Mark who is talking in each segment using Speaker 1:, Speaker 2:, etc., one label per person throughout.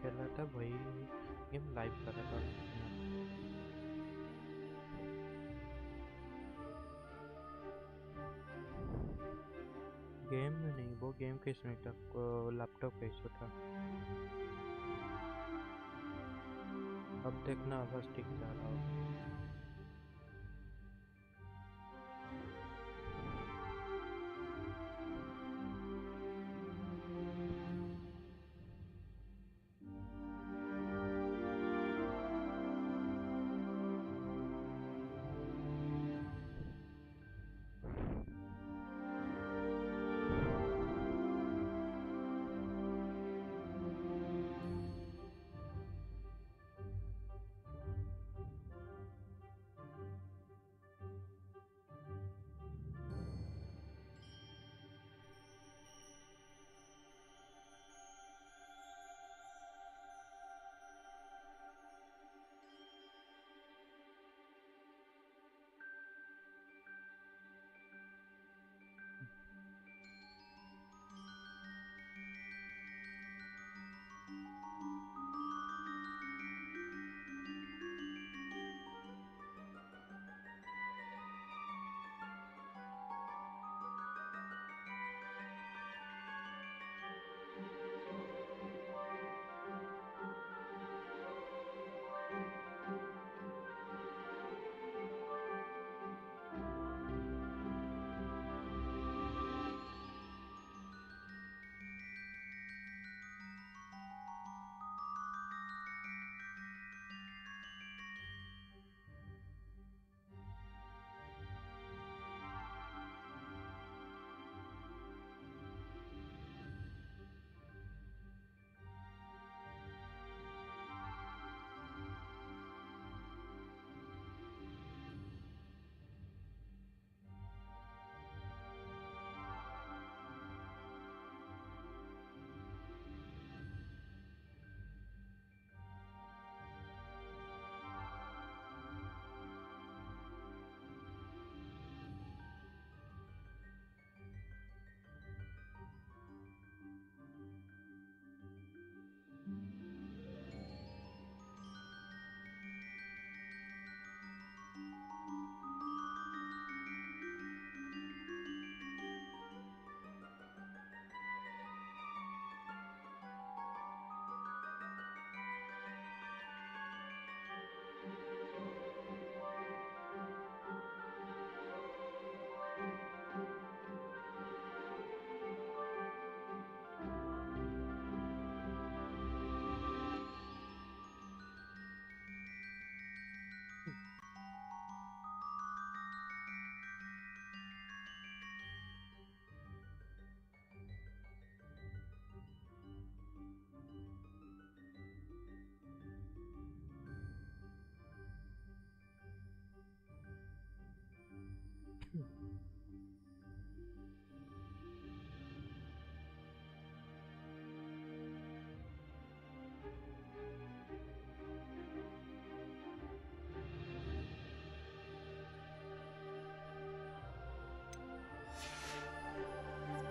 Speaker 1: खेल रहा था, वही गेम लाइव कर रहा था। गेम में नहीं, वो गेम का इसमें था, लैपटॉप का इशू था। अब देखना बस ठीक जा रहा हो।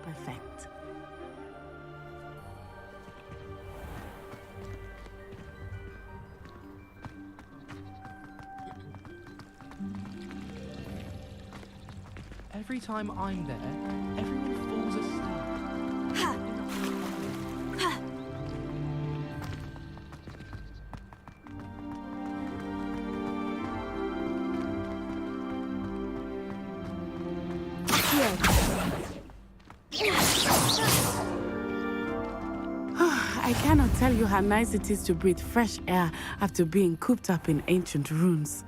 Speaker 2: Perfect.
Speaker 3: Every time I'm there, everyone falls asleep.
Speaker 2: I cannot tell you how nice it is to breathe fresh air after being cooped up in ancient ruins.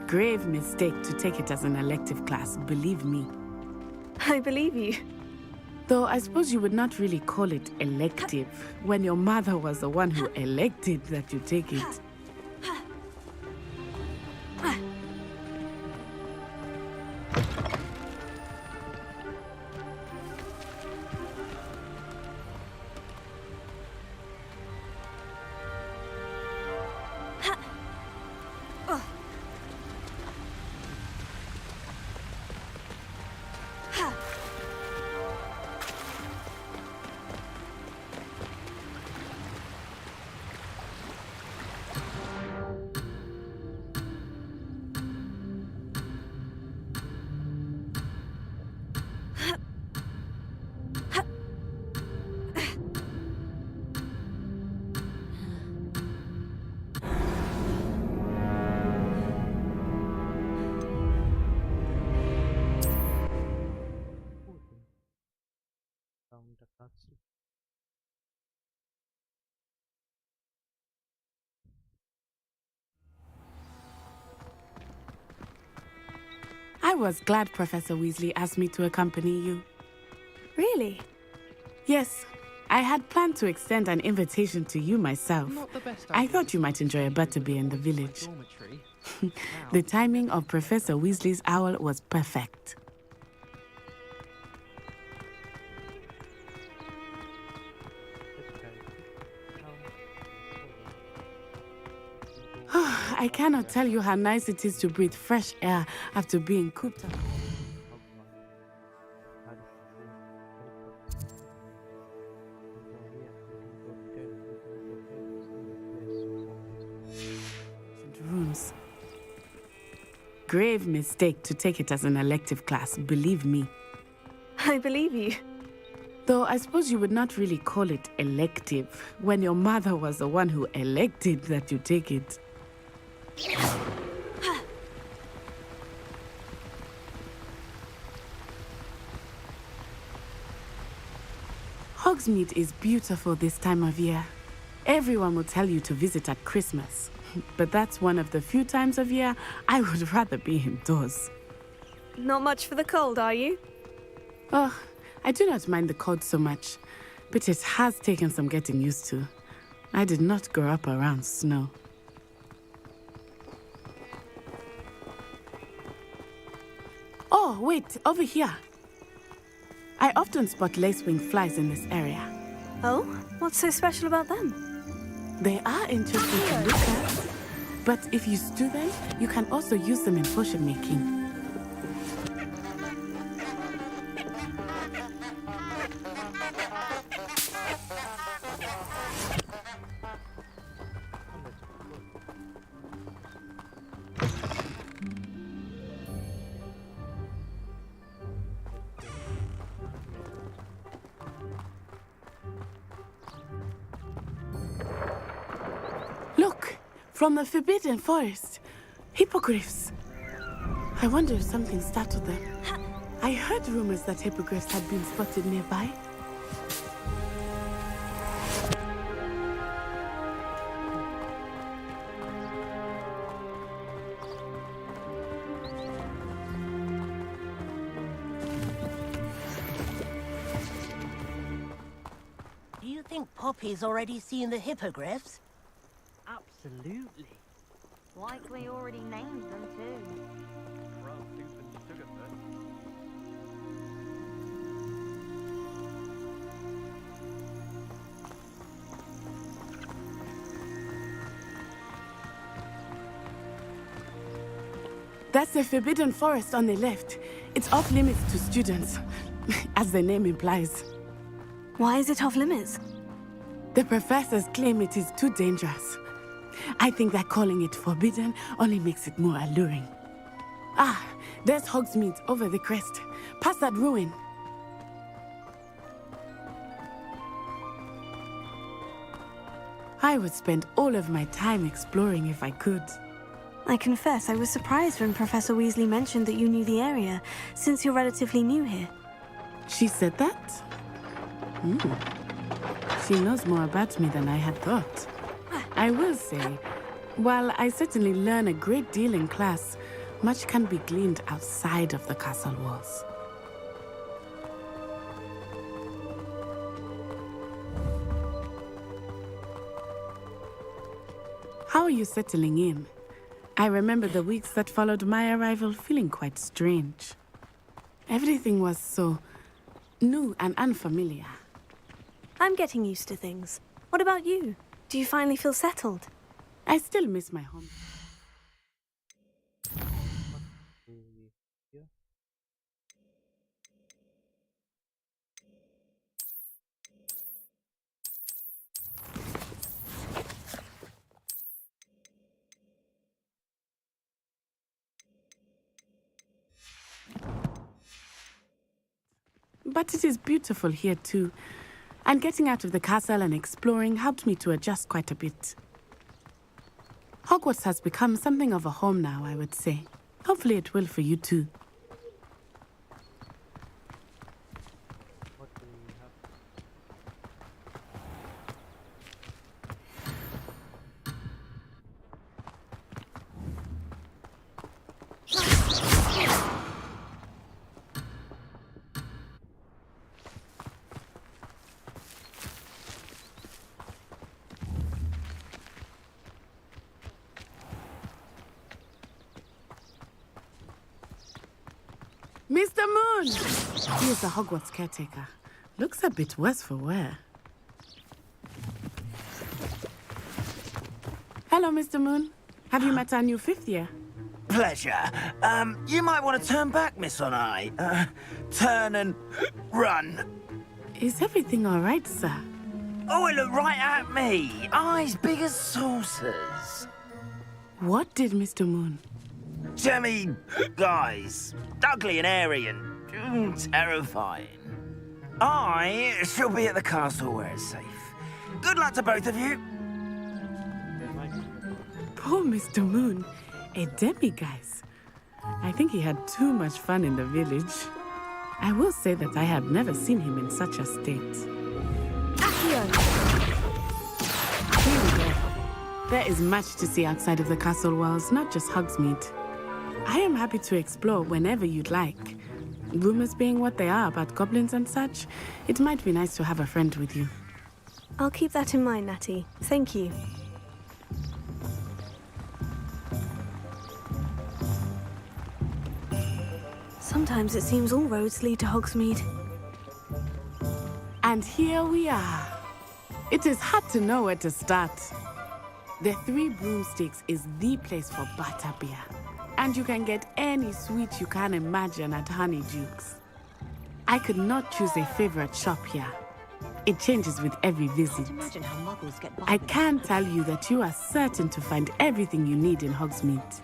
Speaker 2: Grave mistake to take it as an elective class, believe me.
Speaker 4: I believe you.
Speaker 2: Though I suppose you would not really call it elective when your mother was the one who elected that you take it. was glad Professor Weasley asked me to accompany you.
Speaker 4: Really?
Speaker 2: Yes, I had planned to extend an invitation to you myself.
Speaker 3: Not the best
Speaker 2: I
Speaker 3: idea
Speaker 2: thought
Speaker 3: to
Speaker 2: you might
Speaker 3: send
Speaker 2: enjoy a
Speaker 3: people
Speaker 2: butterbeer in the
Speaker 3: with my
Speaker 2: village.
Speaker 3: dormitory.
Speaker 2: The timing of Professor Weasley's owl was perfect. I cannot tell you how nice it is to breathe fresh air after being cooped up. Rooms. Grave mistake to take it as an elective class, believe me.
Speaker 4: I believe you.
Speaker 2: Though I suppose you would not really call it elective when your mother was the one who elected that you take it. Hogsmeade is beautiful this time of year. Everyone will tell you to visit at Christmas, but that's one of the few times of year I would rather be indoors.
Speaker 4: Not much for the cold, are you?
Speaker 2: Oh, I do not mind the cold so much, but it has taken some getting used to. I did not grow up around snow. Oh, wait, over here. I often spot lacewing flies in this area.
Speaker 4: Oh? What's so special about them?
Speaker 2: They are interesting to look at, but if you stew them, you can also use them in potion making. Look, from the Forbidden Forest. Hippogriffs. I wonder if something startled them. I heard rumors that hippogriffs had been spotted nearby.
Speaker 5: Do you think Poppy's already seen the hippogriffs?
Speaker 6: Absolutely.
Speaker 7: Likely already named them too.
Speaker 2: That's the Forbidden Forest on the left. It's off limits to students, as the name implies.
Speaker 4: Why is it off limits?
Speaker 2: The professors claim it is too dangerous. I think that calling it forbidden only makes it more alluring. Ah, there's Hogsmeade over the crest. Past that ruin. I would spend all of my time exploring if I could.
Speaker 4: I confess I was surprised when Professor Weasley mentioned that you knew the area, since you're relatively new here.
Speaker 2: She said that? She knows more about me than I had thought. I will say, while I certainly learn a great deal in class, much can be gleaned outside of the castle walls. How are you settling in? I remember the weeks that followed my arrival feeling quite strange. Everything was so new and unfamiliar.
Speaker 4: I'm getting used to things. What about you? Do you finally feel settled?
Speaker 2: I still miss my home. But it is beautiful here too. And getting out of the castle and exploring helped me to adjust quite a bit. Hogwarts has become something of a home now, I would say. Hopefully it will for you too. Mr. Moon! He is the Hogwarts caretaker. Looks a bit worse for wear. Hello, Mr. Moon. Have you met our new fifth year?
Speaker 8: Pleasure. You might want to turn back, Miss Onai. Turn and run.
Speaker 2: Is everything all right, sir?
Speaker 8: Oh, it looked right at me. Eyes big as saucers.
Speaker 2: What did Mr. Moon?
Speaker 8: Jemmy guys. Ugly and airy and terrifying. I shall be at the castle where it's safe. Good luck to both of you.
Speaker 2: Poor Mr. Moon. A demiguise. I think he had too much fun in the village. I will say that I have never seen him in such a state. Here we go. There is much to see outside of the castle walls, not just Hogsmeade. I am happy to explore whenever you'd like. Rumors being what they are about goblins and such, it might be nice to have a friend with you.
Speaker 4: I'll keep that in mind, Natty. Thank you. Sometimes it seems all roads lead to Hogsmeade.
Speaker 2: And here we are. It is hard to know where to start. The Three Broomsticks is the place for butterbeer. And you can get any sweet you can imagine at Honeydukes. I could not choose a favorite shop here. It changes with every visit.
Speaker 5: Imagine how muggles get
Speaker 2: I can tell you that you are certain to find everything you need in Hogsmeade.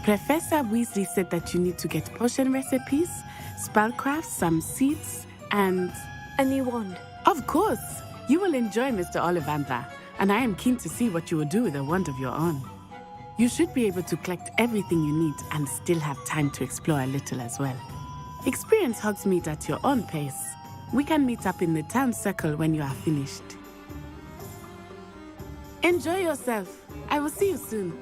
Speaker 2: Professor Weasley said that you need to get potion recipes, spellcraft, some seeds, and...
Speaker 4: A new wand.
Speaker 2: Of course! You will enjoy Mr. Ollivander, and I am keen to see what you will do with a wand of your own. You should be able to collect everything you need and still have time to explore a little as well. Experience Hogsmeade at your own pace. We can meet up in the town circle when you are finished. Enjoy yourself. I will see you soon.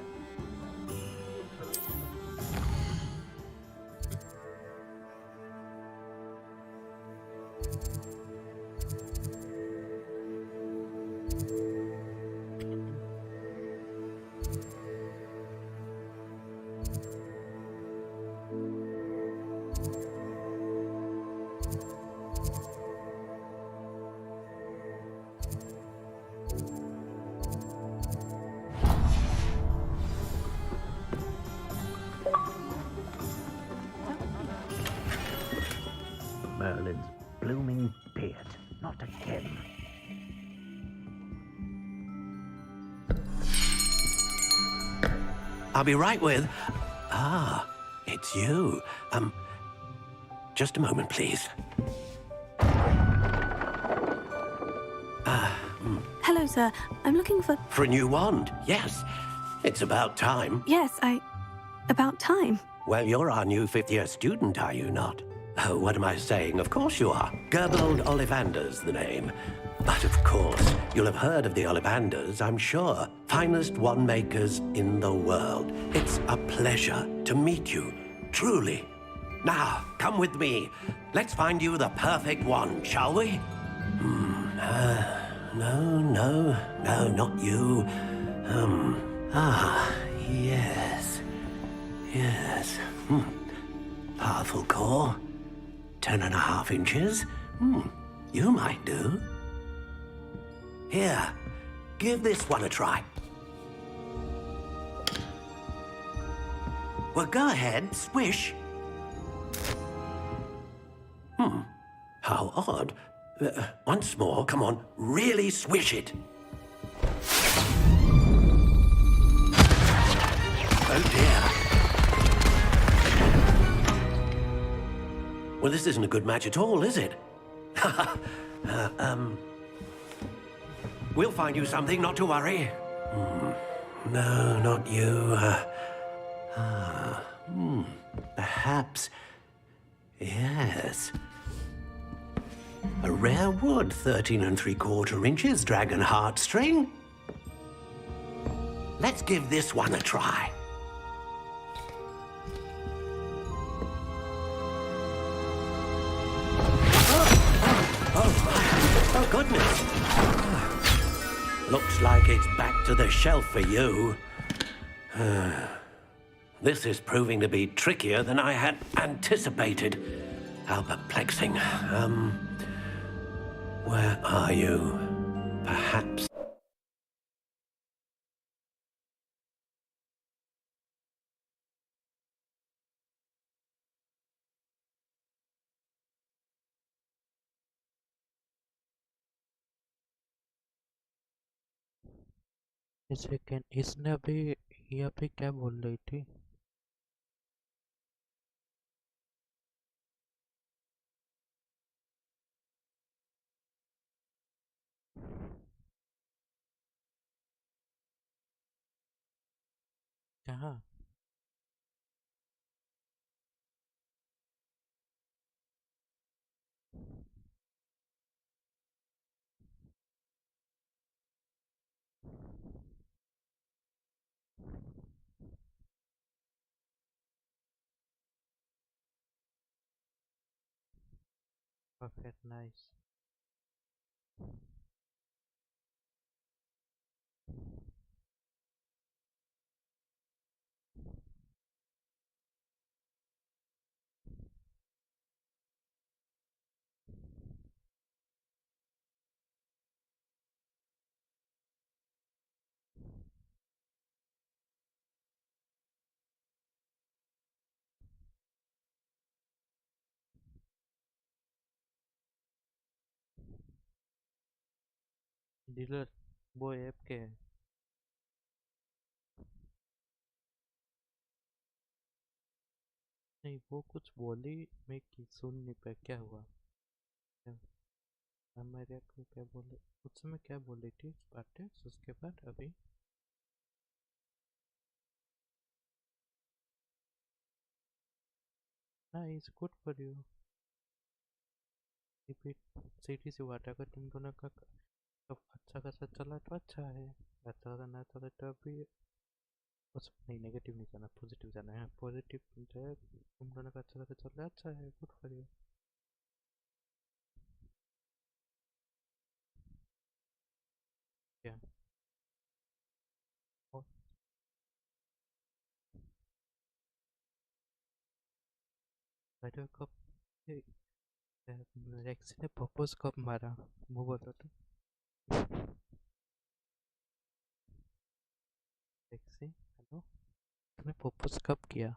Speaker 9: Merlin's blooming beard. Not again.
Speaker 10: I'll be right with... Ah, it's you. Just a moment, please.
Speaker 4: Hello, sir. I'm looking for...
Speaker 10: For a new wand, yes. It's about time.
Speaker 4: Yes, About time.
Speaker 10: Well, you're our new fifth-year student, are you not? Oh, what am I saying? Of course you are. Gerbold Ollivander's the name. But of course, you'll have heard of the Ollivanders, I'm sure. Finest wand makers in the world. It's a pleasure to meet you, truly. Now, come with me. Let's find you the perfect wand, shall we? No, not you. Yes. Powerful core. 10.5 inches. You might do. Here, give this one a try. Well, go ahead, swish. How odd. Once more, come on, really swish it. Oh dear. Well, this isn't a good match at all, is it? We'll find you something, not to worry. No, not you. Perhaps... Yes. A rare wood, 13 3/4 inches, dragon heartstring. Let's give this one a try. goodness. Looks like it's back to the shelf for you. This is proving to be trickier than I had anticipated. How perplexing. Where are you? Perhaps...
Speaker 1: इसने अभी ये अभी क्या बोल रही थी? कहाँ? Perfect, nice. Dealer वो ऐप के है। नहीं वो कुछ बोली, मैं सुन नहीं पाया क्या हुआ। मेरे को क्या बोले उस समय, क्या बोली थी स्पार्टैक्स उसके बाद अभी? Nice, good for you. Repeat सीटी से वाटा अगर तुम दोनों का तो अच्छा खासा चला तो अच्छा है, अच्छा खासा ना चला तो अभी उस नहीं, नेगेटिव नहीं जाना, पॉजिटिव जाना है। पॉजिटिव जो है तुम दोनों का अच्छा खासा चल रहा है, अच्छा है, गुड फॉर यू। क्या? और बैठो कब रेक्सी ने प्रपोज कब मारा वो बोलो तो। रेक्सी हेलो, तूने प्रपोज कब किया?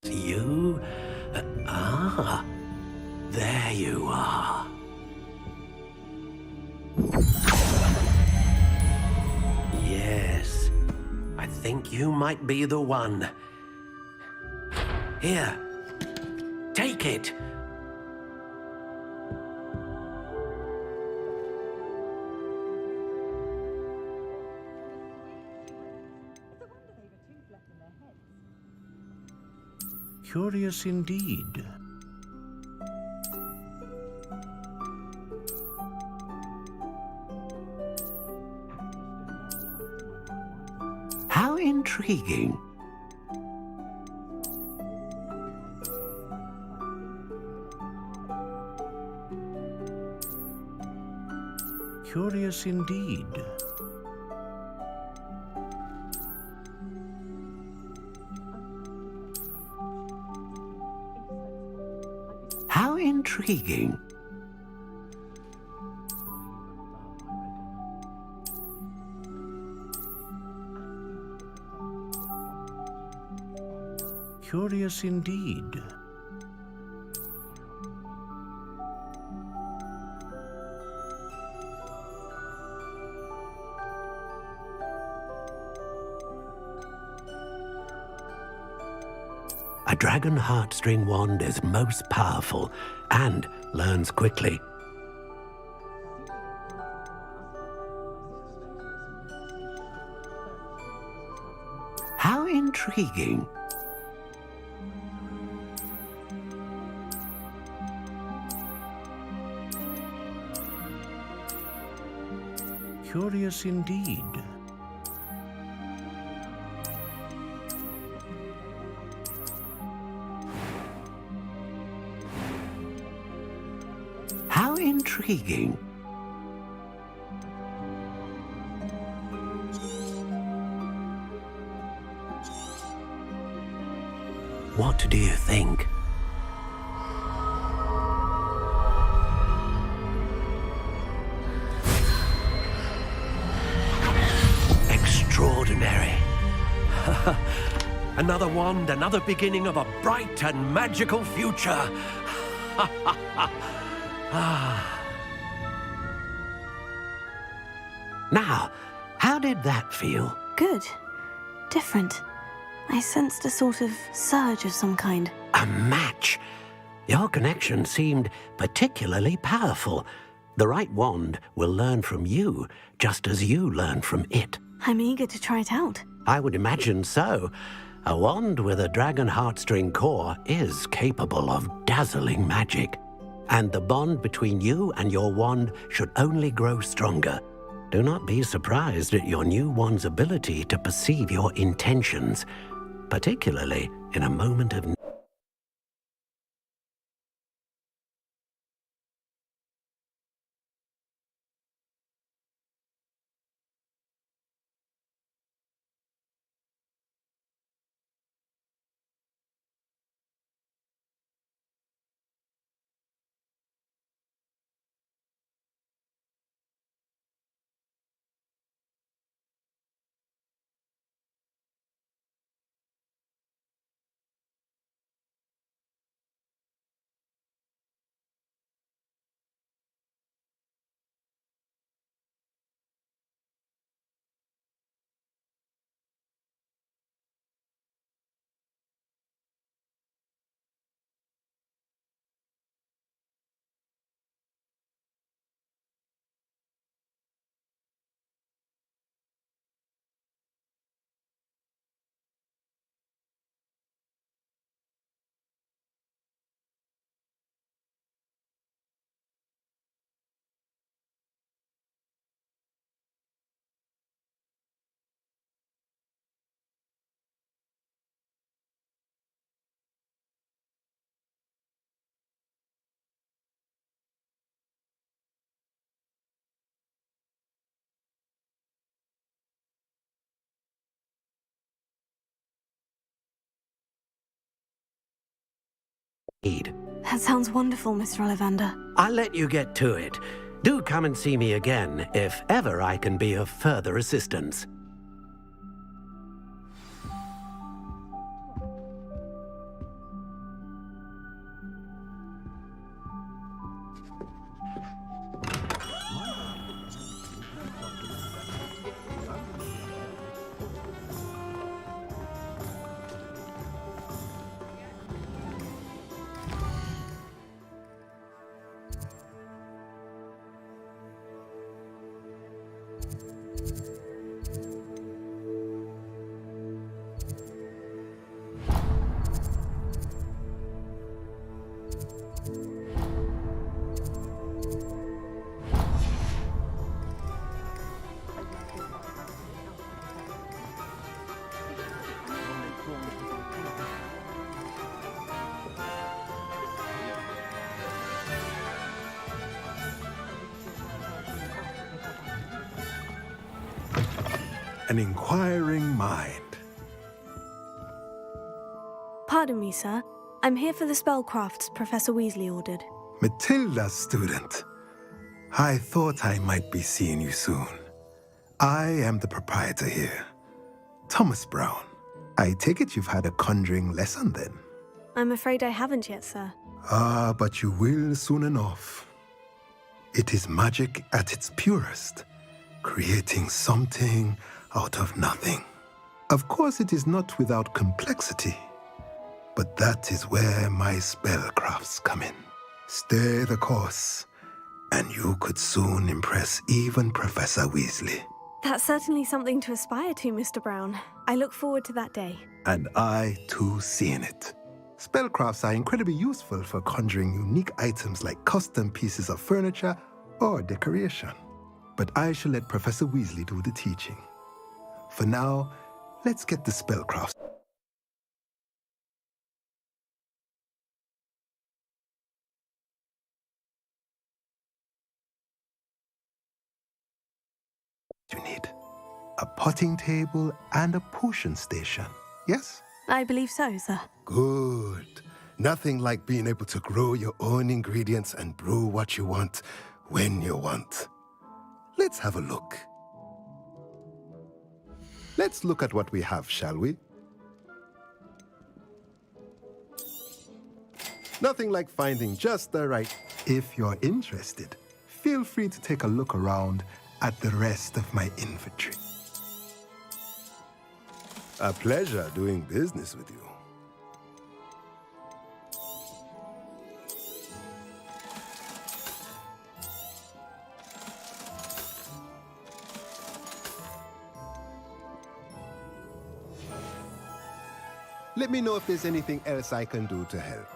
Speaker 10: You? There you are. Yes, I think you might be the one. Here, take it.
Speaker 9: Curious indeed.
Speaker 10: How intriguing.
Speaker 9: Curious indeed.
Speaker 10: How intriguing.
Speaker 9: Curious indeed.
Speaker 10: A dragon heartstring wand is most powerful and learns quickly. How intriguing.
Speaker 9: Curious indeed.
Speaker 10: How intriguing. What do you think? Extraordinary. Another wand, another beginning of a bright and magical future. Now, how did that feel?
Speaker 4: Good. Different. I sensed a sort of surge of some kind.
Speaker 10: A match. Your connection seemed particularly powerful. The right wand will learn from you, just as you learn from it.
Speaker 4: I'm eager to try it out.
Speaker 10: I would imagine so. A wand with a dragon heartstring core is capable of dazzling magic. And the bond between you and your wand should only grow stronger. Do not be surprised at your new wand's ability to perceive your intentions, particularly in a moment of need.
Speaker 4: That sounds wonderful, Mr. Ollivander.
Speaker 10: I'll let you get to it. Do come and see me again if ever I can be of further assistance.
Speaker 11: An inquiring mind.
Speaker 4: Pardon me, sir. I'm here for the spellcrafts Professor Weasley ordered.
Speaker 11: Matilda's student. I thought I might be seeing you soon. I am the proprietor here, Thomas Brown. I take it you've had a conjuring lesson then?
Speaker 4: I'm afraid I haven't yet, sir.
Speaker 11: Ah, but you will soon enough. It is magic at its purest, creating something out of nothing. Of course, it is not without complexity, but that is where my spellcrafts come in. Stay the course, and you could soon impress even Professor Weasley.
Speaker 4: That's certainly something to aspire to, Mr. Brown. I look forward to that day.
Speaker 11: And I, too, seeing it. Spellcrafts are incredibly useful for conjuring unique items like custom pieces of furniture or decoration. But I shall let Professor Weasley do the teaching. For now, let's get the spellcrafts. You need a potting table and a potion station, yes?
Speaker 4: I believe so, sir.
Speaker 11: Good. Nothing like being able to grow your own ingredients and brew what you want when you want. Let's have a look. Let's look at what we have, shall we? Nothing like finding just the right. If you're interested, feel free to take a look around at the rest of my inventory. A pleasure doing business with you. Let me know if there's anything else I can do to help.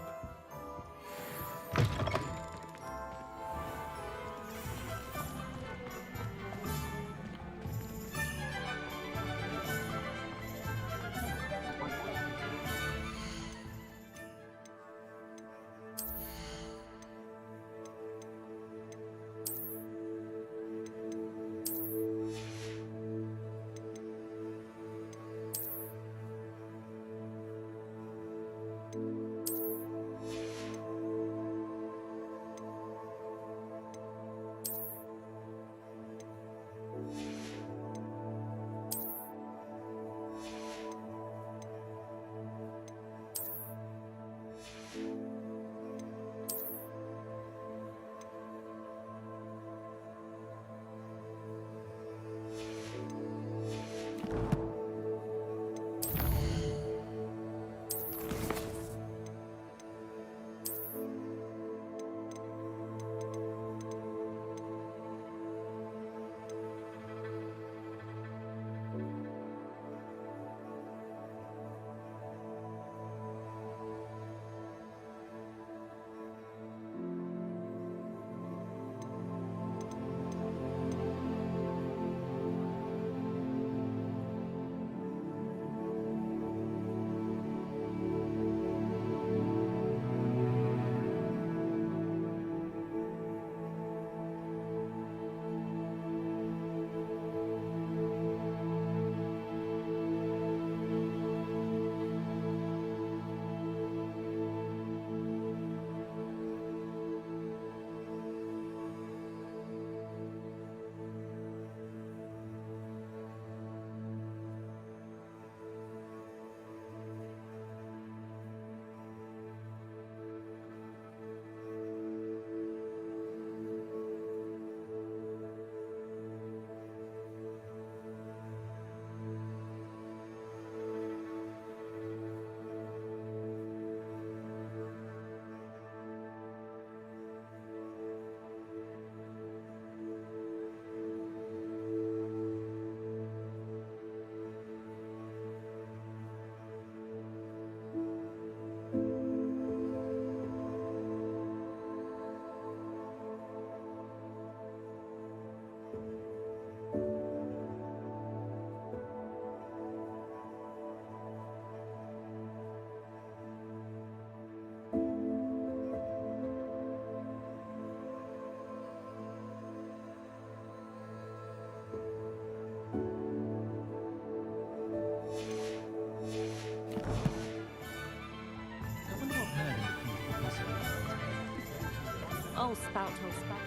Speaker 7: Oh, spout, oh, spout.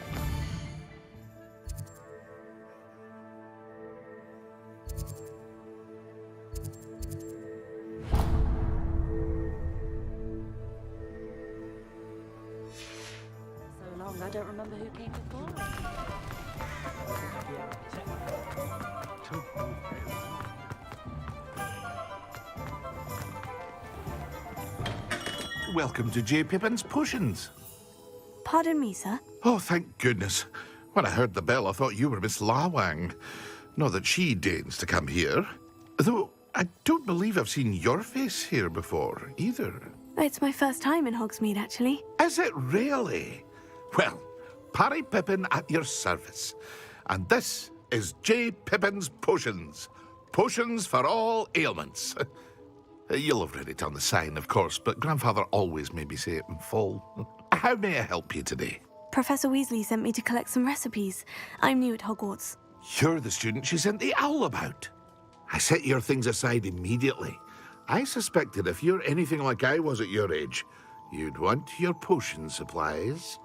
Speaker 7: So long, I don't remember who came before.
Speaker 12: Welcome to J. Pippin's Potions.
Speaker 4: Pardon me, sir.
Speaker 12: Oh, thank goodness. When I heard the bell, I thought you were Miss Lawang. Not that she deigns to come here. Though, I don't believe I've seen your face here before, either.
Speaker 4: It's my first time in Hogsmeade, actually.
Speaker 12: Is it really? Well, Parry Pippin at your service. And this is J. Pippin's Potions. Potions for all ailments. You'll have read it on the sign, of course, but Grandfather always made me say it in full. How may I help you today?
Speaker 4: Professor Weasley sent me to collect some recipes. I'm new at Hogwarts.
Speaker 12: You're the student she sent the owl about. I set your things aside immediately. I suspected if you're anything like I was at your age, you'd want your potion supplies.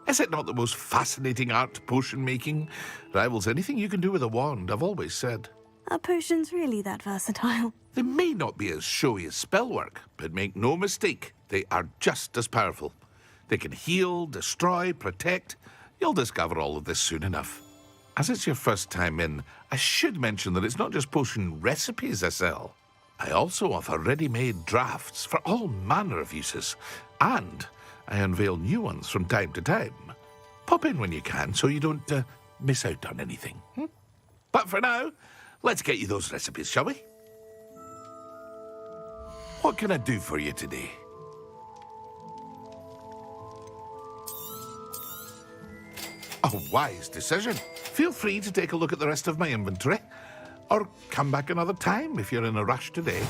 Speaker 12: Is it not the most fascinating art, potion making? Rivals anything you can do with a wand, I've always said.
Speaker 4: Are potions really that versatile?
Speaker 12: They may not be as showy as spellwork, but make no mistake, they are just as powerful. They can heal, destroy, protect. You'll discover all of this soon enough. As it's your first time in, I should mention that it's not just potion recipes I sell. I also offer ready-made drafts for all manner of uses, and I unveil new ones from time to time. Pop in when you can so you don't miss out on anything. But for now, let's get you those recipes, shall we? What can I do for you today? A wise decision. Feel free to take a look at the rest of my inventory, or come back another time if you're in a rush today.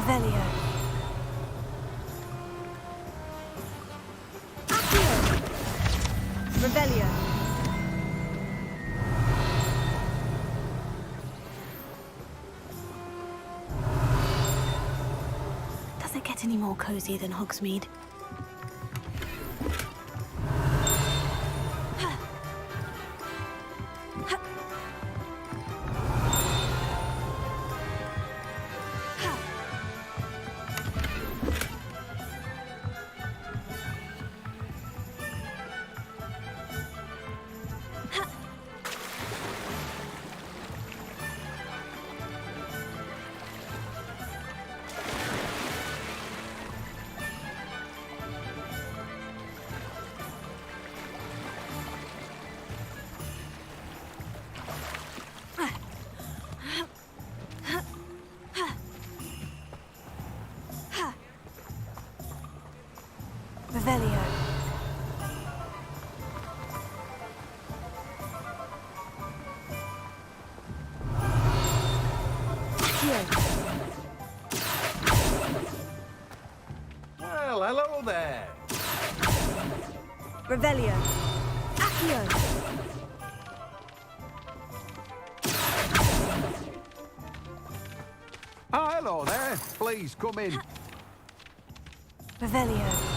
Speaker 4: Revelio. Revelio. Does it get any more cozy than Hogsmeade? Revelio.
Speaker 13: Well, hello there.
Speaker 4: Revelio. Accio.
Speaker 13: Oh, hello there. Please come in.
Speaker 4: Revelio.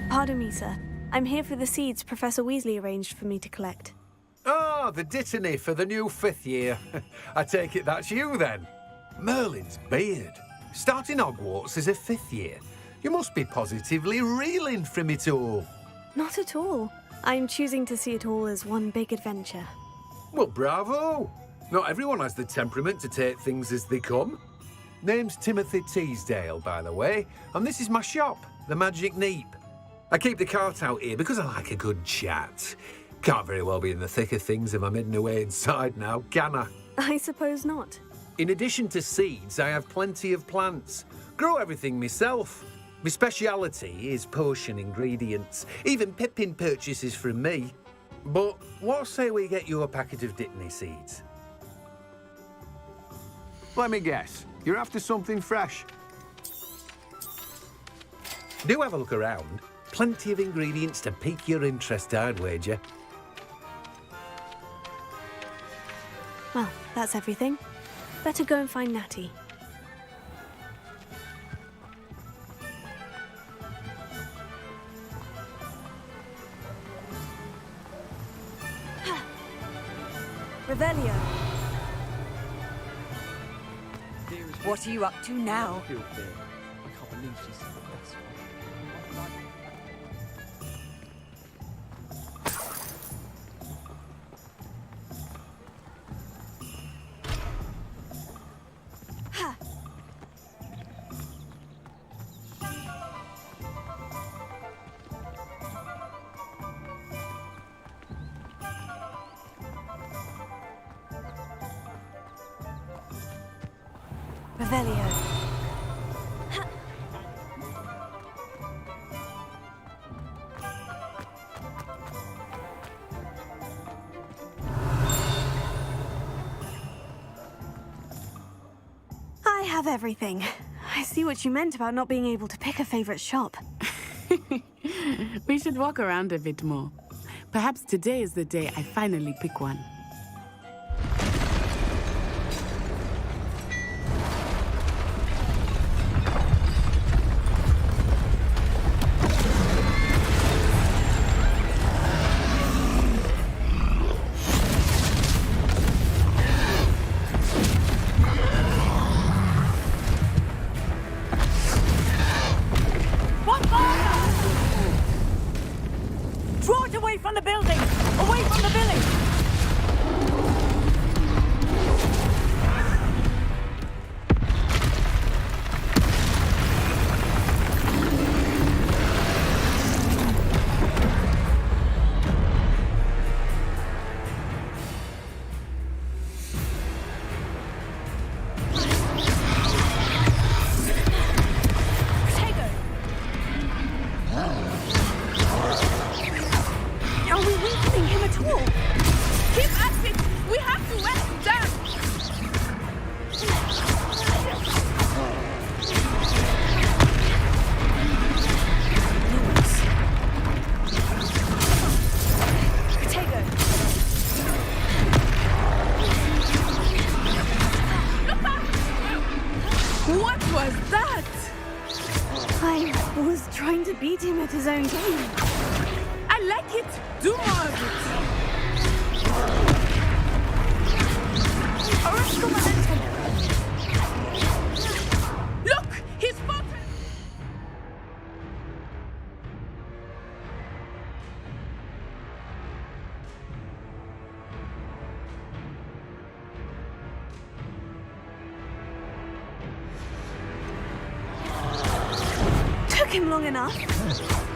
Speaker 4: Pardon me, sir. I'm here for the seeds Professor Weasley arranged for me to collect.
Speaker 13: Oh, the dittany for the new 5th year. I take it that's you, then. Merlin's beard. Starting Hogwarts as a 5th year. You must be positively reeling from it all.
Speaker 4: Not at all. I'm choosing to see it all as one big adventure.
Speaker 13: Well, bravo! Not everyone has the temperament to take things as they come. Name's Timothy Teasdale, by the way, and this is my shop, the Magic Neep. I keep the cart out here because I like a good chat. Can't very well be in the thick of things if I'm hidden away inside now, can I?
Speaker 4: I suppose not.
Speaker 13: In addition to seeds, I have plenty of plants. Grow everything myself. My speciality is potion ingredients. Even Pippin purchases from me. But what say we get you a packet of Dittany seeds?
Speaker 14: Let me guess. You're after something fresh.
Speaker 13: Do have a look around. Plenty of ingredients to pique your interest, I'd wager.
Speaker 4: Well, that's everything. Better go and find Natty. Revelio.
Speaker 15: What are you up to now?
Speaker 3: I can't believe she's so successful.
Speaker 4: Revelio. I have everything. I see what you meant about not being able to pick a favorite shop.
Speaker 2: We should walk around a bit more. Perhaps today is the day I finally pick one.
Speaker 15: Draw it away from the building! Away from the village!
Speaker 2: Are we weakening him at all? Keep at it! We have to wear him down! What was that?
Speaker 4: I was trying to beat him at his own game.
Speaker 2: I like it! Do more of it! Orosco momentum! Look! He's spotted!
Speaker 4: Took him long enough.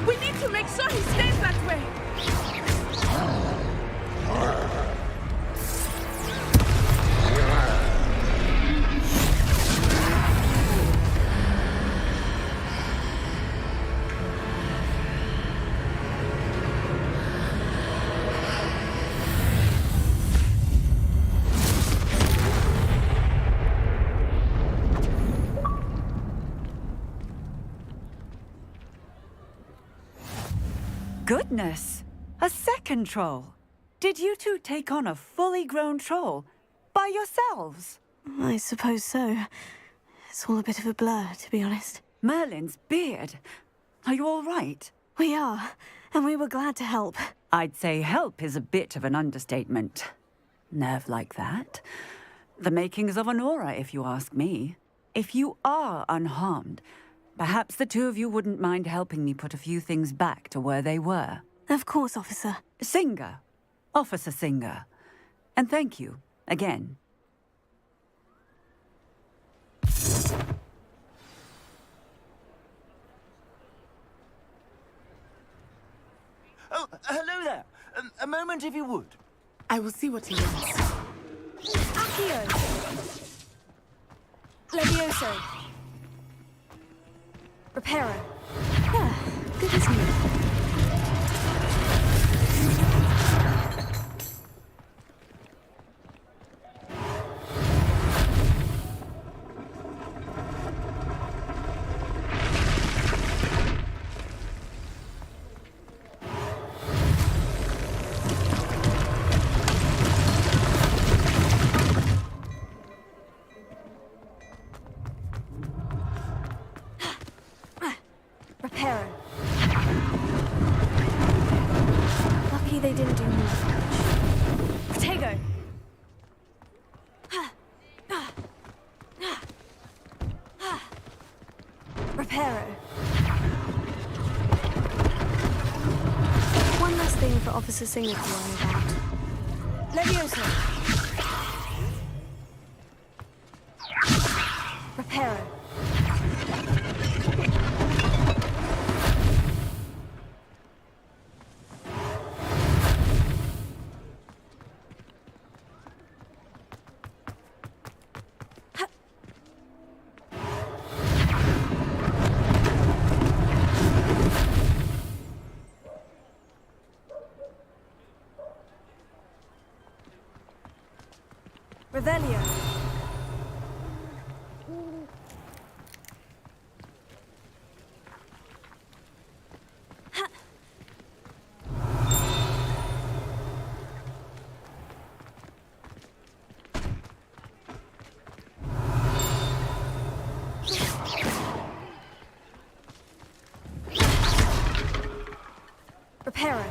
Speaker 2: We need to make sure he stays that way!
Speaker 15: Goodness! A second troll! Did you two take on a fully grown troll? By yourselves?
Speaker 4: I suppose so. It's all a bit of a blur, to be honest.
Speaker 15: Merlin's beard. Are you all right?
Speaker 4: We are, and we were glad to help.
Speaker 15: I'd say help is a bit of an understatement. Nerve like that. The makings of an aura, if you ask me. if you are unharmed, perhaps the two of you wouldn't mind helping me put a few things back to where they were.
Speaker 4: Of course, officer.
Speaker 15: Singer. Officer Singer. And thank you, again.
Speaker 8: Oh, hello there. A moment, if you would.
Speaker 2: I will see what he wants.
Speaker 4: Accio! Levioso! Reparo. Ah, good as new. Reparo. Lucky they didn't do more damage. Protego! Reparo. One less thing for Officer Singer to worry about. Levioso! Reparo. Revelio. Reparo.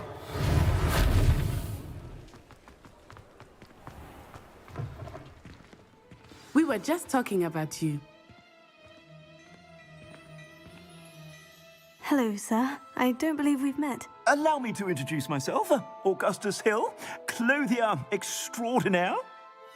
Speaker 2: We were just talking about you.
Speaker 4: Hello, sir. I don't believe we've met.
Speaker 8: Allow me to introduce myself, Augustus Hill, clothier extraordinaire.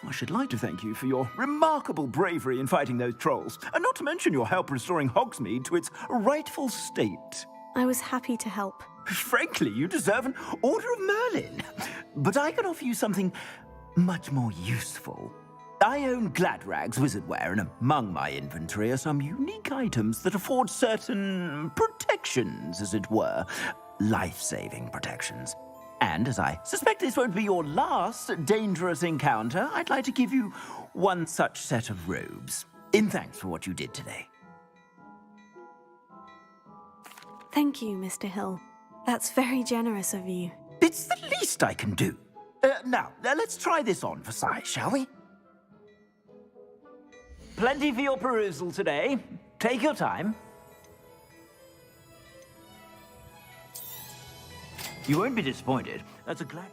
Speaker 8: I should like to thank you for your remarkable bravery in fighting those trolls, and not to mention your help restoring Hogsmeade to its rightful state.
Speaker 4: I was happy to help.
Speaker 8: Frankly, you deserve an Order of Merlin. But I can offer you something much more useful. I own Gladrag's wizardware, and among my inventory are some unique items that afford certain protections, as it were. Life-saving protections. And as I suspect this won't be your last dangerous encounter, I'd like to give you one such set of robes, in thanks for what you did today.
Speaker 4: Thank you, Mr. Hill. That's very generous of you.
Speaker 8: It's the least I can do. Now, let's try this on for size, shall we? Plenty for your perusal today. Take your time. You won't be disappointed. That's a glad...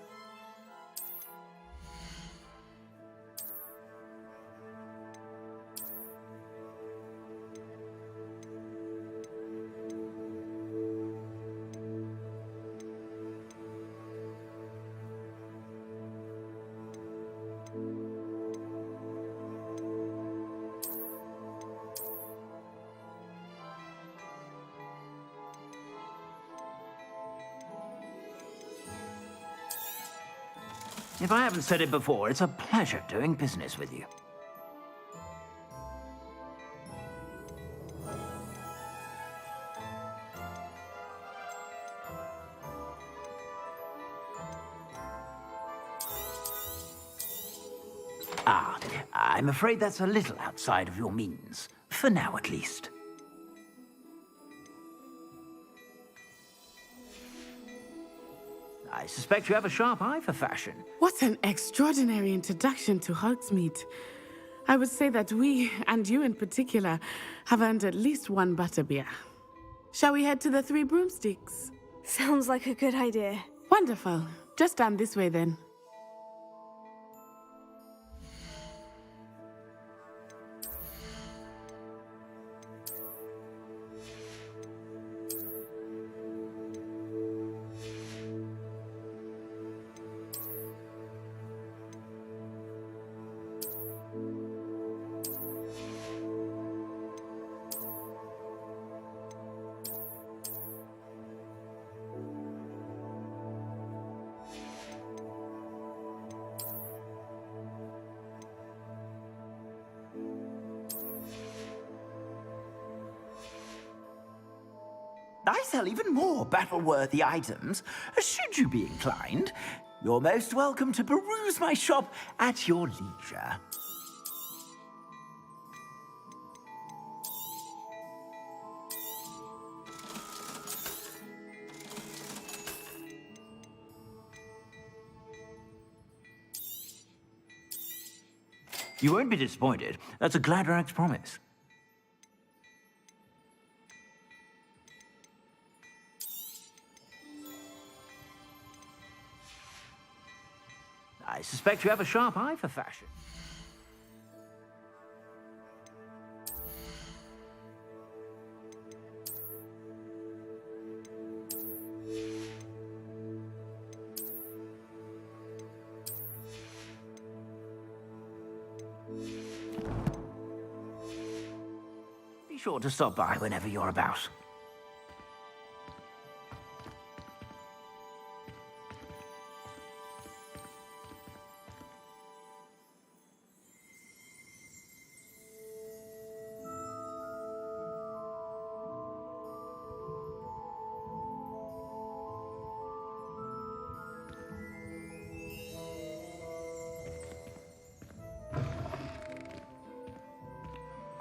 Speaker 8: If I haven't said it before, it's a pleasure doing business with you. I'm afraid that's a little outside of your means. For now, at least. I suspect you have a sharp eye for fashion.
Speaker 2: What an extraordinary introduction to Hogsmeade. I would say that we, and you in particular, have earned at least one butterbeer. Shall we head to the Three Broomsticks?
Speaker 4: Sounds like a good idea.
Speaker 2: Wonderful. Just down this way then.
Speaker 8: I sell even more battle-worthy items. Should you be inclined, you're most welcome to peruse my shop at your leisure. You won't be disappointed. That's a Gladrag's promise. I suspect you have a sharp eye for fashion. Be sure to stop by whenever you're about.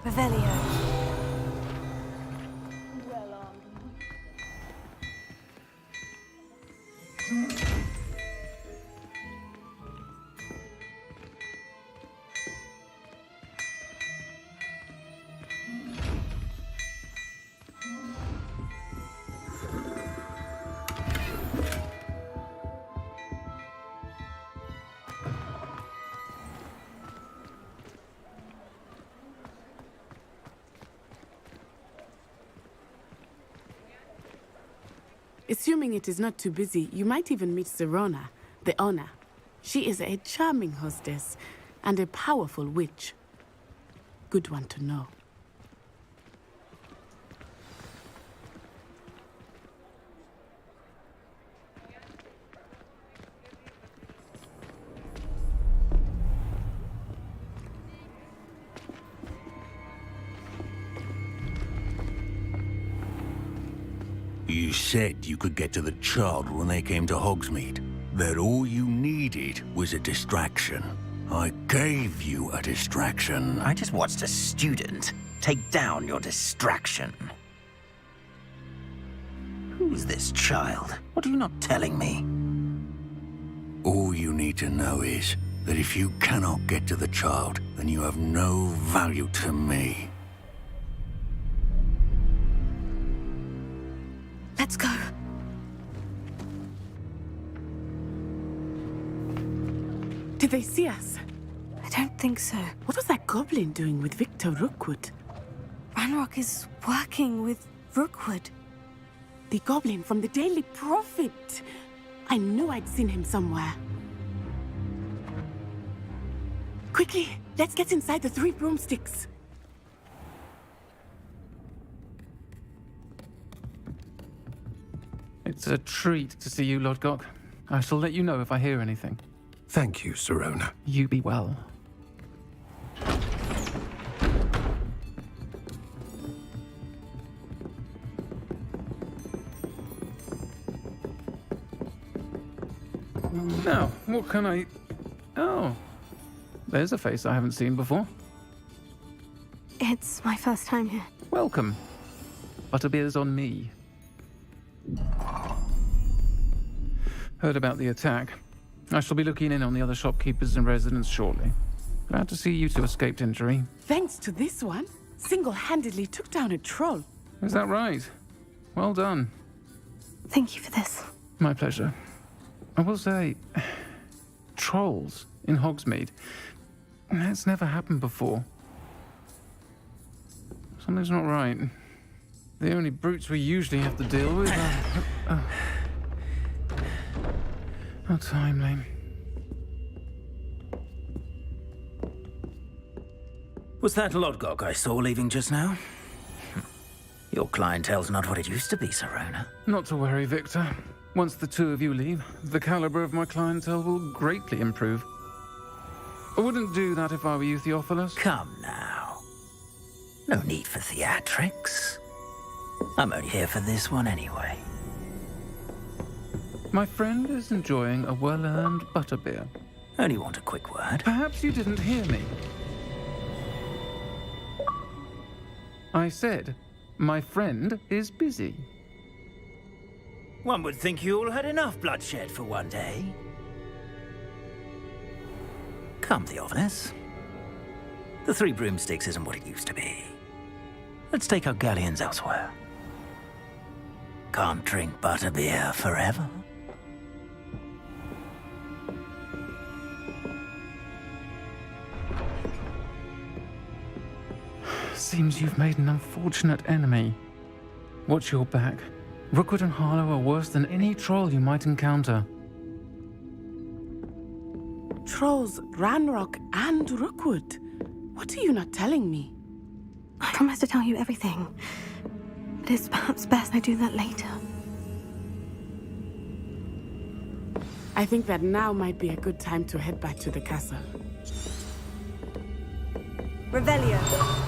Speaker 4: Revelio.
Speaker 2: Assuming it is not too busy, you might even meet Serona, the owner. She is a charming hostess and a powerful witch. Good one to know.
Speaker 9: You said you could get to the child when they came to Hogsmeade. That all you needed was a distraction. I gave you a distraction.
Speaker 8: I just watched a student take down your distraction. Who's this child? What are you not telling me?
Speaker 9: All you need to know is that if you cannot get to the child, then you have no value to me.
Speaker 4: Let's go.
Speaker 2: Did they see us?
Speaker 4: I don't think so.
Speaker 2: What was that goblin doing with Victor Rookwood?
Speaker 4: Ranrock is working with Rookwood.
Speaker 2: The goblin from the Daily Prophet. I knew I'd seen him somewhere. Quickly, let's get inside the 3 broomsticks.
Speaker 3: It's a treat to see you, Lodgok. I shall let you know if I hear anything.
Speaker 13: Thank you, Serona.
Speaker 3: You be well. Now, what can I... Oh, there's a face I haven't seen before.
Speaker 4: It's my first time here.
Speaker 3: Welcome. Butterbeer's on me. Heard about the attack. I shall be looking in on the other shopkeepers and residents shortly. Glad to see you two escaped injury.
Speaker 2: Thanks to this one, single-handedly took down a troll.
Speaker 3: Is that right? Well done.
Speaker 4: Thank you for this.
Speaker 3: My pleasure. I will say, trolls in Hogsmeade. That's never happened before. Something's not right. The only brutes we usually have to deal with are... How timely.
Speaker 8: Was that Lodgok I saw leaving just now? Your clientele's not what it used to be, Serona.
Speaker 3: Not to worry, Victor. Once the two of you leave, the caliber of my clientele will greatly improve. I wouldn't do that if I were you, Theophilus.
Speaker 8: Come now. No need for theatrics. I'm only here for this one anyway.
Speaker 3: My friend is enjoying a well-earned butterbeer.
Speaker 8: Only want a quick word.
Speaker 3: Perhaps you didn't hear me. I said, my friend is busy.
Speaker 8: One would think you all had enough bloodshed for one day. Come, Theophilus. The Three Broomsticks isn't what it used to be. Let's take our galleons elsewhere. Can't drink butterbeer forever.
Speaker 3: Seems you've made an unfortunate enemy. Watch your back. Rookwood and Harlow are worse than any troll you might encounter.
Speaker 2: Trolls, Ranrock, and Rookwood. What are you not telling me?
Speaker 4: I promise to tell you everything. But it's perhaps best I do that later.
Speaker 2: I think that now might be a good time to head back to the castle.
Speaker 15: Revelio.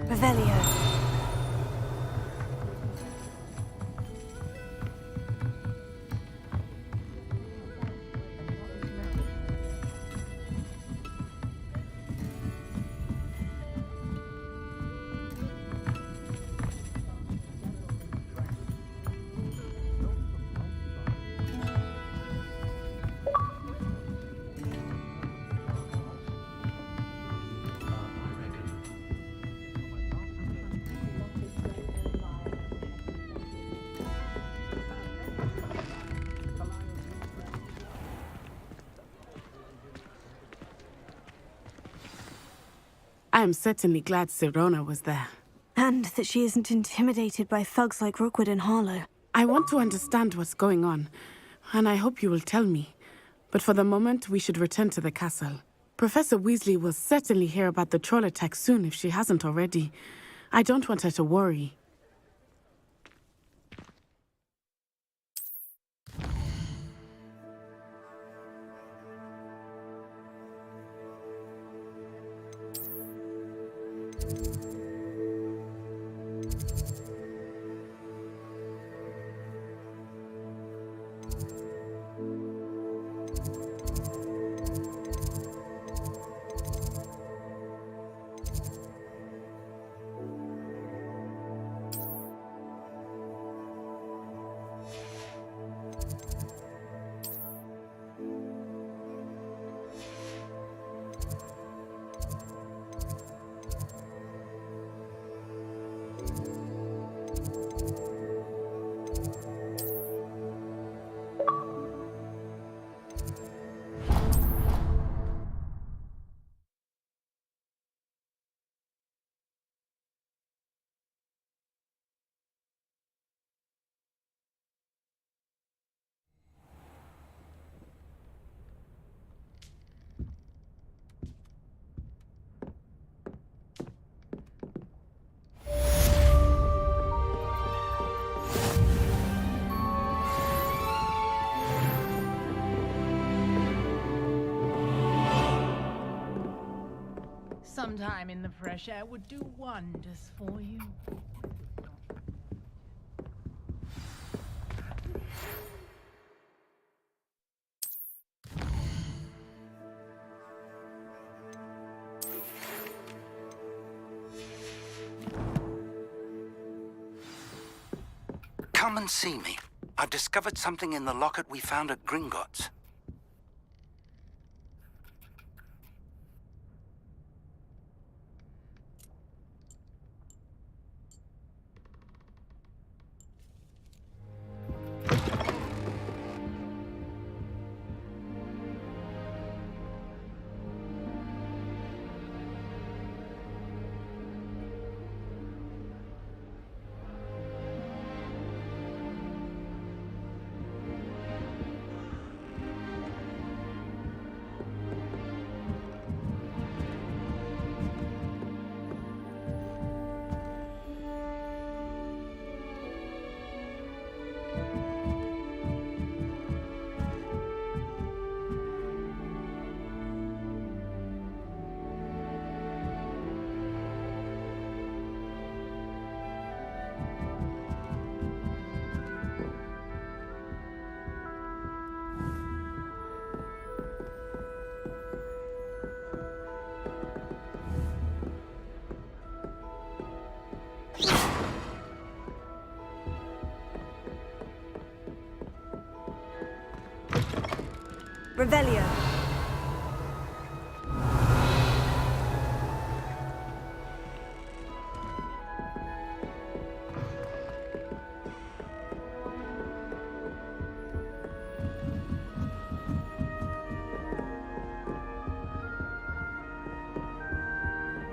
Speaker 15: Revelio.
Speaker 2: I am certainly glad Sirona was there.
Speaker 4: And that she isn't intimidated by thugs like Rookwood and Harlow.
Speaker 2: I want to understand what's going on, and I hope you will tell me. But for the moment, we should return to the castle. Professor Weasley will certainly hear about the troll attack soon if she hasn't already. I don't want her to worry.
Speaker 16: Sometime in the fresh air would do wonders for you.
Speaker 17: Come and see me. I've discovered something in the locket we found at Gringotts.
Speaker 4: Revelio.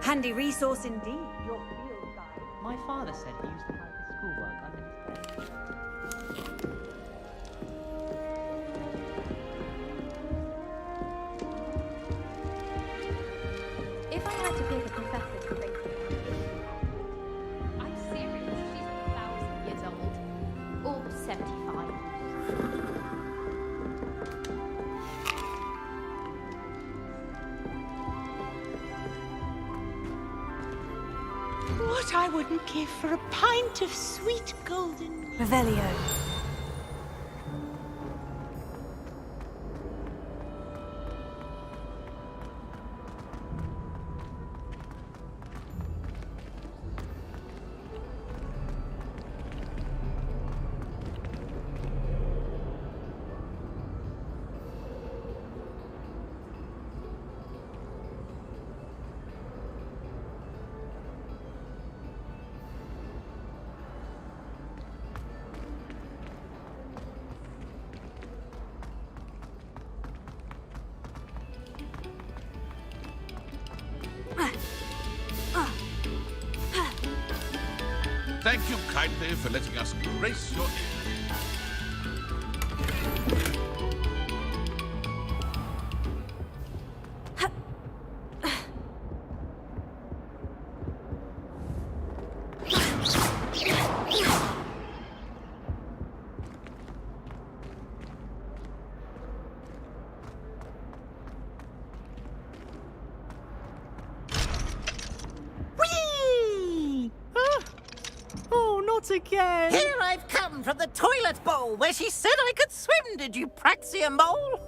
Speaker 4: Handy resource indeed, your field guide.
Speaker 6: My father said he used to have his schoolwork under his bed.
Speaker 7: If I had to pick a professor to race I'm serious, she's 1,000 years old. Or 75.
Speaker 5: What I wouldn't give for a pint of sweet golden...
Speaker 4: Revelio.
Speaker 12: Thank you kindly for letting us grace your ear.
Speaker 5: Whee! Oh, not again! Here I've come from the toilet bowl where she said I could swim, did you praxia mole?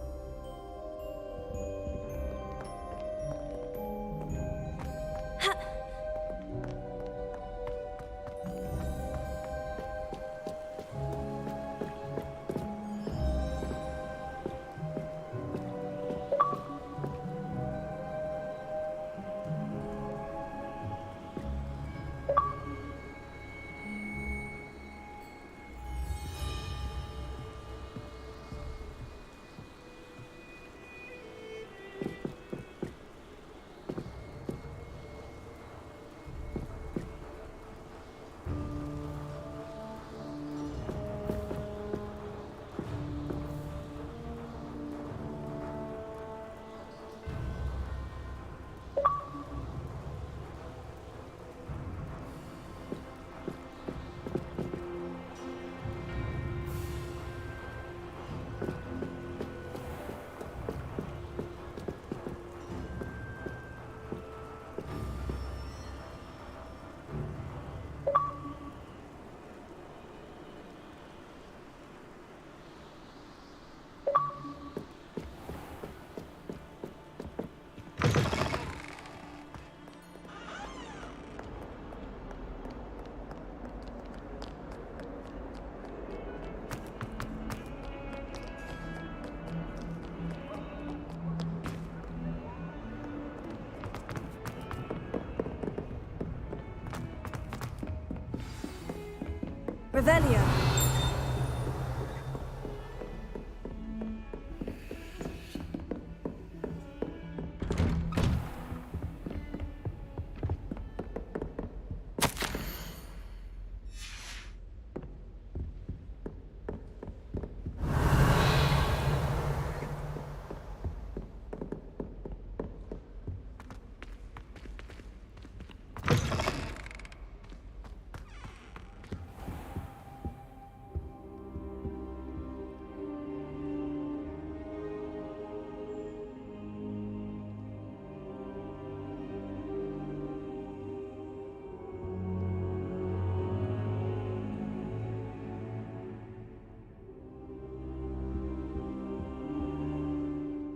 Speaker 4: Revelio.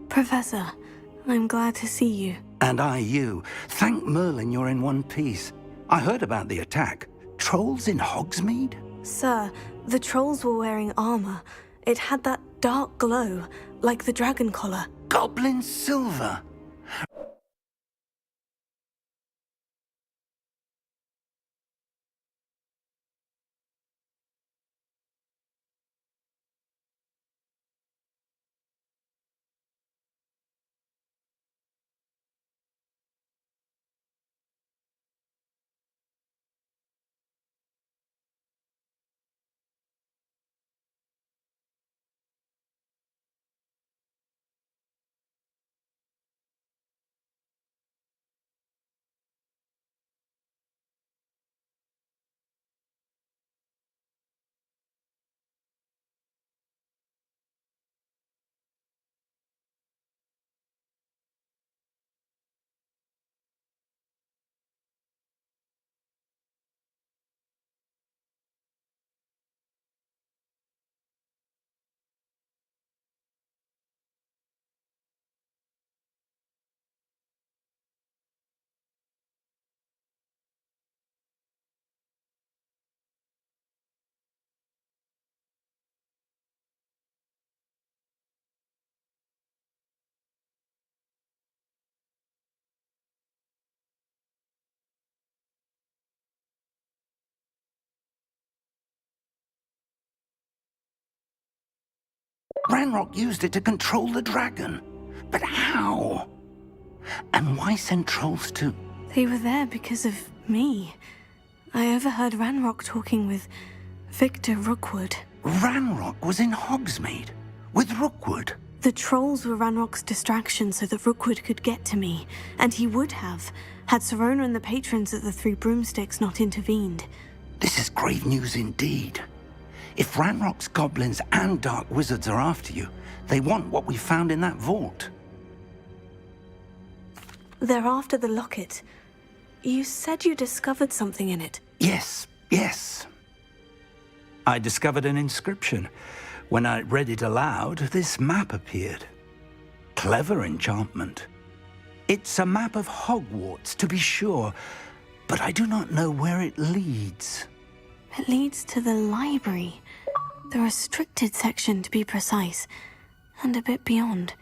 Speaker 4: Professor, I'm glad to see you.
Speaker 17: And I you. Thank Merlin you're in one piece. I heard about the attack. Trolls in Hogsmeade?
Speaker 4: Sir, the trolls were wearing armor. It had that dark glow, like the dragon collar.
Speaker 17: Goblin silver. Ranrock used it to control the dragon. But how? And why send trolls to...
Speaker 4: They were there because of me. I overheard Ranrock talking with Victor Rookwood.
Speaker 17: Ranrock was in Hogsmeade with Rookwood.
Speaker 4: The trolls were Ranrock's distraction so that Rookwood could get to me, and he would have, had Sirona and the patrons at the Three Broomsticks not intervened.
Speaker 17: This is grave news indeed. If Ranrock's goblins and dark wizards are after you, they want what we found in that vault.
Speaker 4: They're after the locket. You said you discovered something in it.
Speaker 17: Yes. I discovered an inscription. When I read it aloud, this map appeared. Clever enchantment. It's a map of Hogwarts, to be sure, but I do not know where it leads.
Speaker 4: It leads to the library. The restricted section, to be precise, and a bit beyond.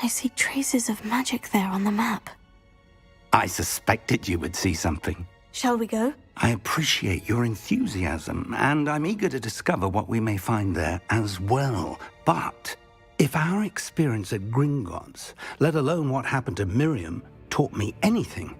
Speaker 4: I see traces of magic there on the map.
Speaker 17: I suspected you would see something.
Speaker 4: Shall we go?
Speaker 17: I appreciate your enthusiasm, and I'm eager to discover what we may find there as well. But if our experience at Gringotts, let alone what happened to Miriam, taught me anything,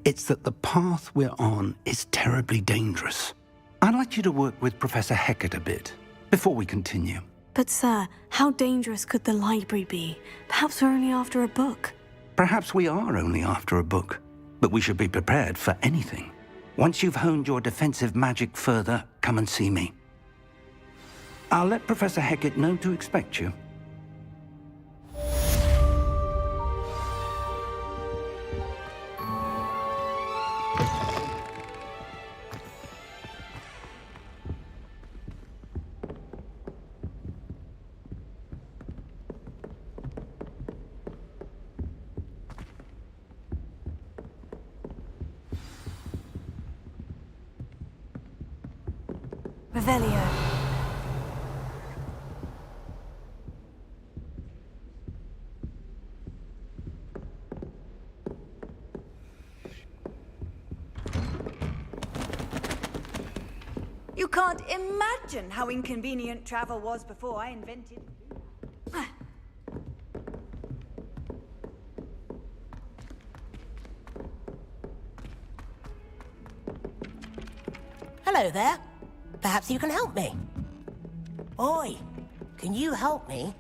Speaker 17: it's that the path we're on is terribly dangerous. I'd like you to work with Professor Hecat a bit before we continue.
Speaker 4: But sir, how dangerous could the library be? Perhaps we're only after a book.
Speaker 17: Perhaps we are only after a book, but we should be prepared for anything. Once you've honed your defensive magic further, come and see me. I'll let Professor Hecat know to expect you.
Speaker 4: Revelio.
Speaker 15: You can't imagine how inconvenient travel was before I invented...
Speaker 5: Hello there. Perhaps you can help me. Oi, can you help me?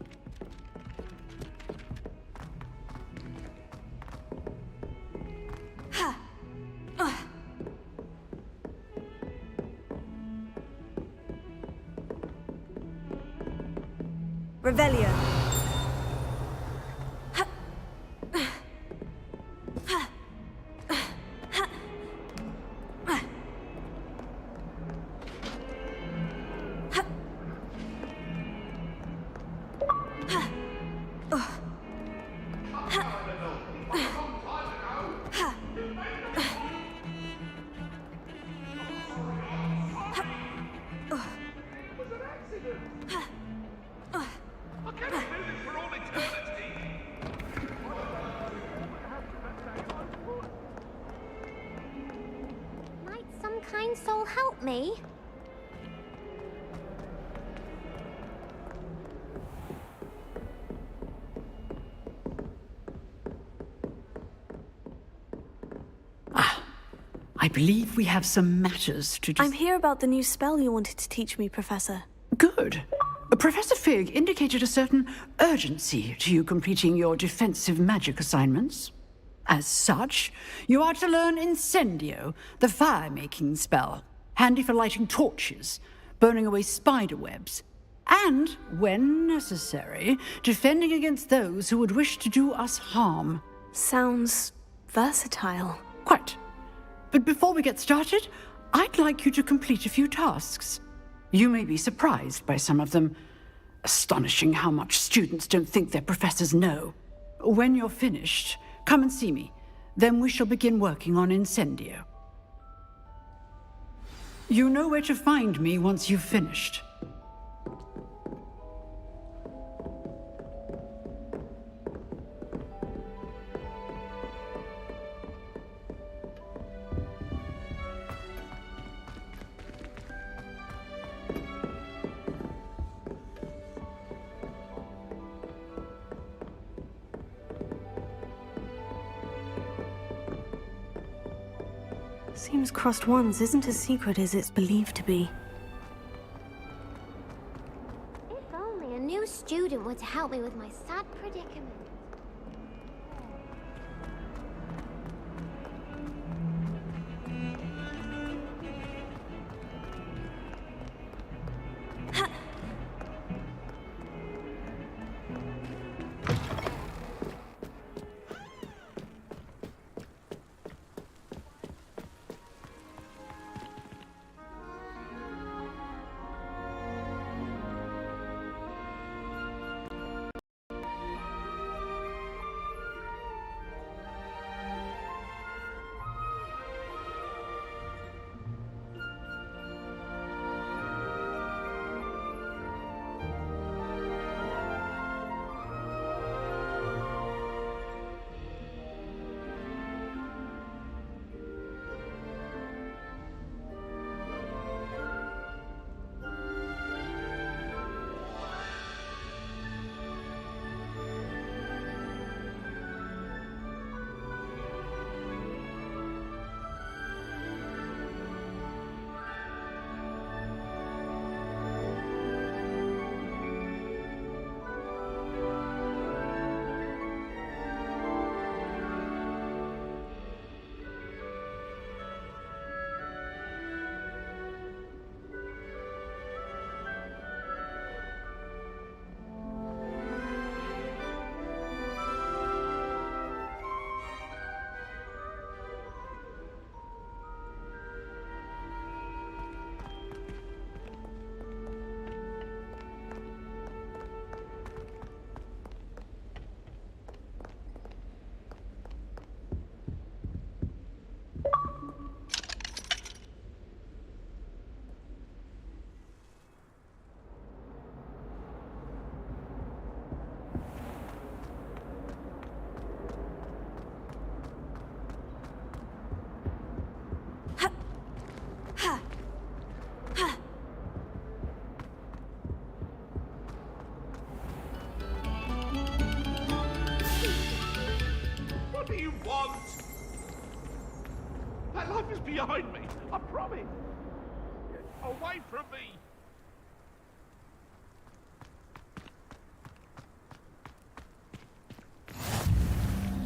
Speaker 15: Revelio.
Speaker 7: Might some kind soul help me?
Speaker 18: I believe we have some matters to
Speaker 4: I'm here about the new spell you wanted to teach me, Professor.
Speaker 18: Good. Professor Fig indicated a certain urgency to you completing your defensive magic assignments. As such, you are to learn Incendio, the fire-making spell, handy for lighting torches, burning away spider webs, and, when necessary, defending against those who would wish to do us harm.
Speaker 4: Sounds versatile.
Speaker 18: Quite. But before we get started, I'd like you to complete a few tasks. You may be surprised by some of them. Astonishing how much students don't think their professors know. When you're finished, come and see me. Then we shall begin working on Incendio. You know where to find me once you've finished.
Speaker 4: Seems Crossed Ones isn't as secret as it's believed to be.
Speaker 19: If only a new student were to help me with my sad predicament.
Speaker 12: What do you want? That life is behind me, I promise. Away from me.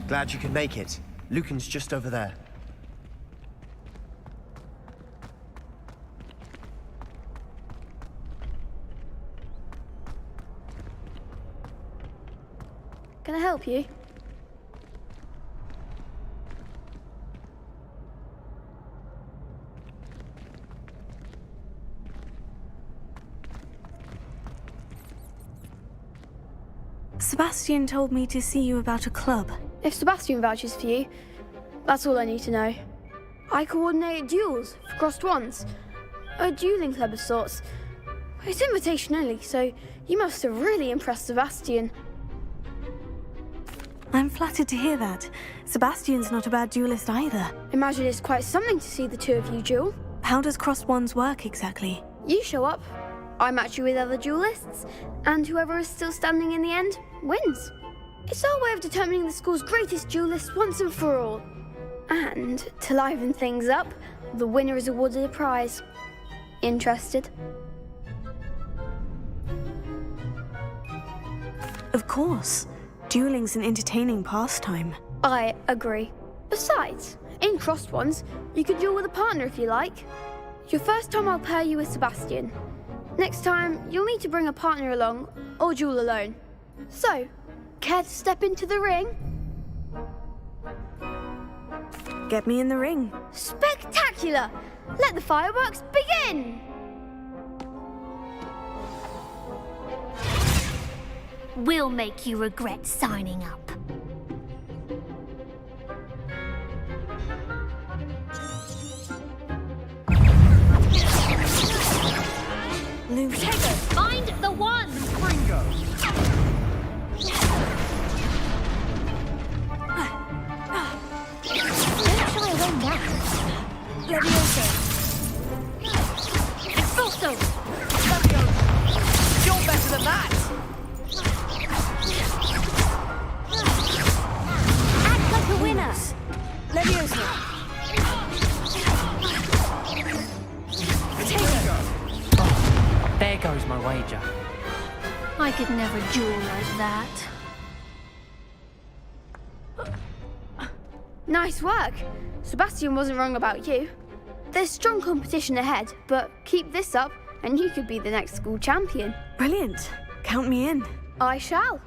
Speaker 20: Glad you could make it. Lucan's just over there.
Speaker 19: Can I help you?
Speaker 4: Sebastian told me to see you about a club.
Speaker 19: If Sebastian vouches for you, that's all I need to know. I coordinate duels for Crossed Ones. A dueling club of sorts. It's invitation only, so you must have really impressed Sebastian.
Speaker 4: I'm flattered to hear that. Sebastian's not a bad duelist either.
Speaker 19: Imagine it's quite something to see the two of you duel.
Speaker 4: How does Crossed Ones work exactly?
Speaker 19: You show up, I match you with other duelists, and whoever is still standing in the end wins. It's our way of determining the school's greatest duelist once and for all. And to liven things up, the winner is awarded a prize. Interested?
Speaker 4: Of course. Dueling's an entertaining pastime.
Speaker 19: I agree. Besides, in Crossed Ones, you could duel with a partner if you like. Your first time I'll pair you with Sebastian. Next time, you'll need to bring a partner along, or duel alone. So, care to step into the ring?
Speaker 4: Get me in the ring.
Speaker 19: Spectacular! Let the fireworks begin!
Speaker 21: We'll make you regret signing up.
Speaker 19: Protego,
Speaker 21: find the one!
Speaker 19: Ringo!
Speaker 21: Don't shy away now.
Speaker 19: Levioso!
Speaker 21: Expulso!
Speaker 5: You're better than that!
Speaker 6: There goes my wager.
Speaker 21: I could never duel like that.
Speaker 19: Nice work. Sebastian wasn't wrong about you. There's strong competition ahead, but keep this up and you could be the next school champion.
Speaker 1: Brilliant. Count me in.
Speaker 19: I shall.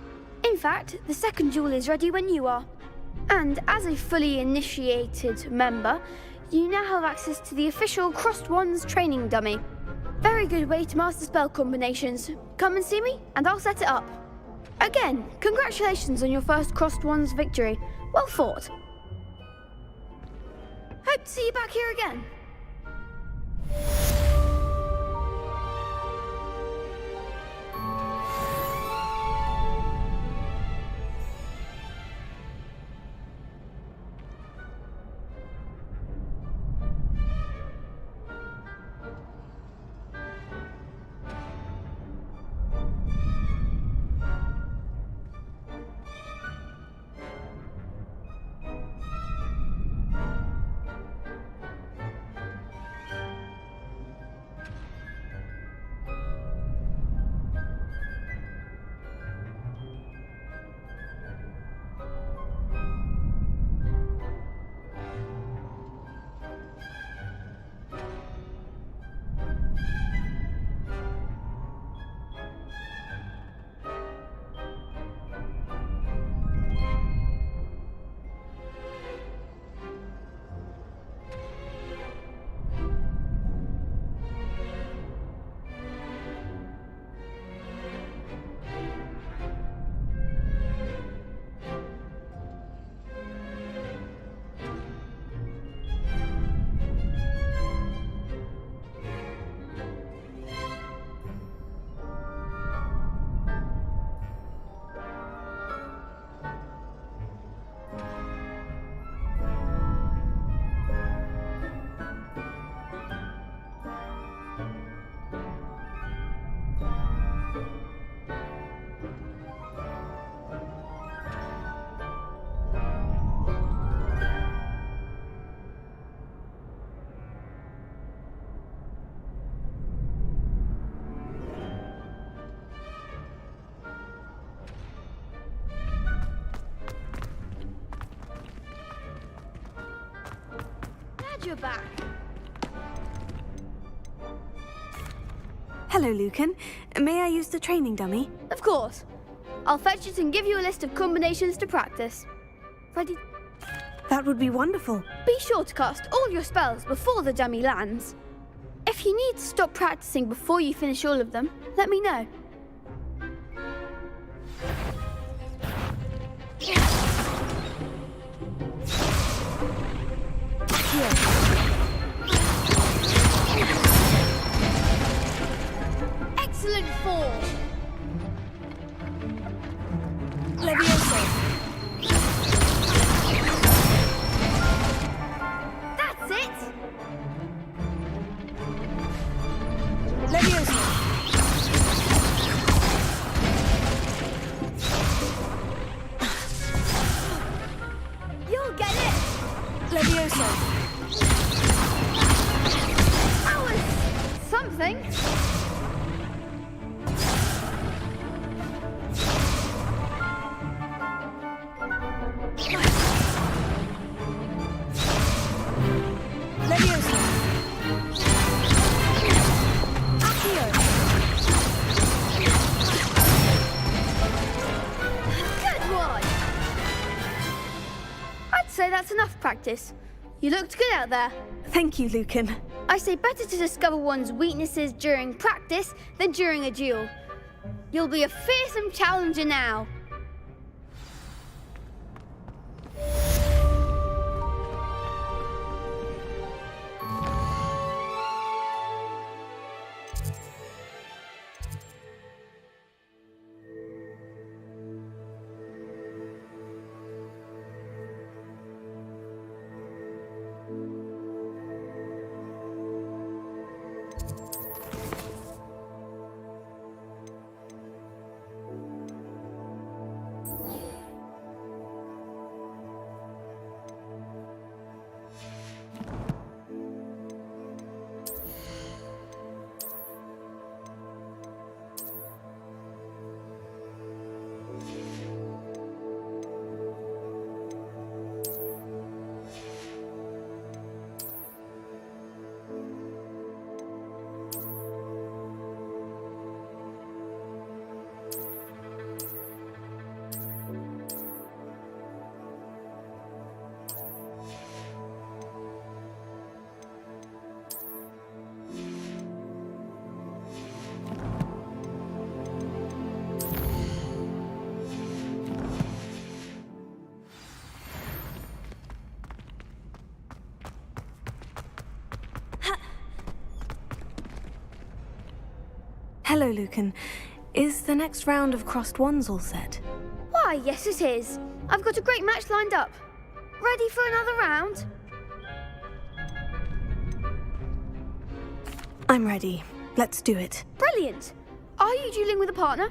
Speaker 19: In fact, the second duel is ready when you are. And as a fully initiated member, you now have access to the official Crossed Wands training dummy. Very good way to master spell combinations. Come and see me, and I'll set it up. Again, congratulations on your first Crossed Wands victory. Well fought. Hope to see you back here again. You're back.
Speaker 1: Hello, Lucan. May I use the training dummy?
Speaker 19: Of course. I'll fetch it and give you a list of combinations to practice. Ready?
Speaker 1: That would be wonderful.
Speaker 19: Be sure to cast all your spells before the dummy lands. If you need to stop practicing before you finish all of them, let me know. Excellent fall.
Speaker 1: Levioso.
Speaker 19: That's it.
Speaker 1: Levioso.
Speaker 19: You'll get it.
Speaker 1: Levioso.
Speaker 19: That was something.
Speaker 1: Levioso. Accio.
Speaker 19: Good one. I'd say that's enough practice. You looked good out there.
Speaker 1: Thank you, Lucan.
Speaker 19: I say better to discover one's weaknesses during practice than during a duel. You'll be a fearsome challenger now.
Speaker 1: Hello, Lucan. Is the next round of crossed wands all set?
Speaker 19: Why, yes it is. I've got a great match lined up. Ready for another round?
Speaker 1: I'm ready. Let's do it.
Speaker 19: Brilliant. Are you dueling with a partner?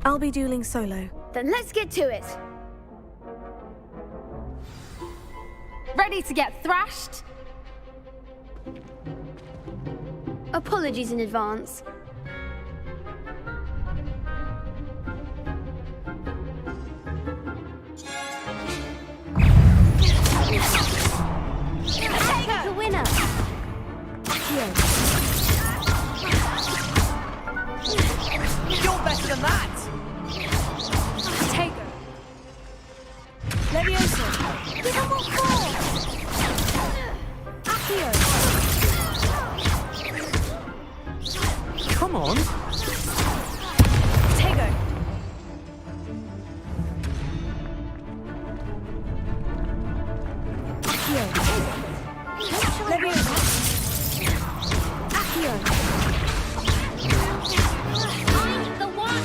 Speaker 1: I'll be dueling solo.
Speaker 19: Then let's get to it.
Speaker 7: Ready to get thrashed?
Speaker 19: Apologies in advance.
Speaker 21: Take the winner.
Speaker 5: You're better than that!
Speaker 1: Take her. Levioso.
Speaker 21: Give him what for?
Speaker 1: Accio.
Speaker 20: Come on.
Speaker 1: Take her. Accio. Levioso. Accio.
Speaker 21: I'm the one.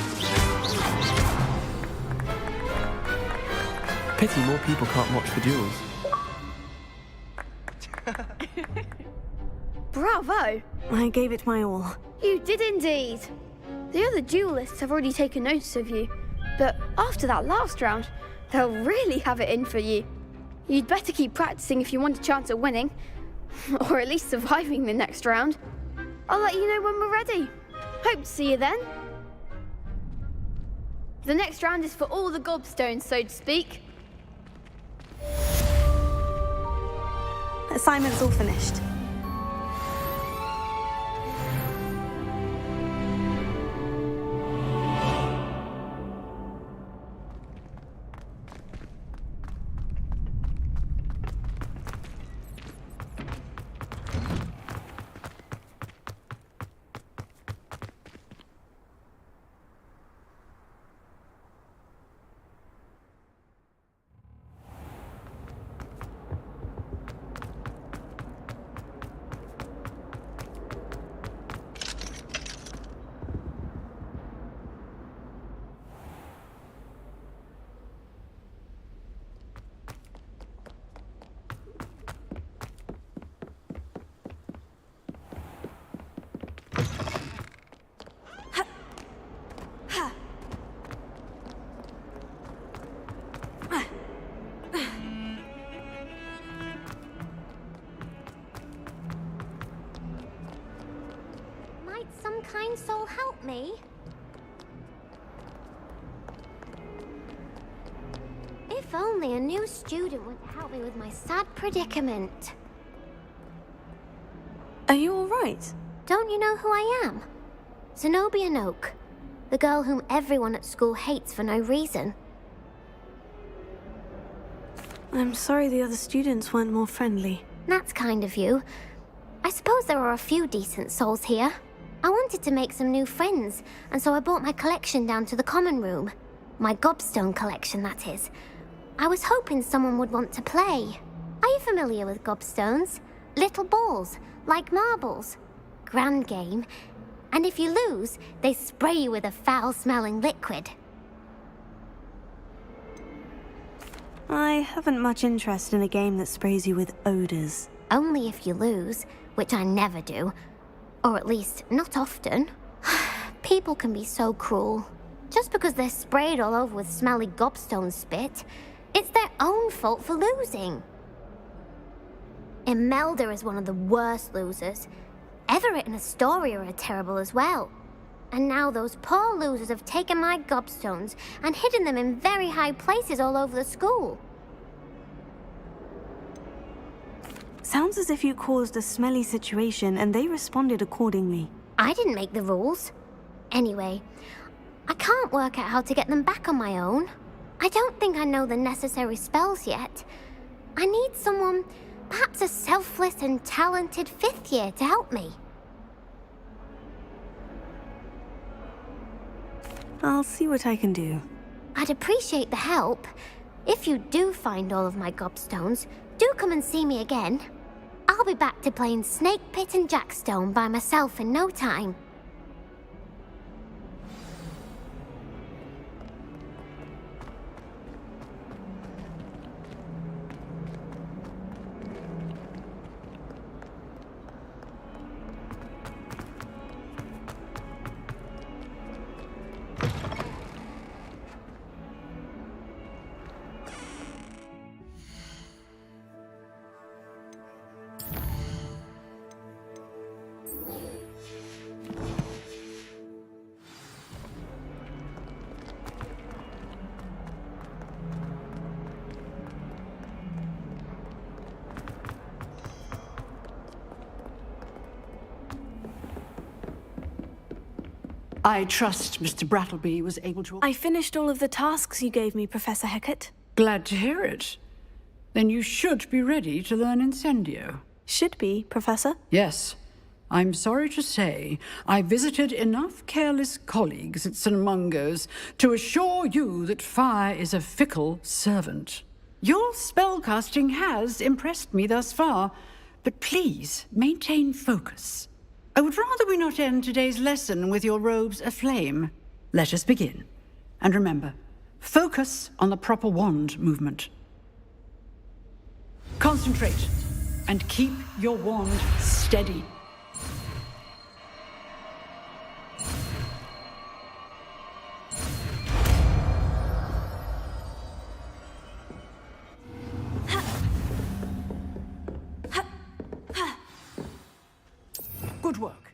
Speaker 20: Pity more people can't watch the duels.
Speaker 19: Bravo!
Speaker 1: I gave it my all.
Speaker 19: You did indeed. The other duelists have already taken notice of you, but after that last round, they'll really have it in for you. You'd better keep practicing if you want a chance at winning, or at least surviving the next round. I'll let you know when we're ready. Hope to see you then. The next round is for all the gobstones, so to speak.
Speaker 1: Assignment's all finished.
Speaker 21: Might some kind soul help me? If only a new student would help me with my sad predicament.
Speaker 1: Are you all right?
Speaker 21: Don't you know who I am? Zenobia Noak, the girl whom everyone at school hates for no reason.
Speaker 1: I'm sorry the other students weren't more friendly.
Speaker 21: That's kind of you. I suppose there are a few decent souls here. I wanted to make some new friends, and so I brought my collection down to the common room. My gobstone collection, that is. I was hoping someone would want to play. Are you familiar with gobstones? Little balls, like marbles. Grand game. And if you lose, they spray you with a foul-smelling liquid.
Speaker 1: I haven't much interest in a game that sprays you with odors.
Speaker 21: Only if you lose, which I never do. Or at least, not often. People can be so cruel. Just because they're sprayed all over with smelly gobstone spit, it's their own fault for losing. Imelda is one of the worst losers. Everett and Astoria are terrible as well. And now those poor losers have taken my gobstones and hidden them in very high places all over the school.
Speaker 1: Sounds as if you caused a smelly situation and they responded accordingly.
Speaker 21: I didn't make the rules. Anyway, I can't work out how to get them back on my own. I don't think I know the necessary spells yet. I need someone, perhaps a selfless and talented fifth year to help me.
Speaker 1: I'll see what I can do.
Speaker 21: I'd appreciate the help. If you do find all of my gobstones, Do come and see me again. I'll be back to playing Snake Pit and Jackstone by myself in no time.
Speaker 18: I trust Mr. Brattleby was able to...
Speaker 1: I finished all of the tasks you gave me, Professor Hecat.
Speaker 18: Glad to hear it. Then you should be ready to learn Incendio.
Speaker 1: Should be, Professor?
Speaker 18: Yes. I'm sorry to say, I visited enough careless colleagues at St. Mungo's to assure you that fire is a fickle servant. Your spellcasting has impressed me thus far, but please maintain focus. I would rather we not end today's lesson with your robes aflame. Let us begin. And remember, focus on the proper wand movement. Concentrate, and keep your wand steady. Good work.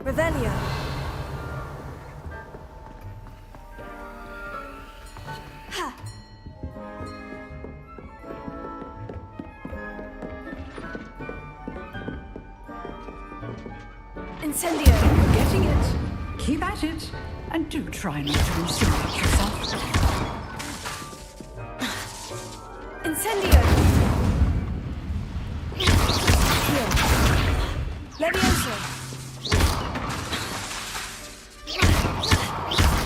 Speaker 1: Revelio. Ha! Incendio.
Speaker 18: You're getting it. Keep at it. And do try not to insinuate yourself.
Speaker 1: Incendio. Here. Levioso.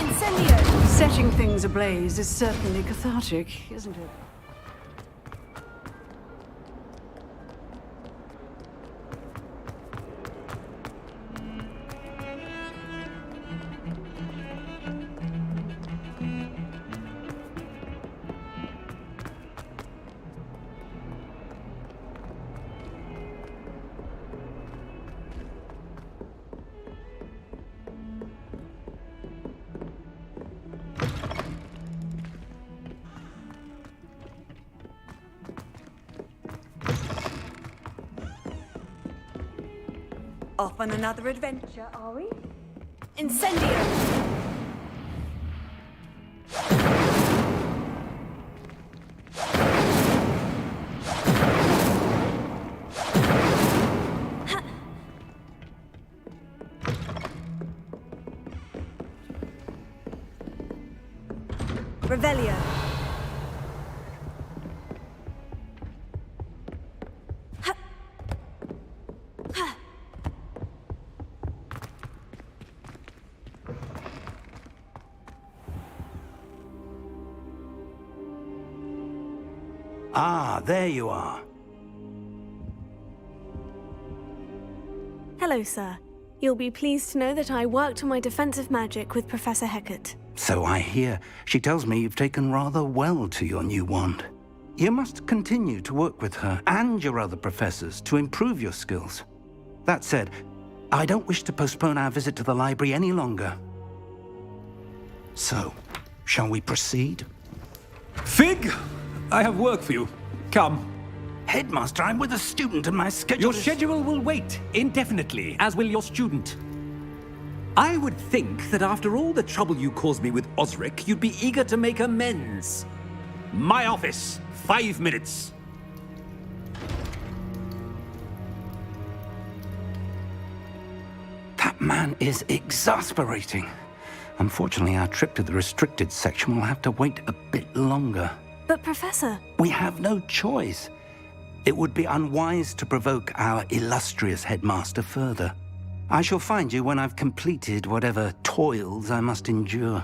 Speaker 1: Incendio.
Speaker 18: Setting things ablaze is certainly cathartic, isn't it?
Speaker 15: Off on another adventure, are we?
Speaker 1: Incendio. Revelio.
Speaker 17: Ah, there you are.
Speaker 1: Hello, sir. You'll be pleased to know that I worked on my defensive magic with Professor Hecat.
Speaker 17: So I hear. She tells me you've taken rather well to your new wand. You must continue to work with her and your other professors to improve your skills. That said, I don't wish to postpone our visit to the library any longer. So, shall we proceed?
Speaker 10: Fig! I have work for you. Come.
Speaker 17: Headmaster, I'm with a student and my schedule
Speaker 10: Your schedule will wait indefinitely, as will your student. I would think that after all the trouble you caused me with Osric, you'd be eager to make amends. My office, 5 minutes.
Speaker 17: That man is exasperating. Unfortunately, our trip to the restricted section will have to wait a bit longer.
Speaker 1: But, Professor...
Speaker 17: We have no choice. It would be unwise to provoke our illustrious headmaster further. I shall find you when I've completed whatever toils I must endure.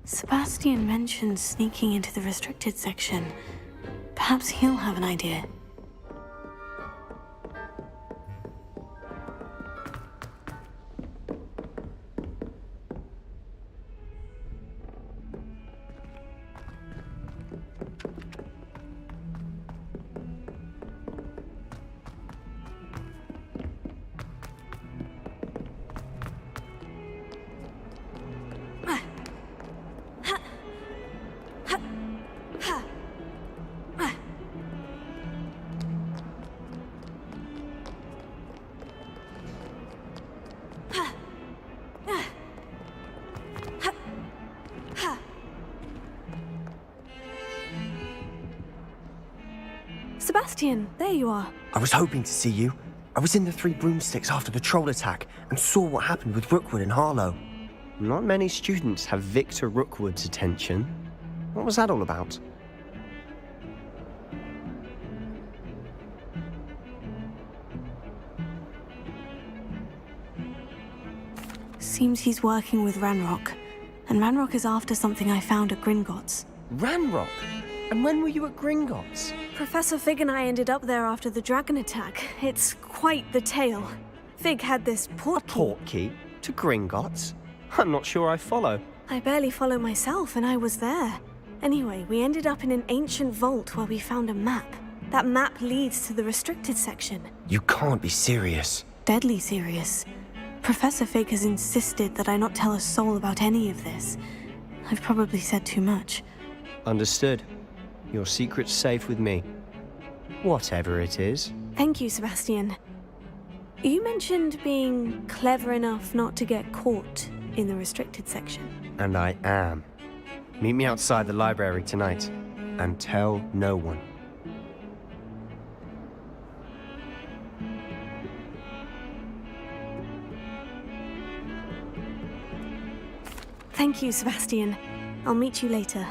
Speaker 1: Sebastian mentioned sneaking into the restricted section. Perhaps he'll have an idea. Sebastian, there you are.
Speaker 20: I was hoping to see you. I was in the Three Broomsticks after the troll attack and saw what happened with Rookwood and Harlow. Not many students have Victor Rookwood's attention. What was that all about?
Speaker 1: Seems he's working with Ranrock. And Ranrock is after something I found at Gringotts.
Speaker 20: Ranrock? And when were you at Gringotts?
Speaker 4: Professor Fig and I ended up there after the dragon attack. It's quite the tale. Fig had this portkey.
Speaker 20: Portkey? To Gringotts? I'm not sure I follow.
Speaker 4: I barely follow myself, and I was there. Anyway, we ended up in an ancient vault where we found a map. That map leads to the restricted section.
Speaker 20: You can't be serious.
Speaker 4: Deadly serious. Professor Fig has insisted that I not tell a soul about any of this. I've probably said too much.
Speaker 20: Understood. Your secret's safe with me. Whatever it is.
Speaker 4: Thank you, Sebastian. You mentioned being clever enough not to get caught in the restricted section.
Speaker 20: And I am. Meet me outside the library tonight. And tell no one.
Speaker 4: Thank you, Sebastian. I'll meet you later.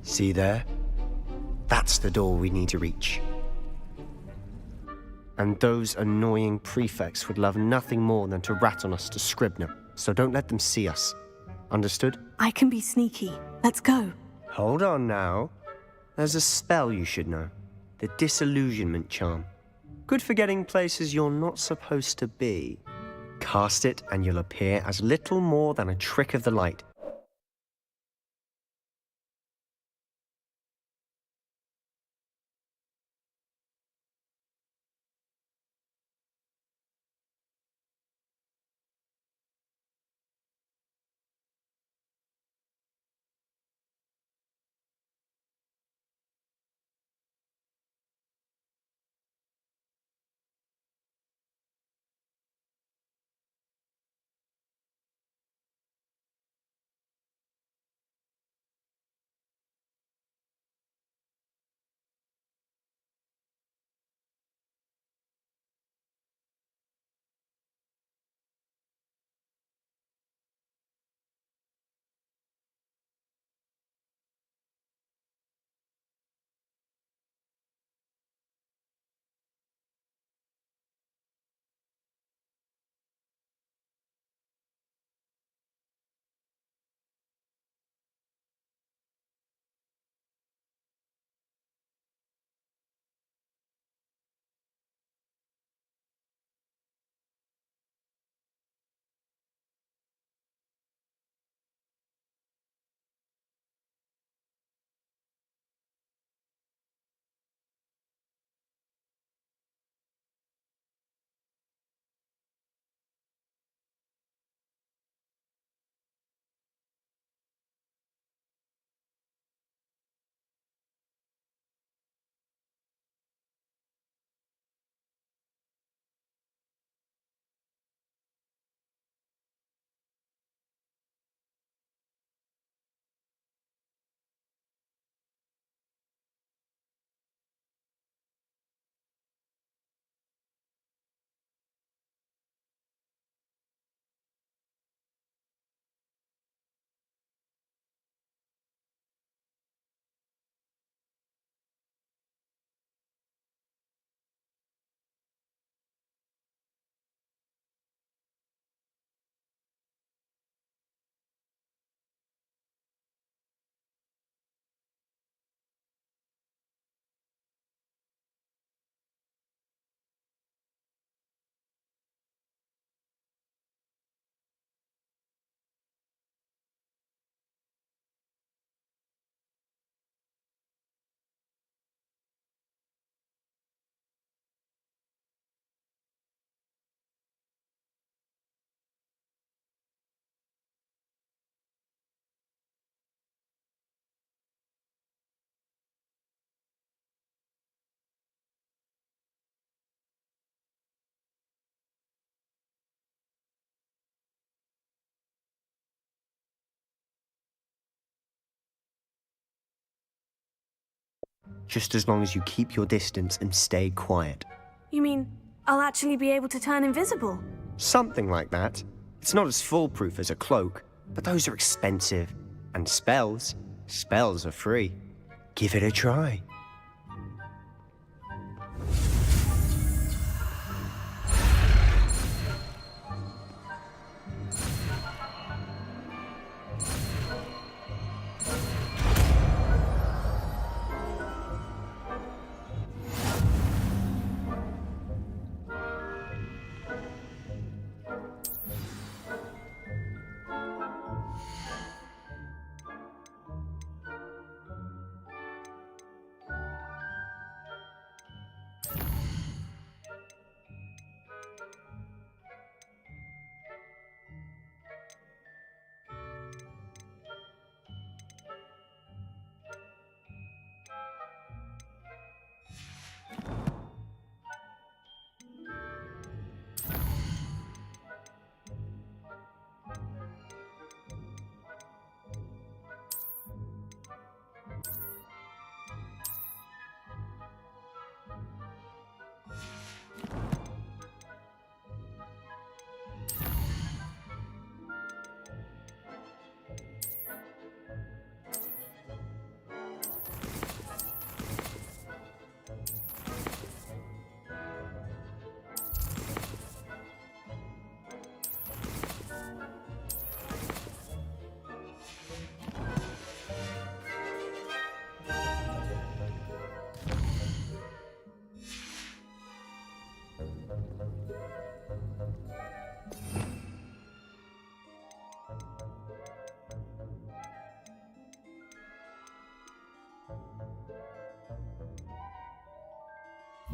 Speaker 20: See there? That's the door we need to reach. And those annoying prefects would love nothing more than to rat on us to Scribner, so don't let them see us. Understood?
Speaker 1: I can be sneaky. Let's go.
Speaker 20: Hold on now. There's a spell you should know. The Disillusionment Charm. Good for getting places you're not supposed to be. Cast it and you'll appear as little more than a trick of the light. Just as long as you keep your distance and stay quiet.
Speaker 1: You mean I'll actually be able to turn invisible?
Speaker 20: Something like that. It's not as foolproof as a cloak, but those are expensive. And spells are free. Give it a try.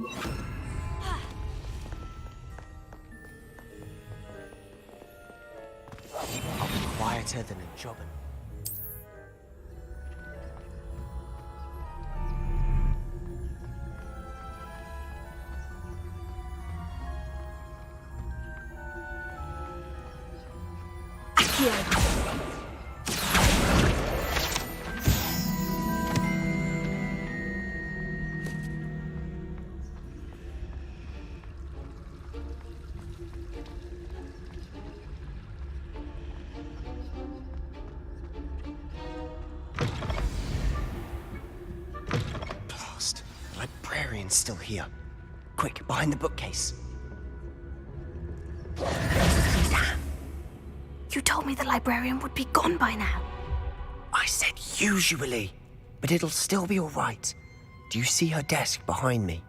Speaker 20: I'll be quieter than a jobbin. Blast. The librarian's still here. Quick, behind the bookcase.
Speaker 4: You told me the librarian would be gone by now.
Speaker 20: I said usually, but it'll still be all right. Do you see her desk behind me?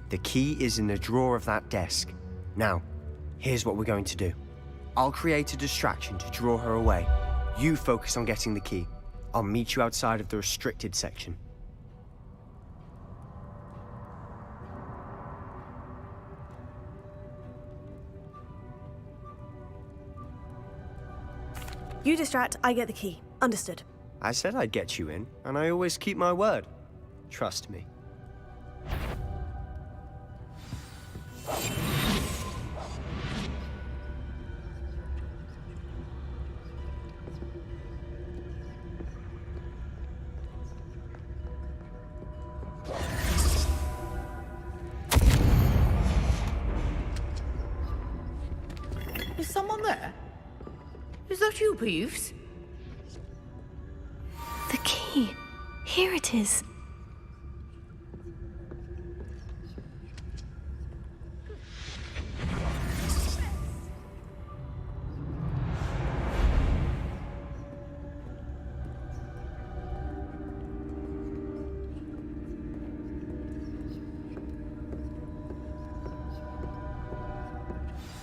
Speaker 20: The key is in the drawer of that desk. Now, here's what we're going to do. I'll create a distraction to draw her away. You focus on getting the key. I'll meet you outside of the restricted section.
Speaker 11: You distract, I get the key. Understood.
Speaker 20: I said I'd get you in, and I always keep my word. Trust me.
Speaker 16: Is someone there? Is that you, Peeves?
Speaker 4: The key. Here it is.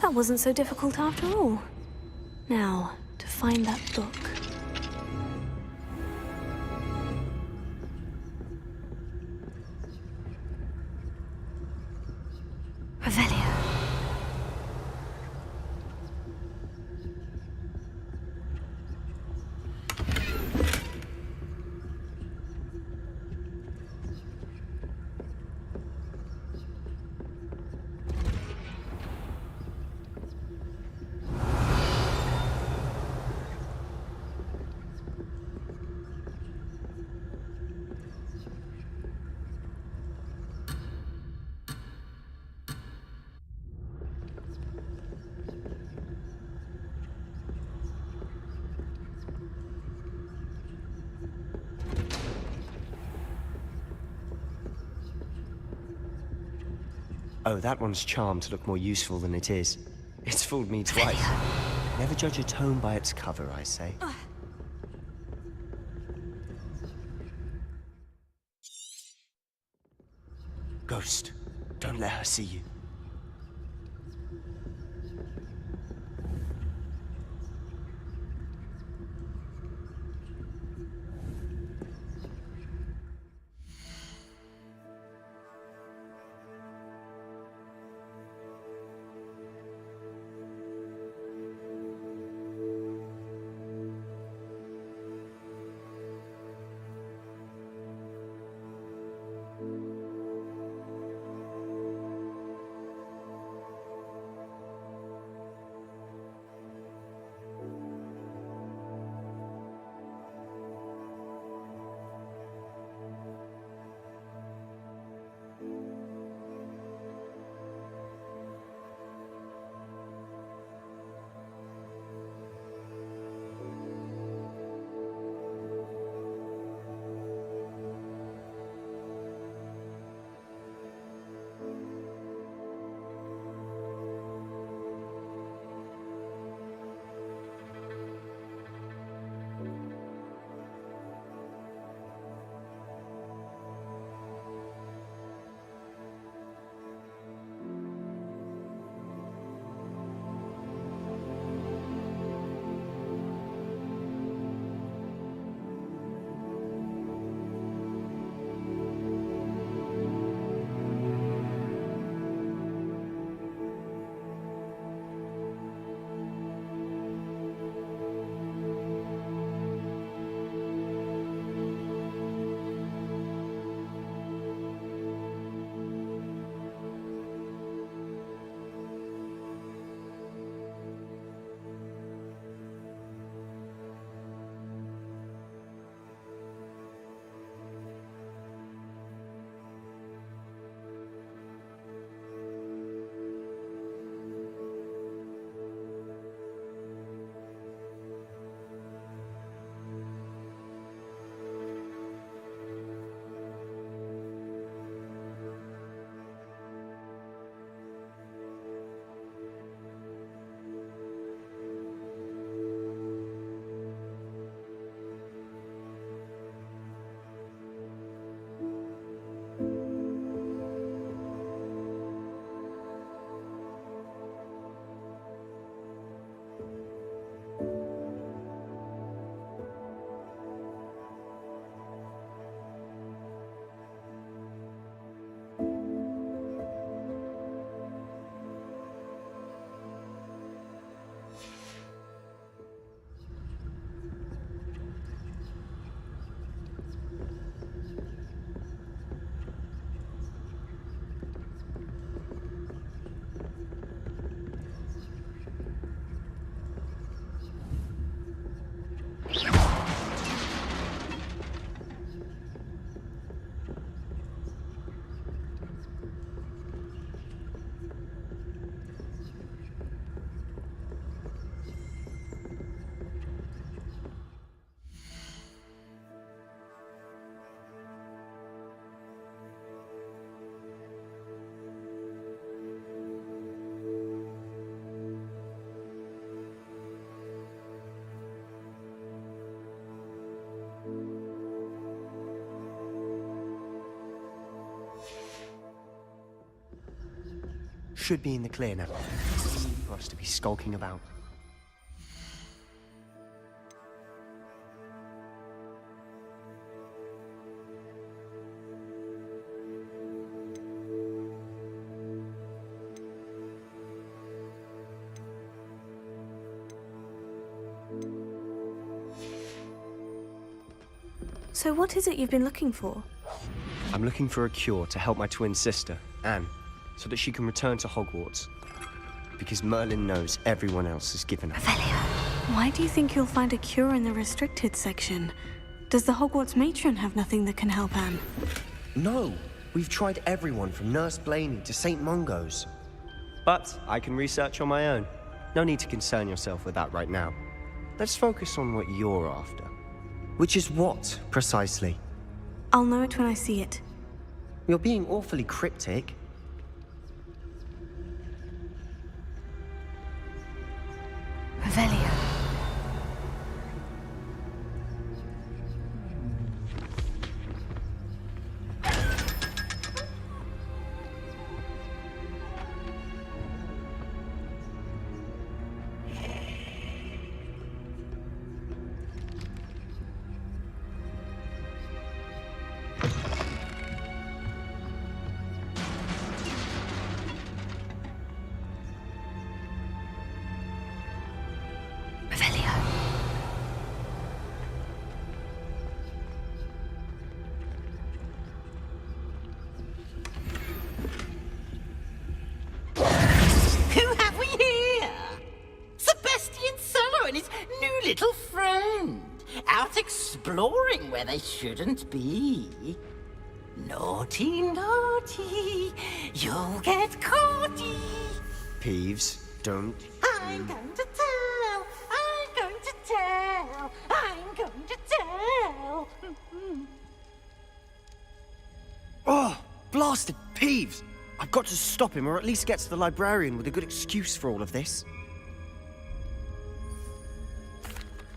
Speaker 4: That wasn't so difficult after all. Now, to find that book. Revelio.
Speaker 20: Oh, that one's charmed to look more useful than it is. It's fooled me twice. Never judge a tome by its cover, I say. Ghost, don't let her see you. should be in the clear now. It's easy for us to be skulking about.
Speaker 11: So what is it you've been looking for?
Speaker 20: I'm looking for a cure to help my twin sister, Anne, so that she can return to Hogwarts. Because Merlin knows everyone else has given up.
Speaker 1: Why do you think you'll find a cure in the restricted section? Does the Hogwarts matron have nothing that can help Anne?
Speaker 20: No, we've tried everyone from Nurse Blaney to St. Mungo's. But I can research on my own. No need to concern yourself with that right now. Let's focus on what you're after. Which is what, precisely?
Speaker 1: I'll know it when I see it.
Speaker 20: You're being awfully cryptic.
Speaker 1: Revelio.
Speaker 5: Who have we here? Sebastian Solo and his new little friend. Out exploring where they shouldn't be. Naughty, naughty, you'll get caughty.
Speaker 20: Peeves, don't.
Speaker 5: I'm going to tell, I'm going to tell, I'm going to tell.
Speaker 20: Oh, blasted Peeves! I've got to stop him, or at least get to the librarian with a good excuse for all of this.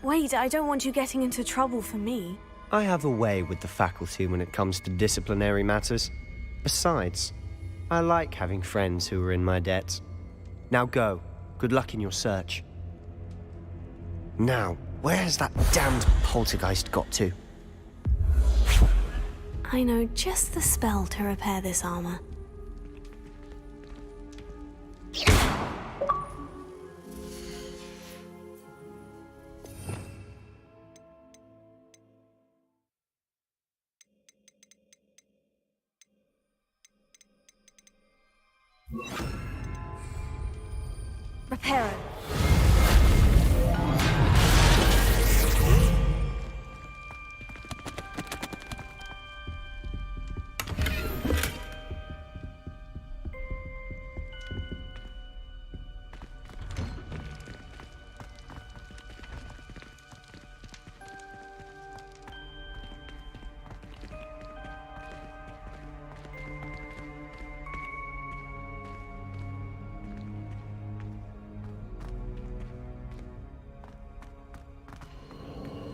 Speaker 11: Wait, I don't want you getting into trouble for me.
Speaker 20: I have a way with the faculty when it comes to disciplinary matters. Besides, I like having friends who are in my debt. Now go. Good luck in your search. Now, where's that damned poltergeist got to?
Speaker 1: I know just the spell to repair this armor.
Speaker 11: Reparo.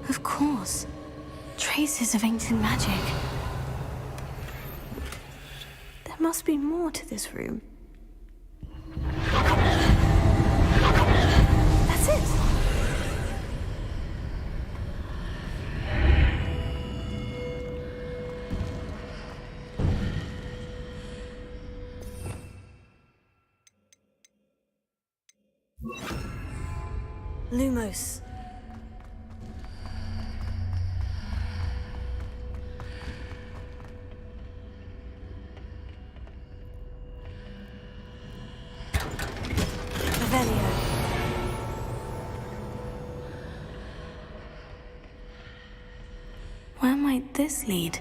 Speaker 1: Of course. Traces of ancient magic. There must be more to this room. That's it!
Speaker 11: Lumos.
Speaker 1: Where might this lead?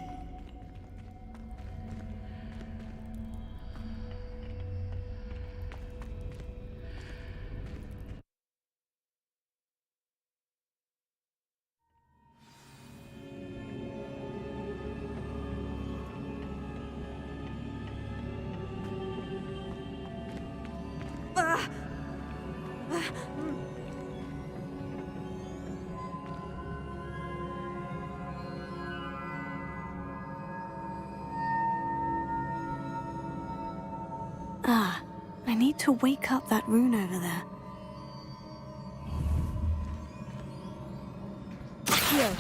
Speaker 1: I need to wake up that rune over there.
Speaker 11: Here.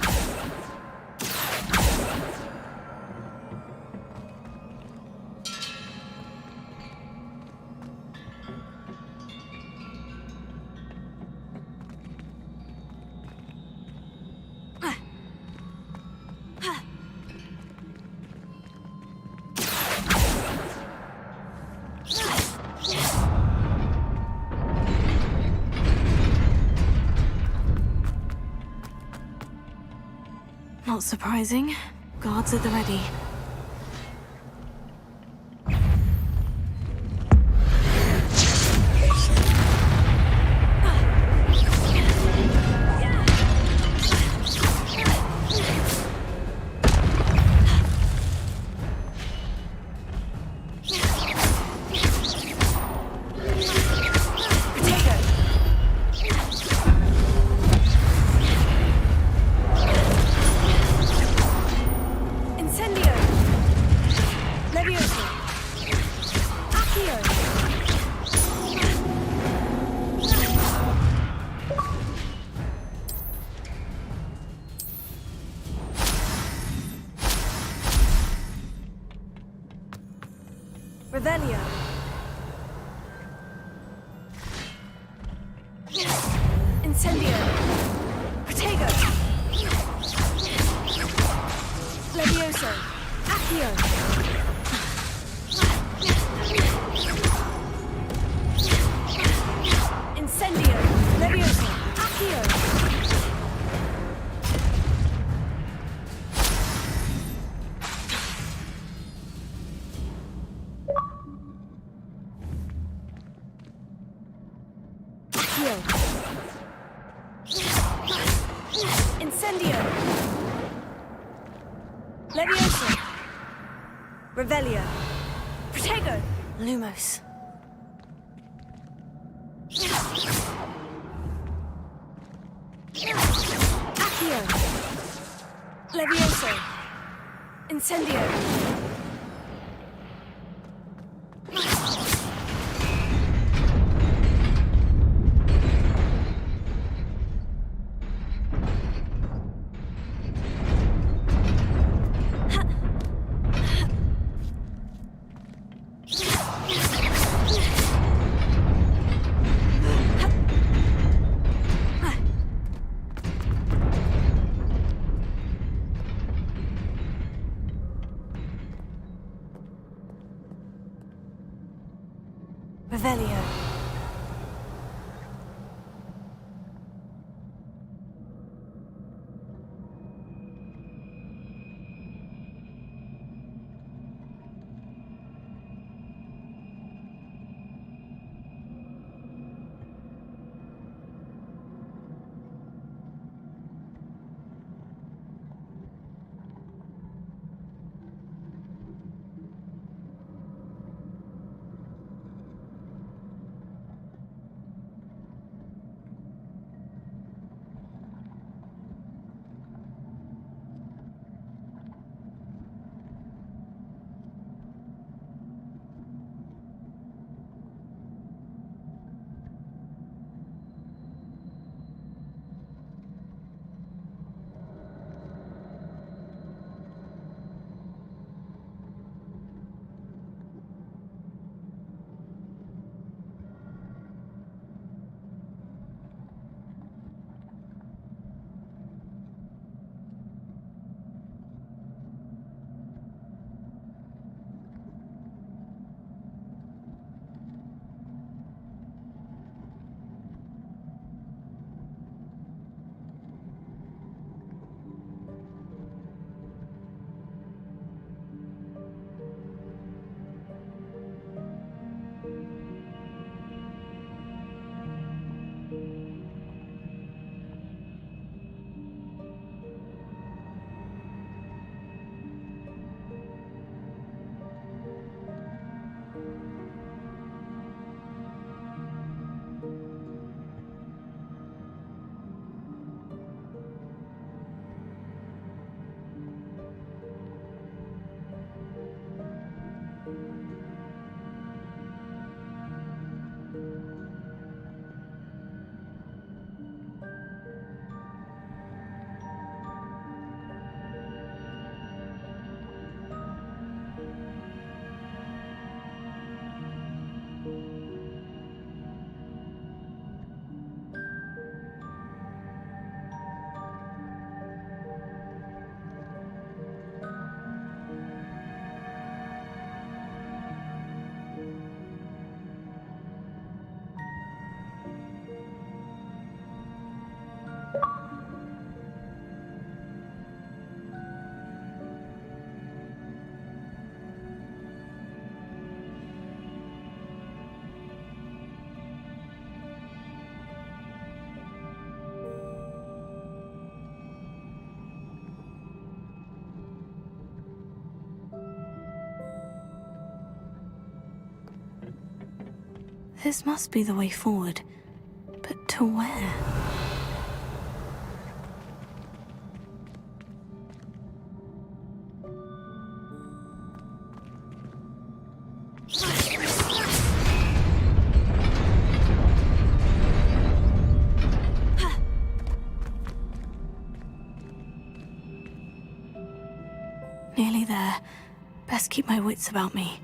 Speaker 1: Not surprising. Guards at the ready.
Speaker 11: Revelio. Incendio. Protego. Levioso. Accio. Incendio. Levioso. Accio. Incendio! Levioso! Revelio! Protego!
Speaker 1: Lumos.
Speaker 11: Accio! Levioso! Incendio! Revelio.
Speaker 1: This must be the way forward. But to where? Nearly there. Best keep my wits about me.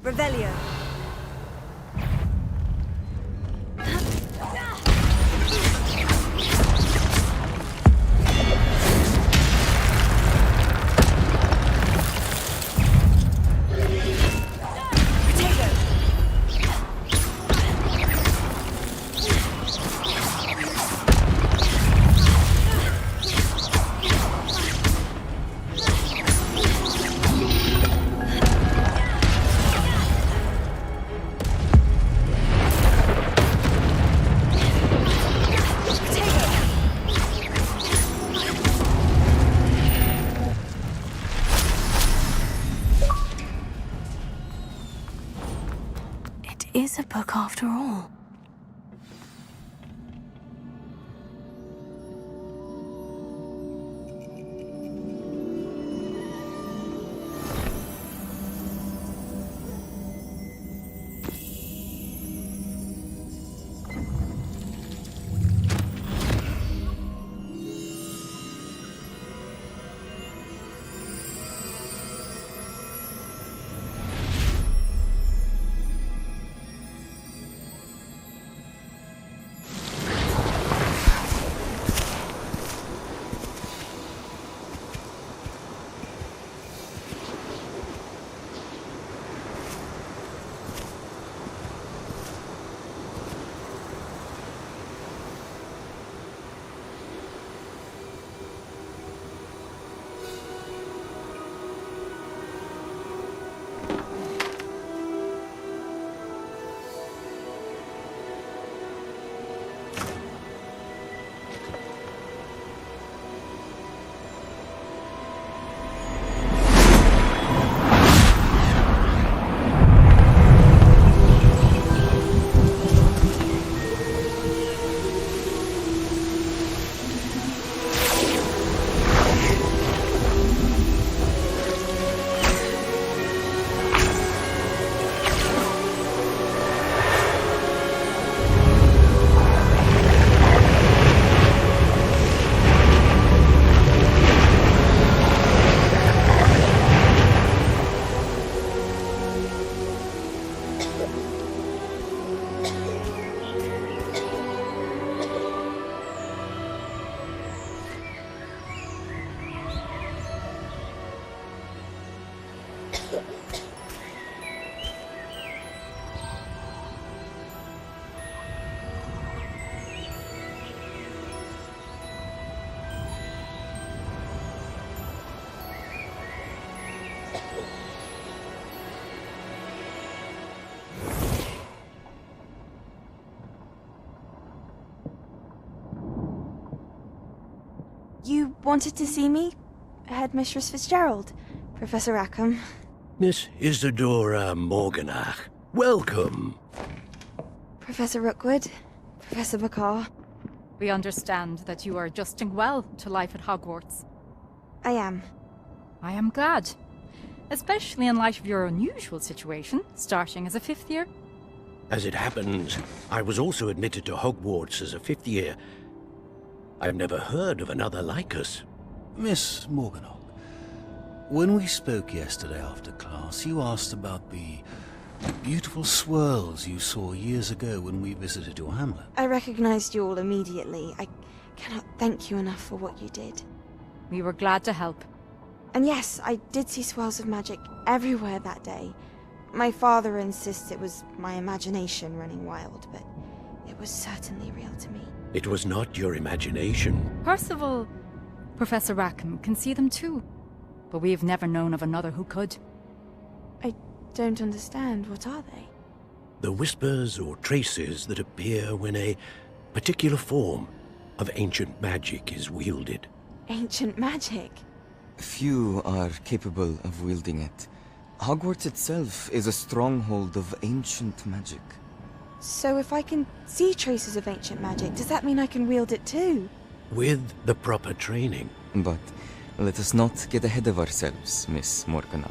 Speaker 11: Revelio.
Speaker 1: Is a book after all.
Speaker 14: You wanted to see me? Headmistress Fitzgerald, Professor Rackham.
Speaker 9: Miss Isadora Morganach, welcome.
Speaker 14: Professor Rookwood, Professor McCaw.
Speaker 22: We understand that you are adjusting well to life at Hogwarts.
Speaker 14: I am.
Speaker 22: I am glad. Especially in light of your unusual situation, starting as a 5th year.
Speaker 9: As it happens, I was also admitted to Hogwarts as a 5th year. I've never heard of another like us.
Speaker 23: Miss Morganach, when we spoke yesterday after class, you asked about the beautiful swirls you saw years ago when we visited your hamlet.
Speaker 14: I recognized you all immediately. I cannot thank you enough for what you did.
Speaker 22: We were glad to help.
Speaker 14: And yes, I did see swirls of magic everywhere that day. My father insists it was my imagination running wild, but it was certainly real to me.
Speaker 9: It was not your imagination.
Speaker 22: Percival, Professor Rackham can see them too. But we've never known of another who could.
Speaker 14: I don't understand. What are they?
Speaker 9: The whispers or traces that appear when a particular form of ancient magic is wielded.
Speaker 14: Ancient magic?
Speaker 24: Few are capable of wielding it. Hogwarts itself is a stronghold of ancient magic.
Speaker 14: So if I can see traces of ancient magic, does that mean I can wield it too?
Speaker 9: With the proper training.
Speaker 24: But let us not get ahead of ourselves, Miss Morganach.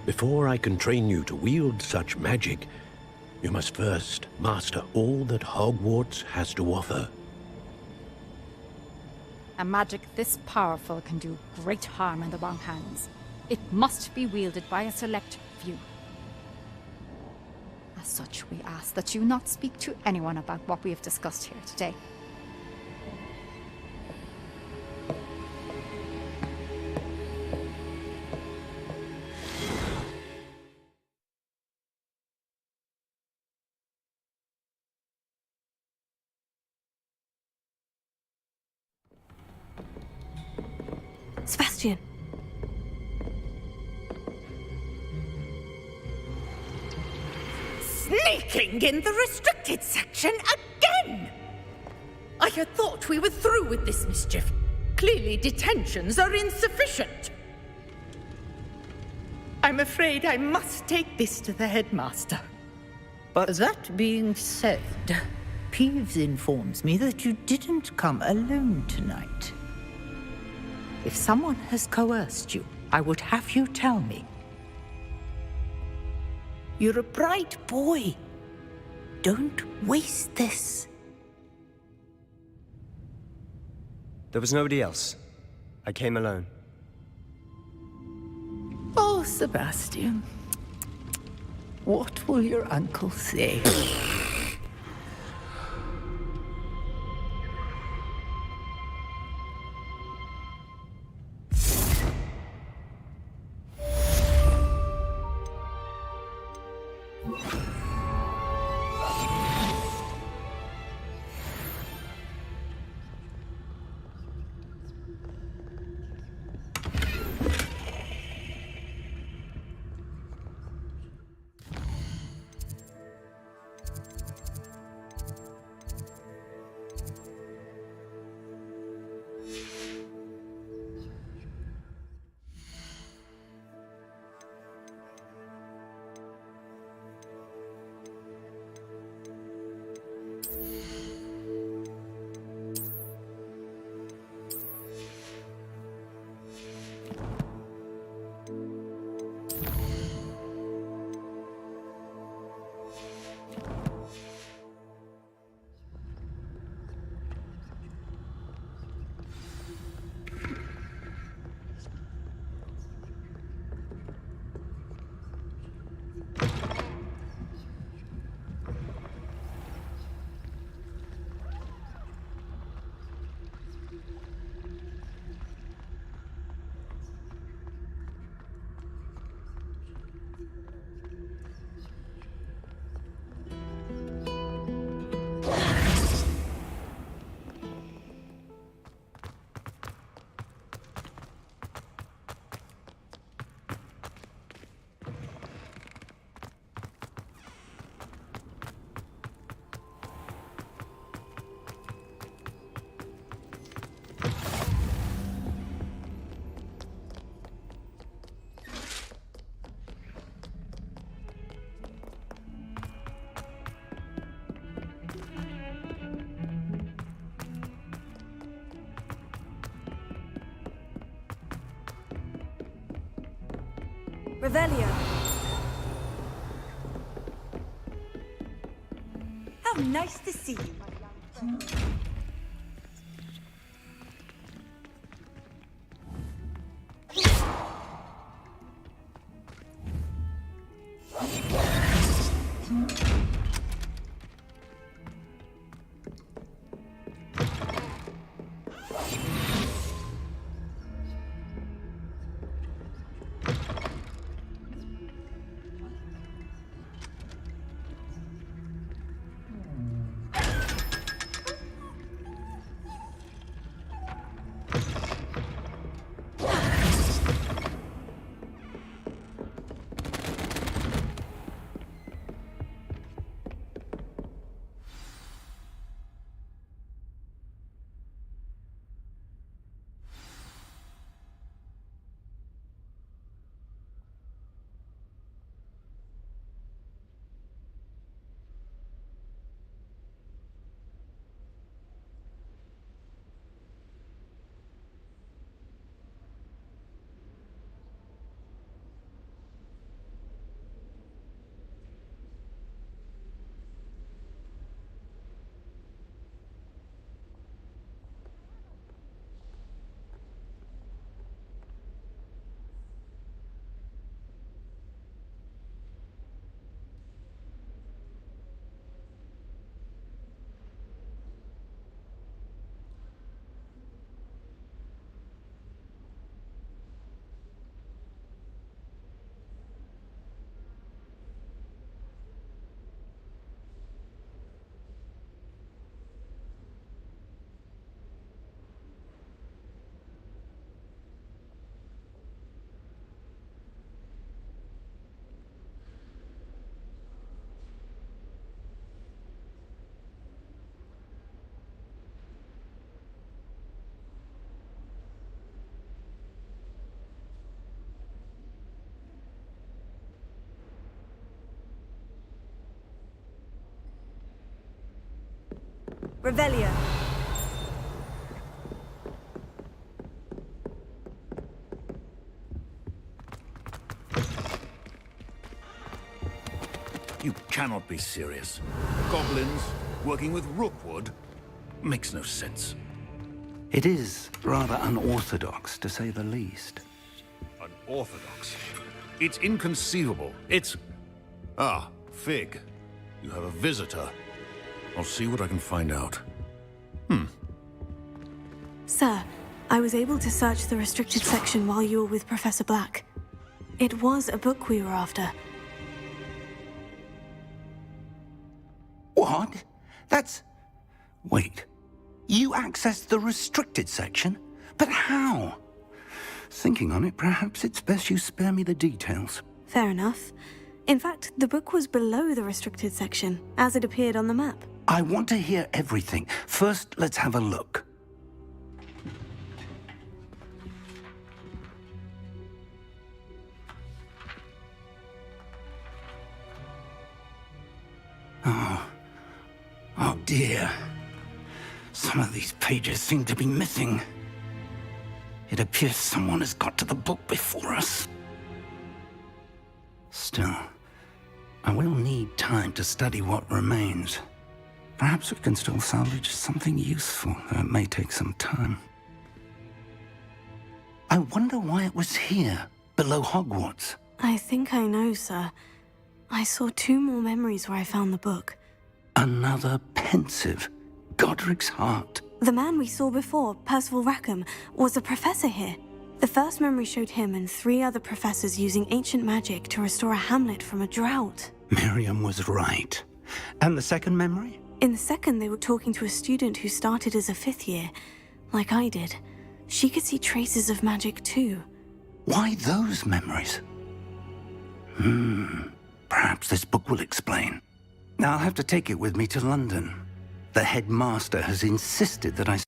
Speaker 9: Before I can train you to wield such magic, you must first master all that Hogwarts has to offer.
Speaker 22: A magic this powerful can do great harm in the wrong hands. It must be wielded by a select few. As such, we ask that you not speak to anyone about what we have discussed here today.
Speaker 1: Sebastian.
Speaker 16: Sneaking in the restricted section again! I had thought we were through with this mischief. Clearly detentions are insufficient. I'm afraid I must take this to the headmaster. But that being said, Peeves informs me that you didn't come alone tonight. If someone has coerced you, I would have you tell me. You're a bright boy. Don't waste this.
Speaker 20: There was nobody else. I came alone.
Speaker 16: Oh, Sebastian. What will your uncle say?
Speaker 11: Revelio.
Speaker 15: How nice to see you.
Speaker 11: Revelio.
Speaker 9: You cannot be serious. Goblins working with rookwood makes no sense.
Speaker 17: It is rather unorthodox, to say the least.
Speaker 9: Unorthodox? It's inconceivable. It's... Ah, Fig. You have a visitor. I'll see what I can find out.
Speaker 4: Sir, I was able to search the restricted section while you were with Professor Black. It was a book we were after.
Speaker 17: What? That's... Wait. You accessed the restricted section? But how? Thinking on it, perhaps it's best you spare me the details.
Speaker 4: Fair enough. In fact, the book was below the restricted section, as it appeared on the map.
Speaker 17: I want to hear everything. First, let's have a look. Oh dear. Some of these pages seem to be missing. It appears someone has got to the book before us. Still, I will need time to study what remains. Perhaps we can still salvage something useful, though it may take some time. I wonder why it was here, below Hogwarts.
Speaker 4: I think I know, sir. I saw 2 more memories where I found the book.
Speaker 17: Another pensive. Godric's heart.
Speaker 4: The man we saw before, Percival Rackham, was a professor here. The first memory showed him and 3 other professors using ancient magic to restore a hamlet from a drought.
Speaker 17: Miriam was right. And the second memory?
Speaker 4: In the second, they were talking to a student who started as a 5th year, like I did. She could see traces of magic too.
Speaker 17: Why those memories? Perhaps this book will explain. Now I'll have to take it with me to London. The headmaster has insisted that I...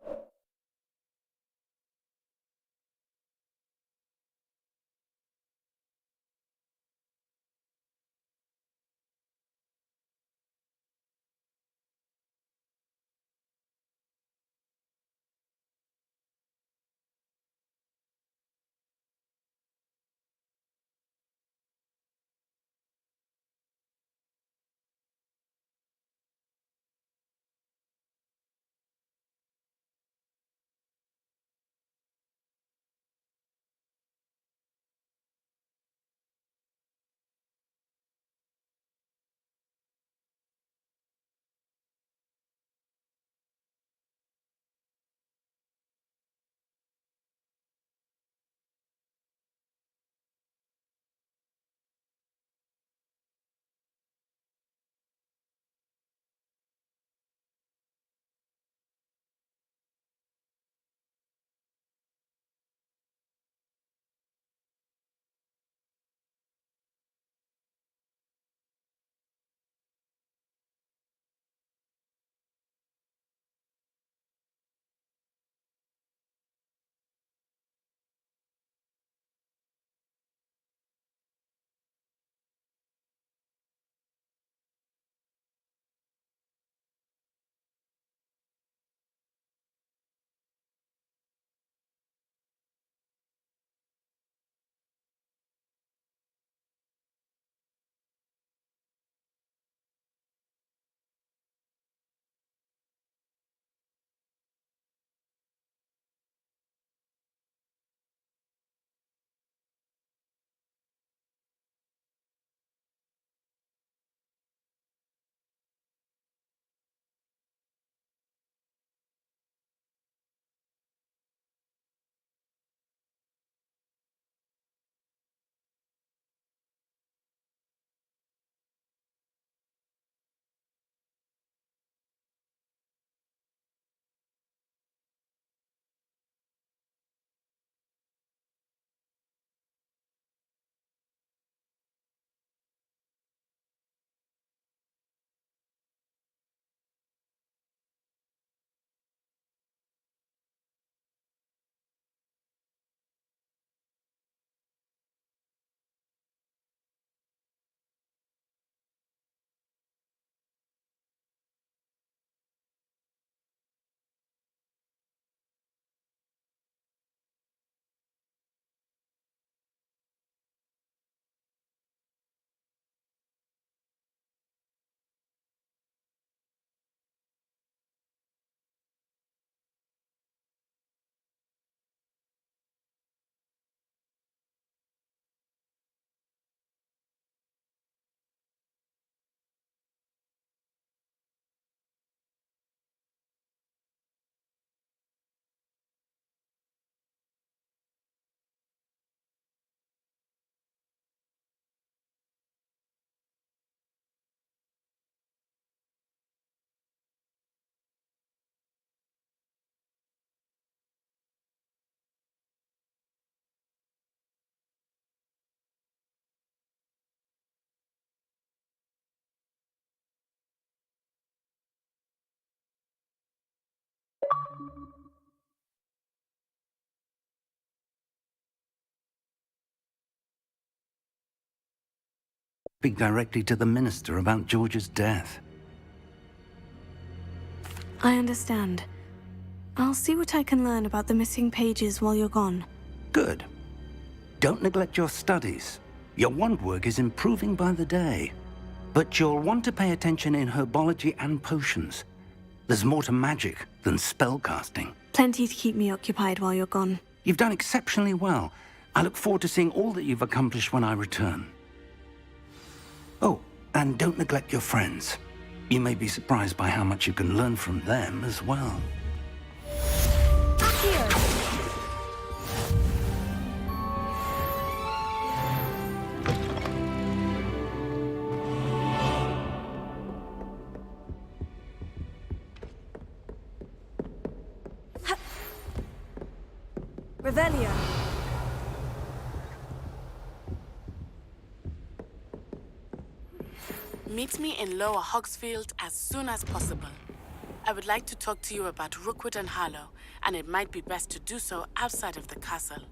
Speaker 17: Speak directly to the minister about George's death.
Speaker 1: I understand. I'll see what I can learn about the missing pages while you're gone.
Speaker 17: Good. Don't neglect your studies. Your wand work is improving by the day. But you'll want to pay attention in herbology and potions. There's more to magic than spellcasting.
Speaker 1: Plenty to keep me occupied while you're gone.
Speaker 17: You've done exceptionally well. I look forward to seeing all that you've accomplished when I return. Oh, and don't neglect your friends. You may be surprised by how much you can learn from them as well.
Speaker 11: Revelio.
Speaker 2: Meet me in Lower Hogsfield as soon as possible. I would like to talk to you about Rookwood and Harlow, and it might be best to do so outside of the castle.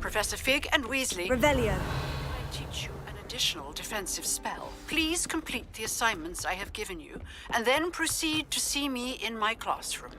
Speaker 18: Professor Fig and Weasley.
Speaker 11: Revelio.
Speaker 18: I teach you an additional defensive spell. Please complete the assignments I have given you, and then proceed to see me in my classroom.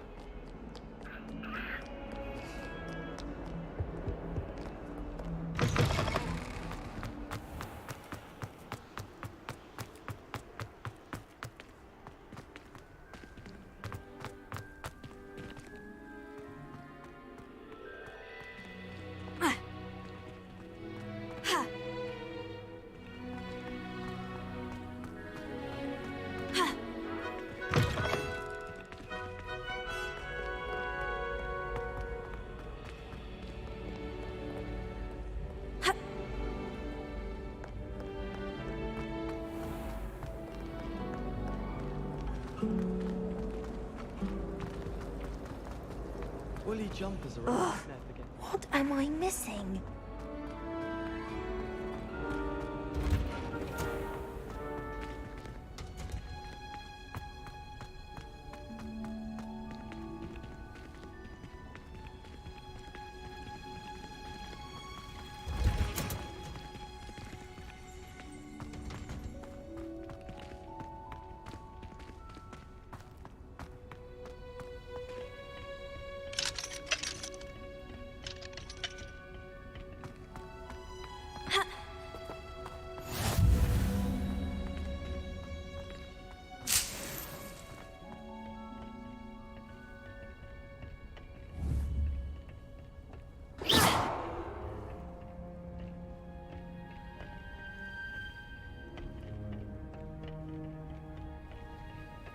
Speaker 6: Woolly jumpers are always there for getting.
Speaker 21: What am I missing?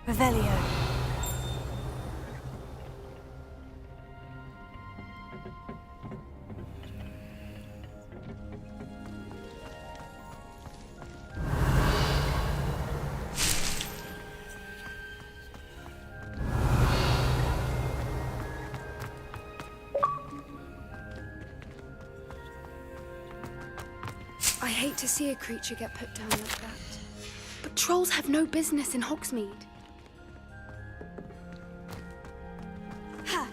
Speaker 11: Revelio.
Speaker 19: to see a creature get put down like that. But trolls have no business in Hogsmeade. Ha!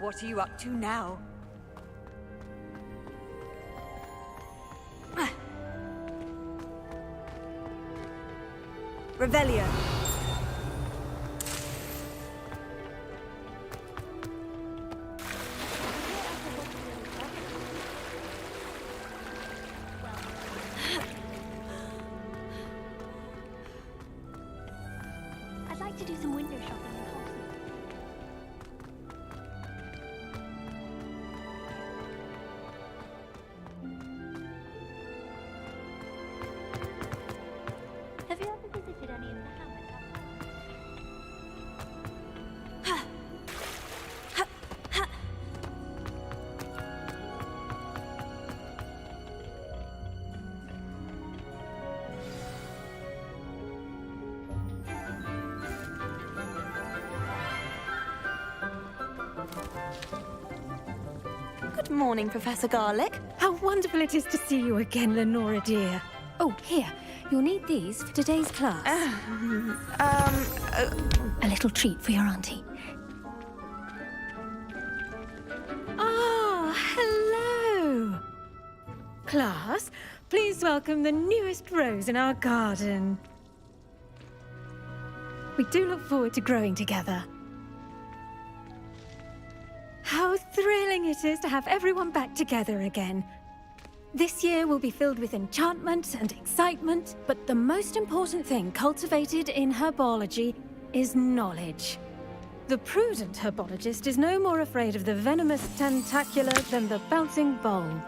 Speaker 15: What are you up to now? Revelio.
Speaker 21: I'd like to do some window shopping in Hogsmeade. Have you ever visited any of the hamlets
Speaker 11: Good morning, Professor Garlick.
Speaker 3: How wonderful it is to see you again, Lenora dear. Oh, here. You'll need these for today's class. A little treat for your auntie. Ah, hello. Class, please welcome the newest rose in our garden. We do look forward to growing together. How thrilling it is to have everyone back together again. This year will be filled with enchantment and excitement, but the most important thing cultivated in herbology is knowledge. The prudent herbologist is no more afraid of the venomous tentacula than the bouncing bulb.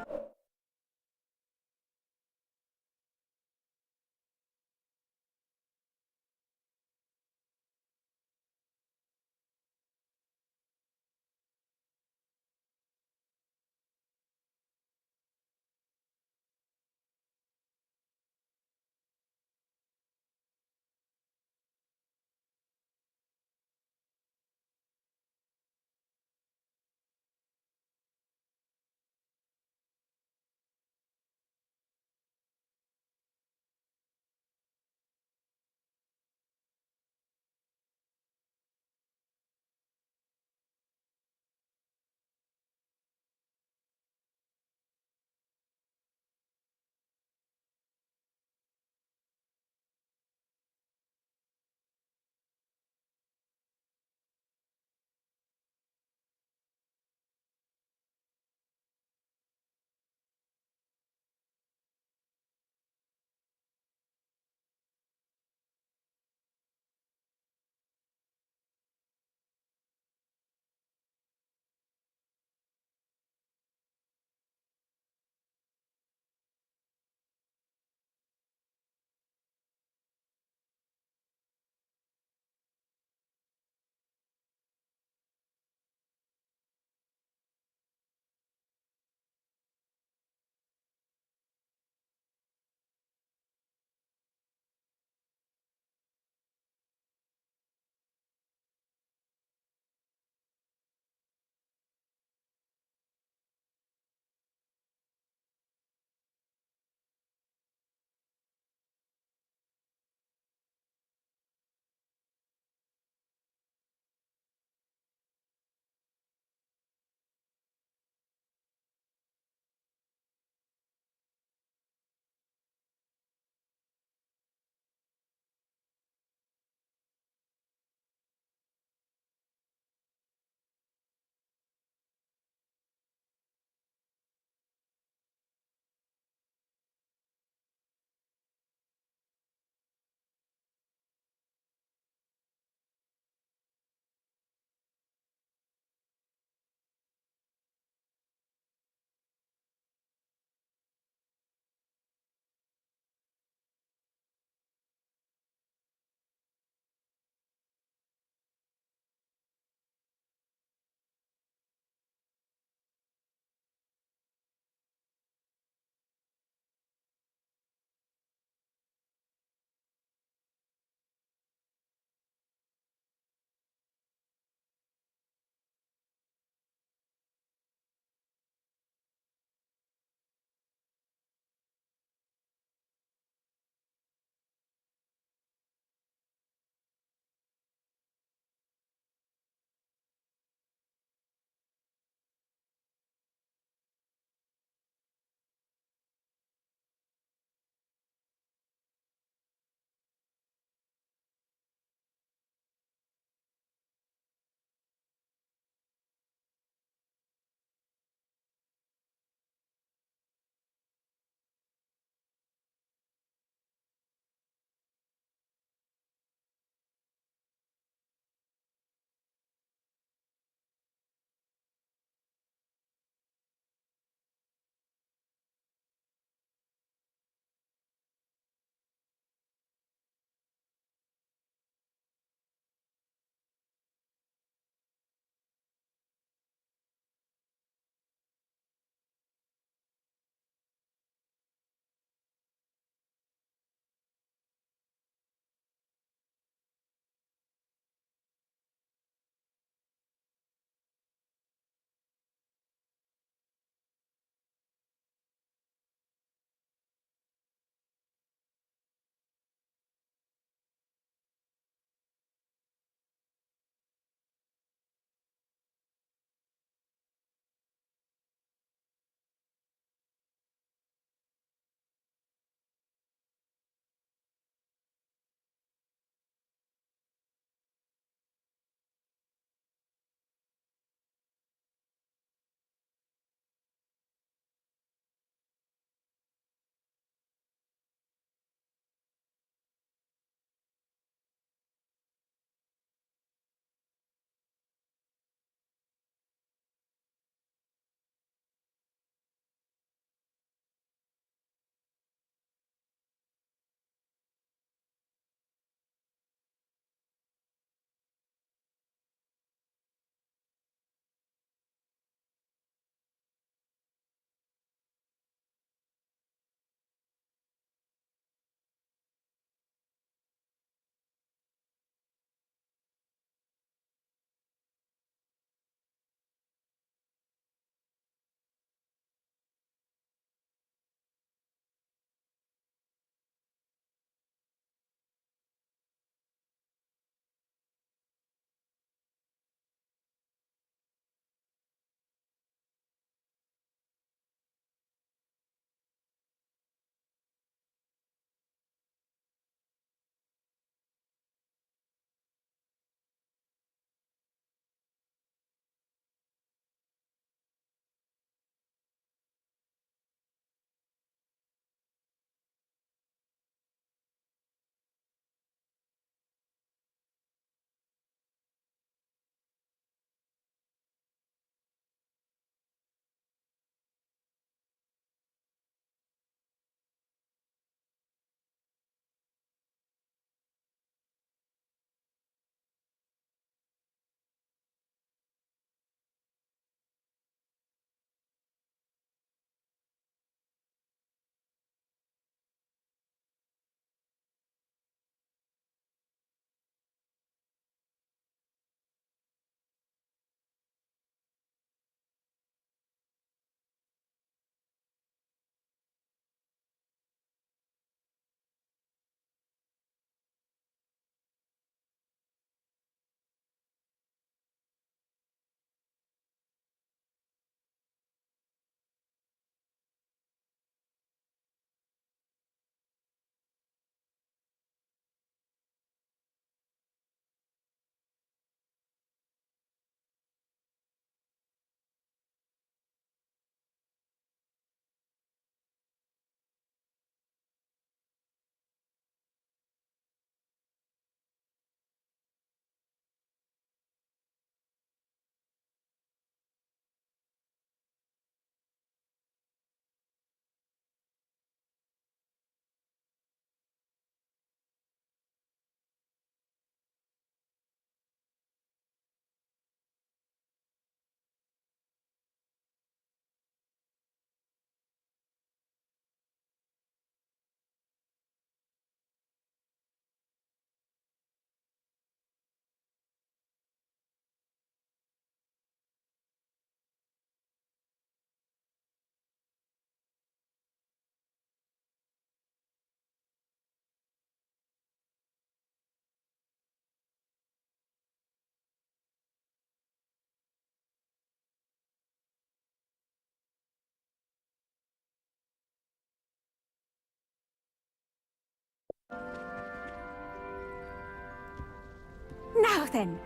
Speaker 3: Now then,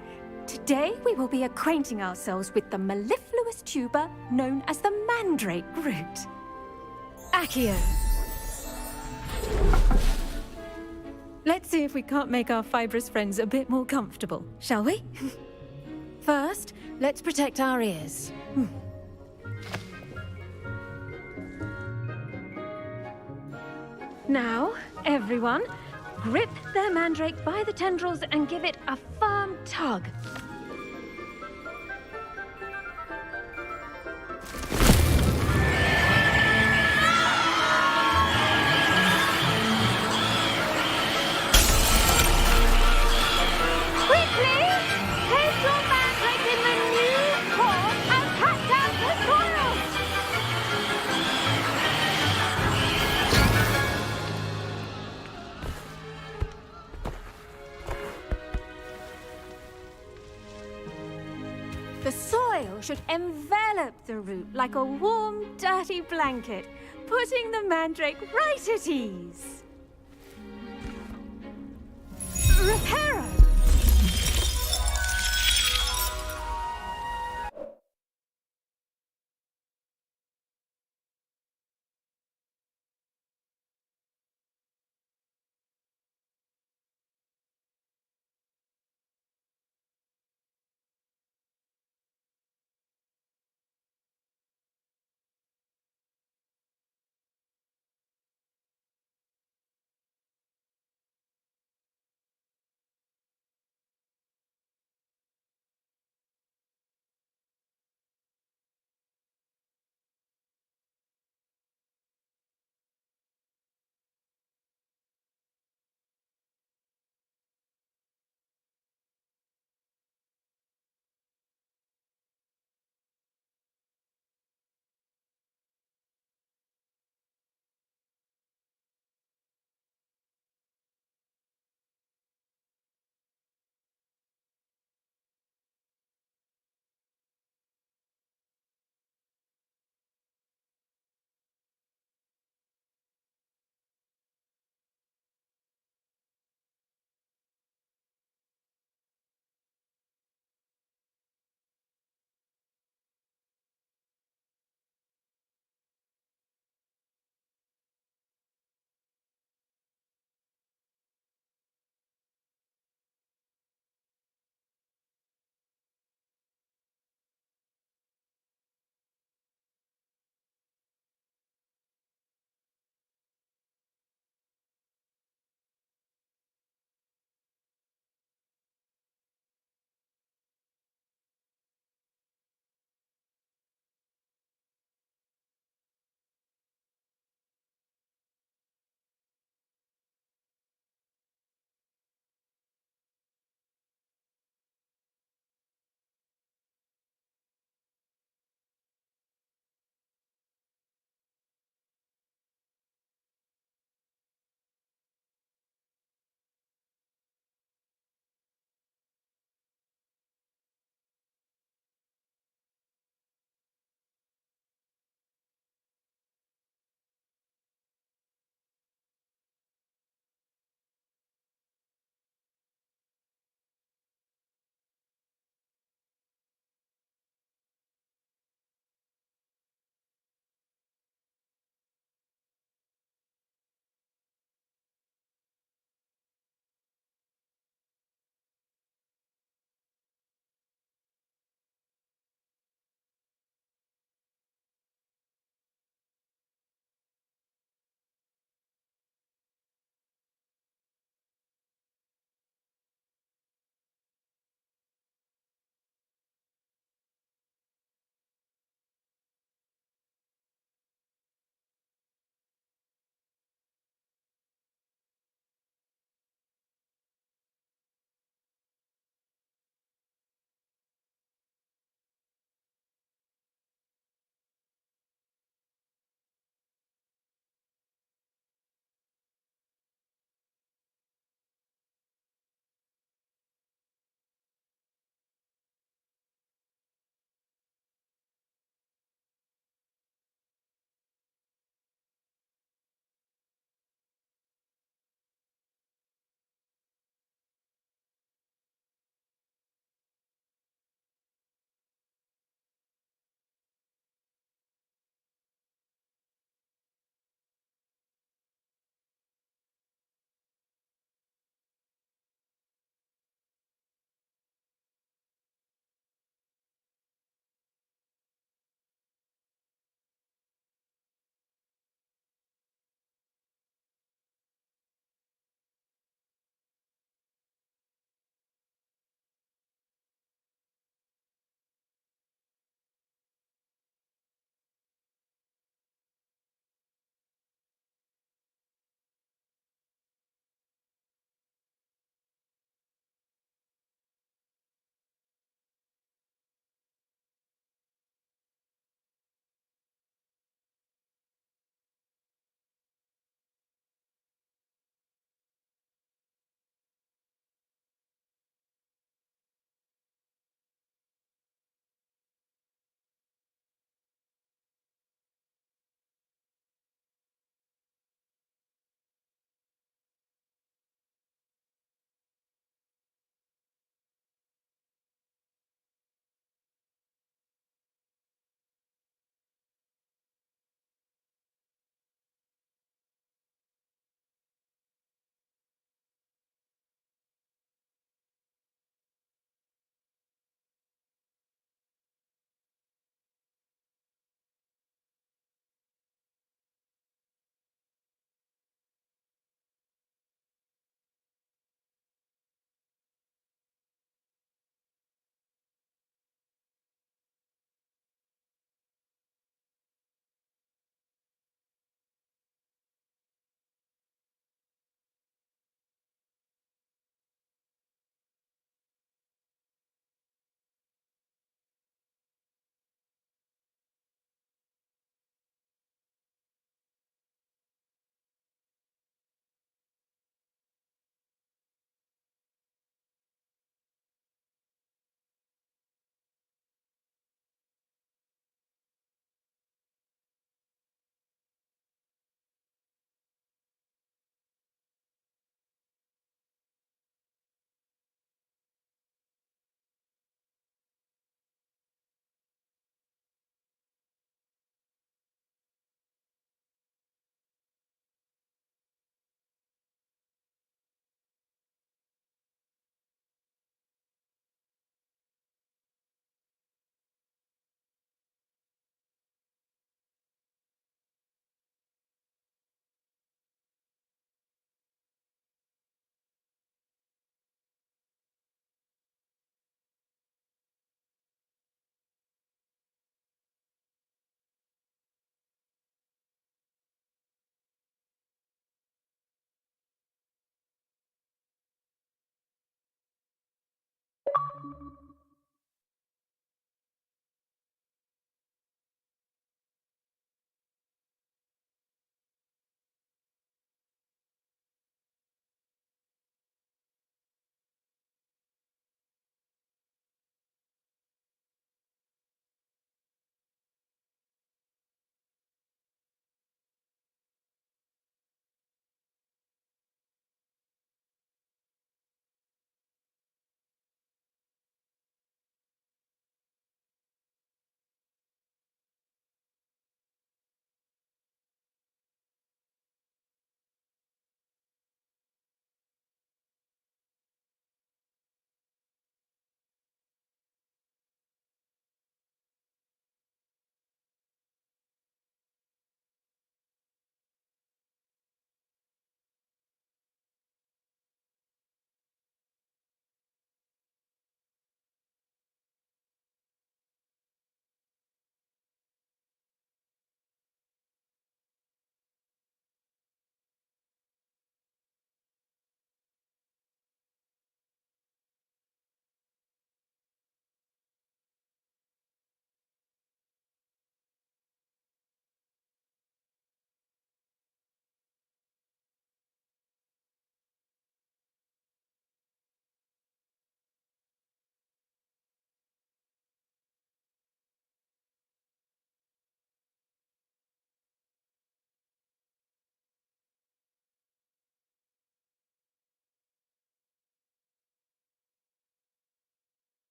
Speaker 3: today we will be acquainting ourselves with the mellifluous tuber known as the mandrake root. Accio. Let's see if we can't make our fibrous friends a bit more comfortable, shall we? First, let's protect our ears. Now, everyone, grip their mandrake by the tendrils and give it a firm tug.
Speaker 19: Quickly! Place your mandrake in the new port and cut down the soil!
Speaker 3: The soil should envelop the root like a warm, dirty blanket, putting the mandrake right at ease. Reparo!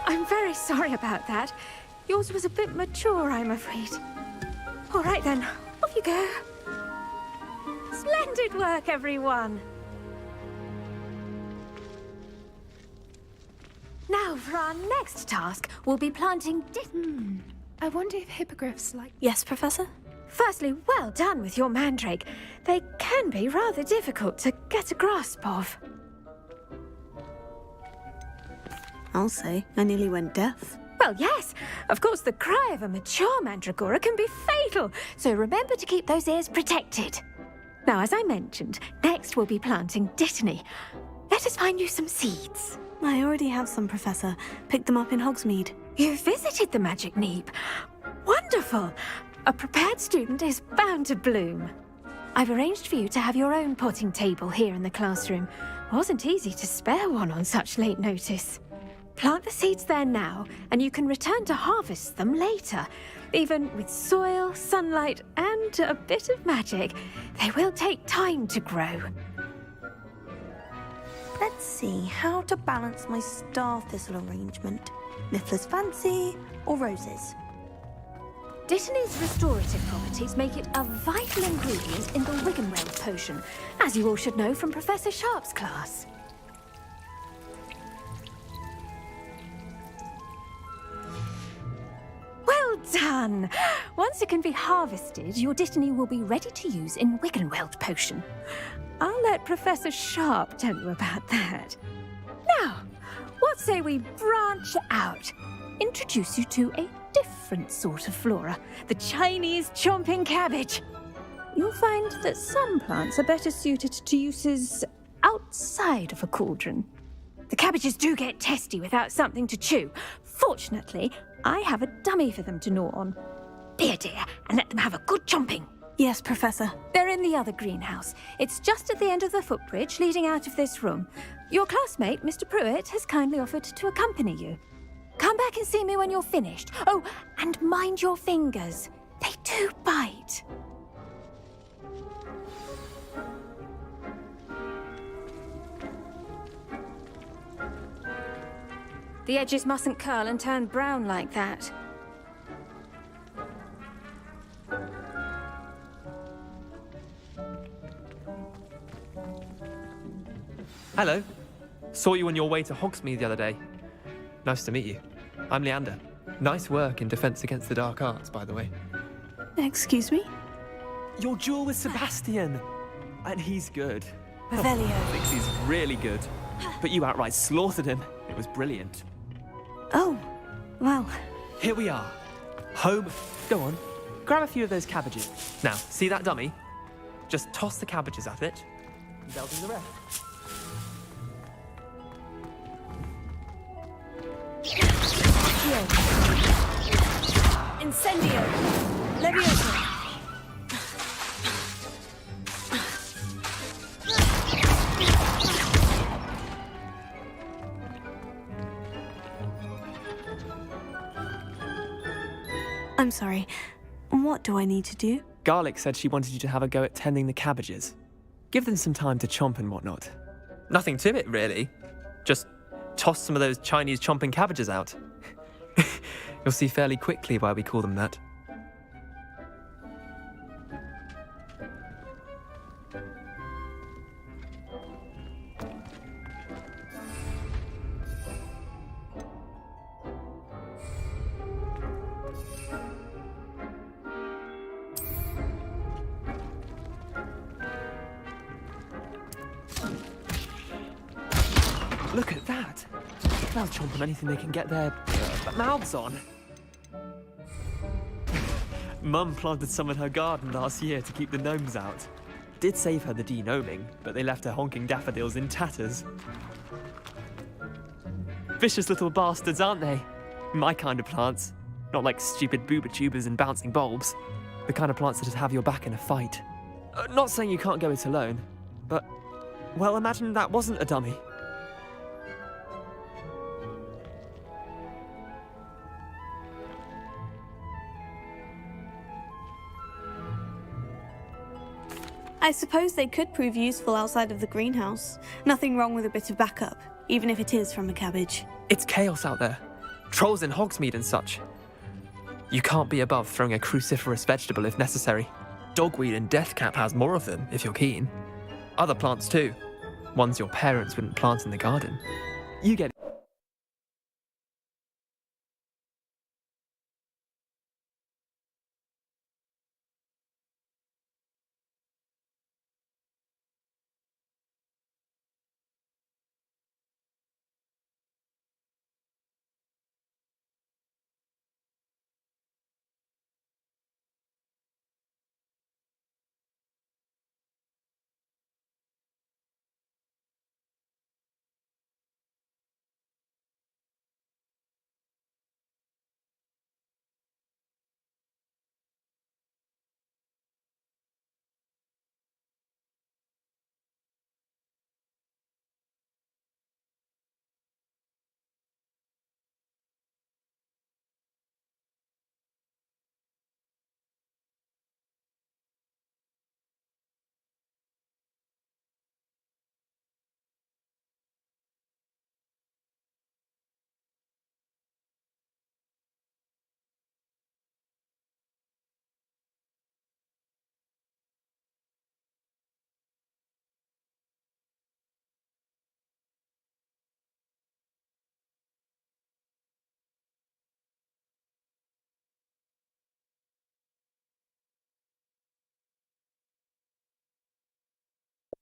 Speaker 3: I'm very sorry about that. Yours was a bit mature, I'm afraid. All right then, off you go. Splendid work, everyone. Now, for our next task, we'll be planting
Speaker 4: I wonder if hippogriffs like...
Speaker 1: Yes, Professor?
Speaker 3: Firstly, well done with your mandrake. They can be rather difficult to get a grasp of.
Speaker 1: I'll say, I nearly went deaf.
Speaker 3: Well, yes. Of course, the cry of a mature mandragora can be fatal, so remember to keep those ears protected. Now, as I mentioned, next we'll be planting dittany. Let us find you some seeds.
Speaker 1: I already have some, Professor. Picked them up in Hogsmeade.
Speaker 3: You visited the Magic Neep. Wonderful. A prepared student is bound to bloom. I've arranged for you to have your own potting table here in the classroom. Wasn't easy to spare one on such late notice. Plant the seeds there now, and you can return to harvest them later. Even with soil, sunlight, and a bit of magic, they will take time to grow.
Speaker 1: Let's see how to balance my star thistle arrangement. Miffler's Fancy or roses?
Speaker 3: Dittany's restorative properties make it a vital ingredient in the Wiggenweld potion, as you all should know from Professor Sharp's class. Well done! Once it can be harvested, your dittany will be ready to use in Wiggenweld potion. I'll let Professor Sharp tell you about that. Now, what say we branch out? Introduce you to a different sort of flora, the Chinese chomping cabbage. You'll find that some plants are better suited to uses outside of a cauldron. The cabbages do get testy without something to chew. Fortunately, I have a dummy for them to gnaw on. Be a dear and let them have a good chomping.
Speaker 1: Yes, Professor.
Speaker 3: They're in the other greenhouse. It's just at the end of the footbridge leading out of this room. Your classmate, Mr. Pruitt, has kindly offered to accompany you. Come back and see me when you're finished. Oh, and mind your fingers. They do bite. The edges mustn't curl and turn brown like that.
Speaker 7: Hello. Saw you on your way to Hogsmeade the other day. Nice to meet you. I'm Leander. Nice work in Defense Against the Dark Arts, by the way.
Speaker 1: Excuse me?
Speaker 7: Your duel with Sebastian! And he's good.
Speaker 1: Revelio.
Speaker 7: Thinks he's really good. But you outright slaughtered him. It was brilliant.
Speaker 1: Oh, well.
Speaker 7: Here we are. Home. Go on. Grab a few of those cabbages. Now, see that dummy? Just toss the cabbages at it. And they'll do the rest.
Speaker 11: Incendio! Leviosa!
Speaker 1: I'm sorry. What do I need to do?
Speaker 7: Garlic said she wanted you to have a go at tending the cabbages. Give them some time to chomp and whatnot. Nothing to it, really. Just toss some of those Chinese chomping cabbages out. You'll see fairly quickly why we call them that. Look at that! They'll chomp on anything they can get their mouths on. Mum planted some in her garden last year to keep the gnomes out. Did save her the de-gnoming, but they left her honking daffodils in tatters. Vicious little bastards, aren't they? My kind of plants. Not like stupid booba tubers and bouncing bulbs. The kind of plants that'd have your back in a fight. Not saying you can't go it alone, but, well, imagine that wasn't a dummy.
Speaker 1: I suppose they could prove useful outside of the greenhouse. Nothing wrong with a bit of backup, even if it is from a cabbage.
Speaker 7: It's chaos out there. trolls in Hogsmeade and such. You can't be above throwing a cruciferous vegetable if necessary. Dogweed and deathcap has more of them, if you're keen. Other plants too. Ones your parents wouldn't plant in the garden. You get it.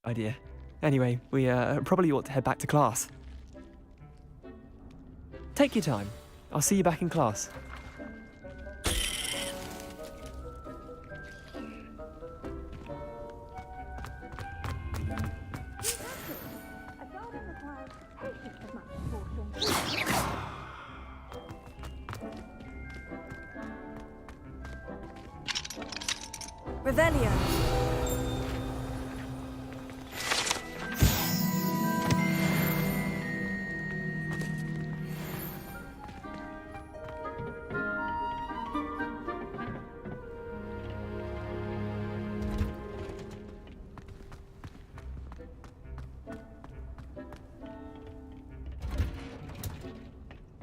Speaker 7: Idea. Anyway, we probably ought to head back to class. Take your time. I'll see you back in class.
Speaker 11: Revelio.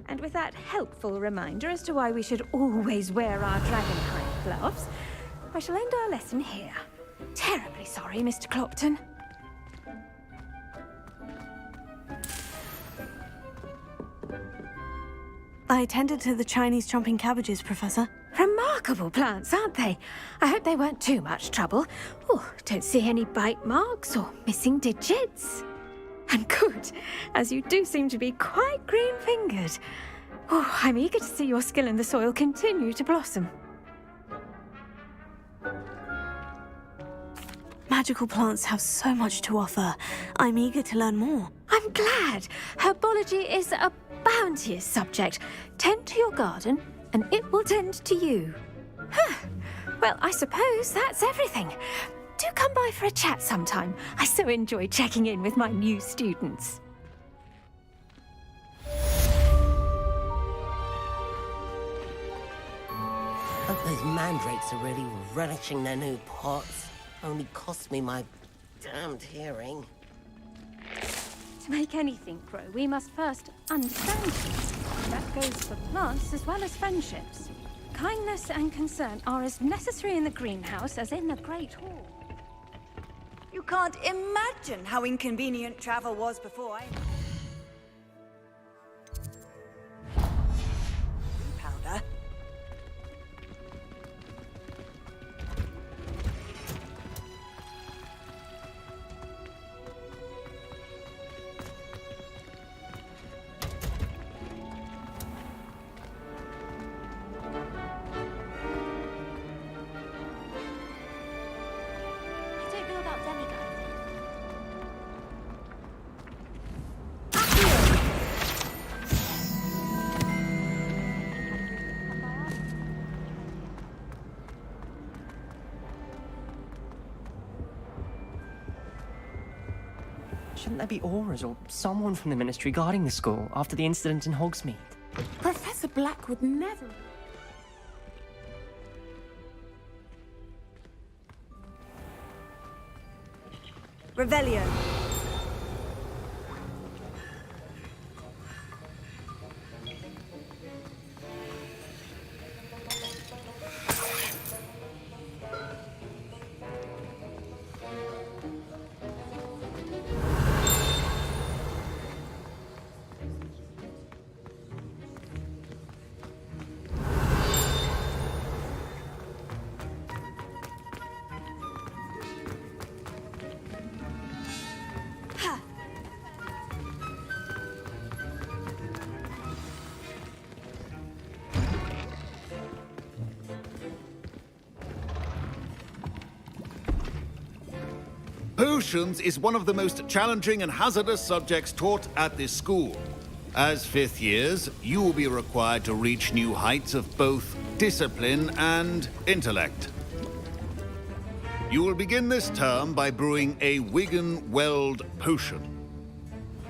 Speaker 3: And with that helpful reminder as to why we should always wear our dragonhide gloves, I shall end our lesson here. Terribly sorry, Mr. Clopton.
Speaker 1: I attended to the Chinese chomping cabbages, Professor.
Speaker 3: Remarkable plants, aren't they? I hope they weren't too much trouble. Oh, don't see any bite marks or missing digits. And good, as you do seem to be quite green-fingered. Oh, I'm eager to see your skill in the soil continue to blossom.
Speaker 1: Magical plants have so much to offer. I'm eager to learn more.
Speaker 3: I'm glad. Herbology is a bounteous subject. Tend to your garden, and it will tend to you. Huh. Well, I suppose that's everything. Do come by for a chat sometime. I so enjoy checking in with my new students.
Speaker 5: Hope those mandrakes are really relishing their new pots. Only cost me my damned hearing.
Speaker 3: To make anything grow, we must first understand it. That goes for plants as well as friendships. Kindness and concern are as necessary in the greenhouse as in the Great Hall.
Speaker 8: You can't imagine how inconvenient travel was before I... Powder.
Speaker 6: Shouldn't there be auras or someone from the Ministry guarding the school after the incident in Hogsmeade?
Speaker 2: Professor Black would never...
Speaker 8: Revelio.
Speaker 10: Potions is one of the most challenging and hazardous subjects taught at this school. As fifth years, you will be required to reach new heights of both discipline and intellect. You will begin this term by brewing a Wiggenweld potion.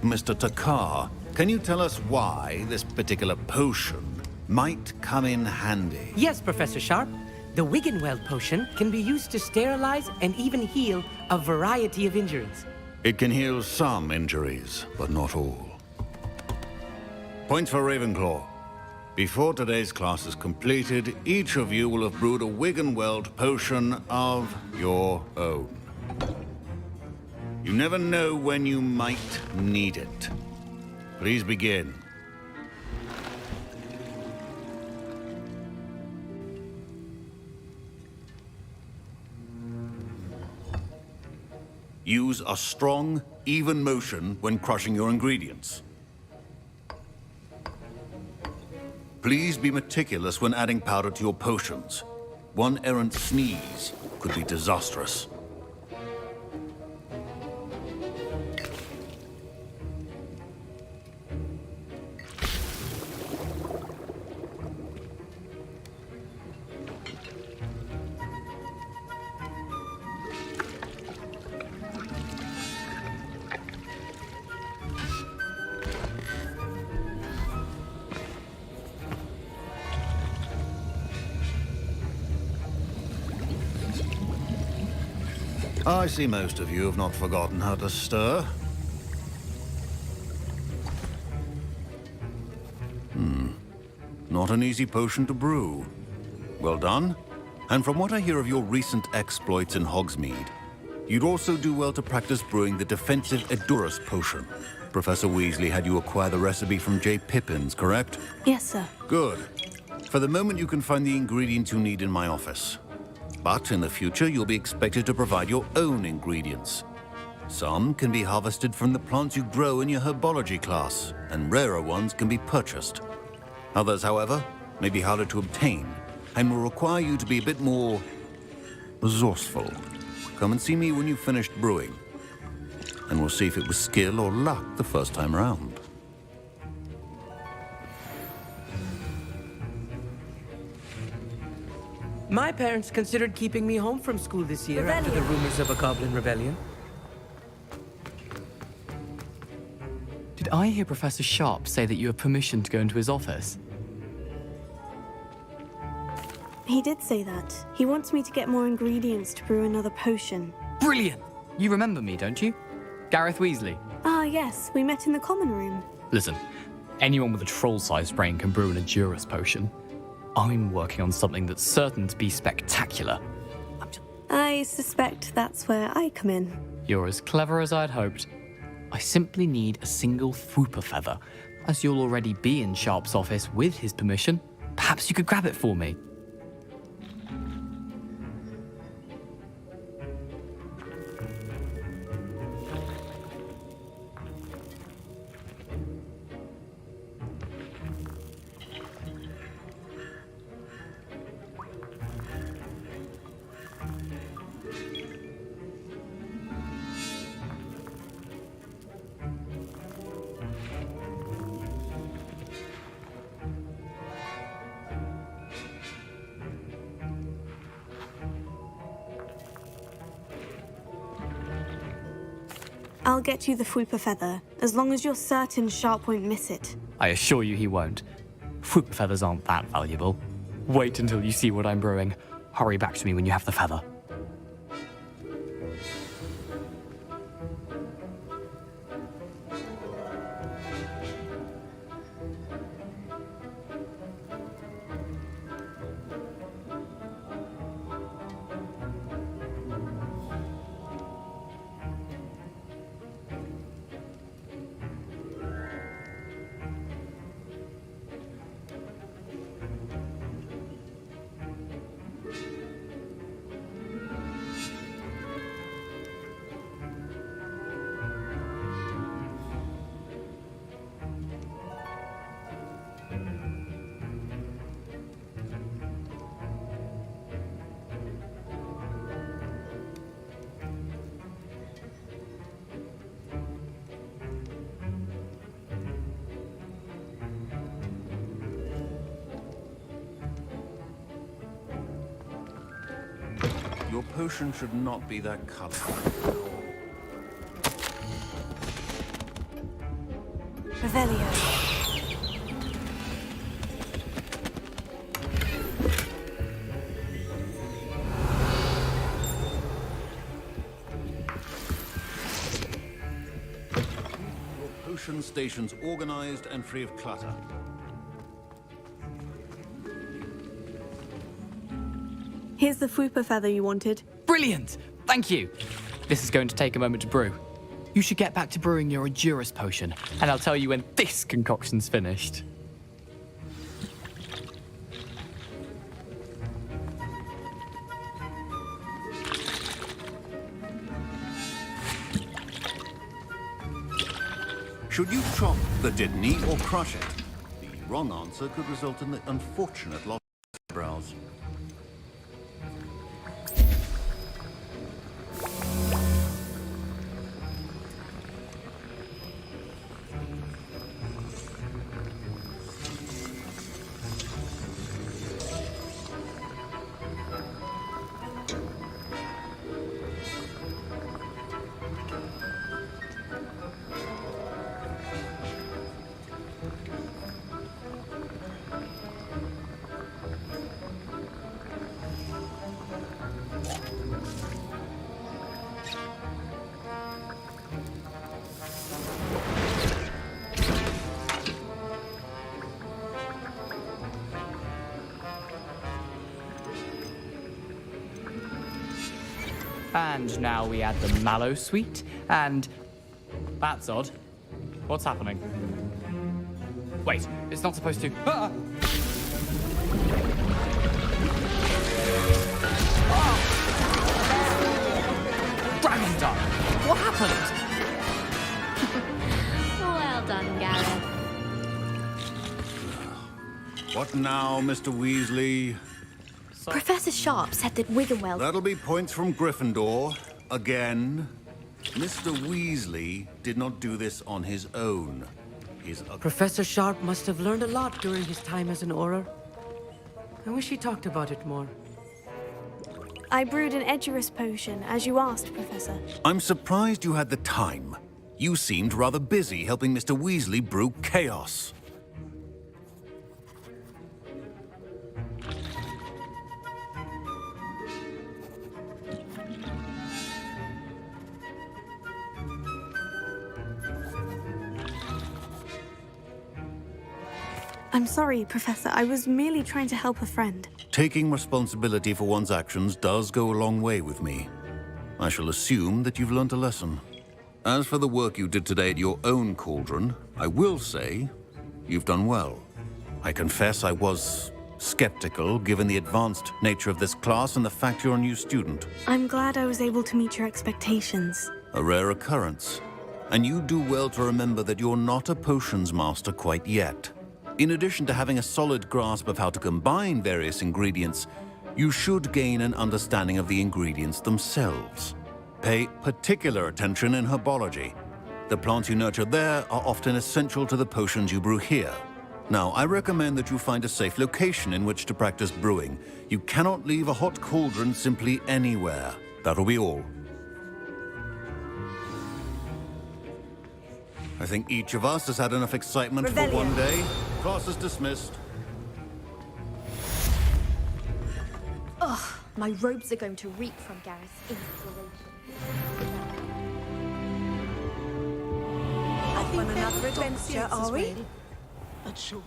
Speaker 10: Mr. Takar, can you tell us why this particular potion might come in handy?
Speaker 12: Yes, Professor Sharp. The Wiggenweld potion can be used to sterilize and even heal a variety of injuries.
Speaker 10: It can heal some injuries, but not all. Points for Ravenclaw. Before today's class is completed, each of you will have brewed a Wiggenweld potion of your own. You never know when you might need it. Please begin. Use a strong, even motion when crushing your ingredients. Please be meticulous when adding powder to your potions. One errant sneeze could be disastrous. I see most of you have not forgotten how to stir. Not an easy potion to brew. Well done. And from what I hear of your recent exploits in Hogsmeade, you'd also do well to practice brewing the defensive Edurus potion. Professor Weasley had you acquire the recipe from J. Pippin's, correct?
Speaker 1: Yes, sir.
Speaker 10: Good. For the moment, you can find the ingredients you need in my office. But in the future, you'll be expected to provide your own ingredients. Some can be harvested from the plants you grow in your herbology class, and rarer ones can be purchased. Others, however, may be harder to obtain, and will require you to be a bit more resourceful. Come and see me when you've finished brewing, and we'll see if it was skill or luck the first time around.
Speaker 12: My parents considered keeping me home from school this year after the rumors of a goblin rebellion.
Speaker 13: Did I hear Professor Sharp say that you have permission to go into his office?
Speaker 1: He did say that. He wants me to get more ingredients to brew another potion.
Speaker 13: Brilliant! You remember me, don't you? Gareth Weasley.
Speaker 1: Ah, yes. We met in the common room.
Speaker 13: Listen, anyone with a troll-sized brain can brew an Edurus potion. I'm working on something that's certain to be spectacular.
Speaker 1: I suspect that's where I come in.
Speaker 13: You're as clever as I'd hoped. I simply need a single Fwooper feather. As you'll already be in Sharp's office with his permission, perhaps you could grab it for me.
Speaker 1: I'll get you the Fwooper feather, as long as you're certain Sharp won't miss it.
Speaker 13: I assure you he won't. Fwooper feathers aren't that valuable. Wait until you see what I'm brewing. Hurry back to me when you have the feather.
Speaker 10: Your potion should not be that colorful.
Speaker 11: Revelio.
Speaker 10: Potion stations organized and free of clutter.
Speaker 11: Here's the Fwooper feather you wanted.
Speaker 13: Brilliant! Thank you! This is going to take a moment to brew. You should get back to brewing your Endurus potion, and I'll tell you when this concoction's finished.
Speaker 10: Should you chop the Didney or crush it? The wrong answer could result in the unfortunate loss of eyebrows.
Speaker 13: And now we add the mallow sweet, and... That's odd. What's happening? Wait, it's not supposed to... Ah! Dragon Dog! What happened?
Speaker 21: Well done, Gareth.
Speaker 10: What now, Mr. Weasley?
Speaker 11: Professor Sharp said that Wiggenweld...
Speaker 10: That'll be points from Gryffindor. Again. Mr. Weasley did not do this on his own.
Speaker 12: Professor Sharp must have learned a lot during his time as an Auror. I wish he talked about it more.
Speaker 11: I brewed an Edurus potion, as you asked, Professor.
Speaker 10: I'm surprised you had the time. You seemed rather busy helping Mr. Weasley brew chaos.
Speaker 11: I'm sorry, Professor. I was merely trying to help a friend.
Speaker 10: Taking responsibility for one's actions does go a long way with me. I shall assume that you've learnt a lesson. As for the work you did today at your own cauldron, I will say you've done well. I confess I was skeptical, given the advanced nature of this class and the fact you're a new student.
Speaker 11: I'm glad I was able to meet your expectations.
Speaker 10: A rare occurrence. And you do well to remember that you're not a potions master quite yet. In addition to having a solid grasp of how to combine various ingredients, you should gain an understanding of the ingredients themselves. Pay particular attention in herbology. The plants you nurture there are often essential to the potions you brew here. Now, I recommend that you find a safe location in which to practice brewing. You cannot leave a hot cauldron simply anywhere. That'll be all. I think each of us has had enough excitement for one day. Class is dismissed.
Speaker 14: Ugh, my robes are going to reek from Gareth's inspiration.
Speaker 8: I think on another adventure, are we?
Speaker 5: Not sure.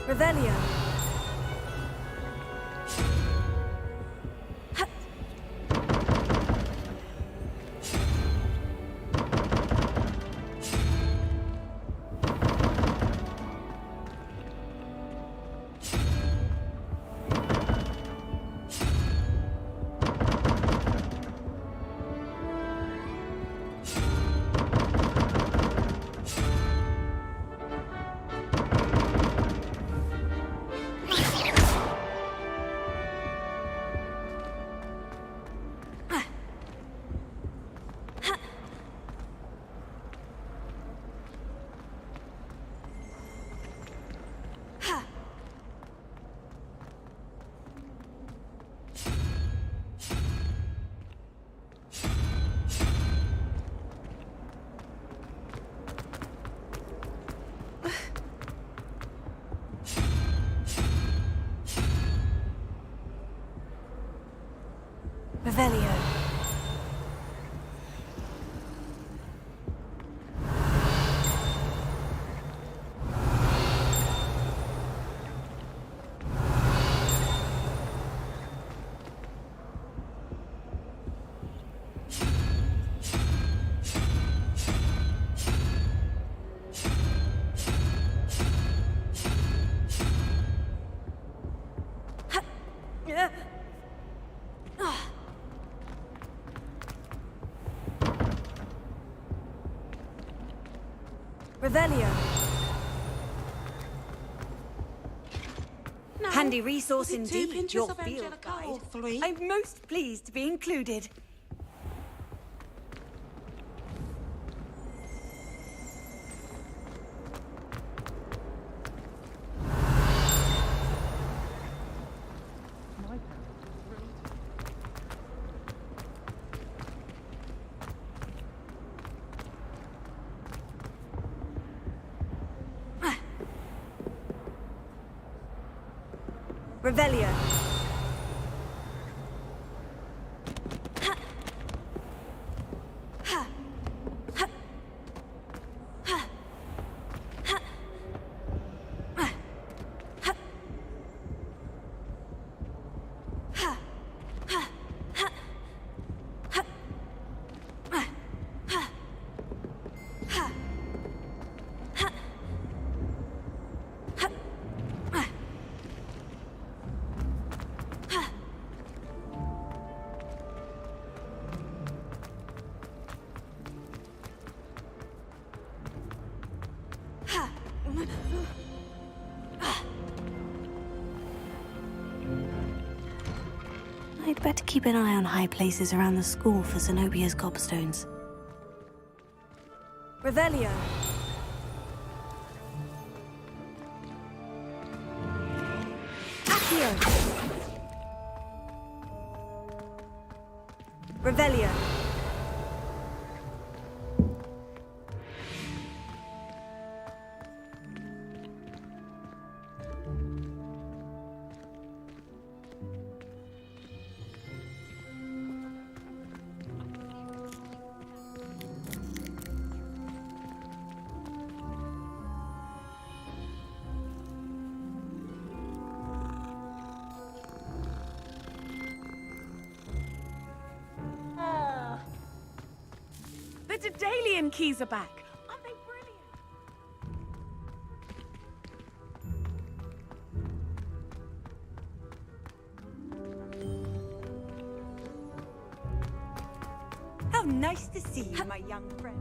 Speaker 11: Revelio.
Speaker 8: Revelio. Revelio. Handy resource
Speaker 2: was it 2
Speaker 8: indeed,
Speaker 2: pinches
Speaker 8: your
Speaker 2: of
Speaker 8: field
Speaker 2: Angelica
Speaker 8: guide.
Speaker 2: or 3?
Speaker 8: I'm most pleased to be included. Revelio.
Speaker 4: I'd better keep an eye on high places around the school for Zenobia's gobstones.
Speaker 8: Revelio. Accio. Revelio.
Speaker 2: The Daedalian keys are back. Aren't they brilliant?
Speaker 8: How nice to see you, my young friend.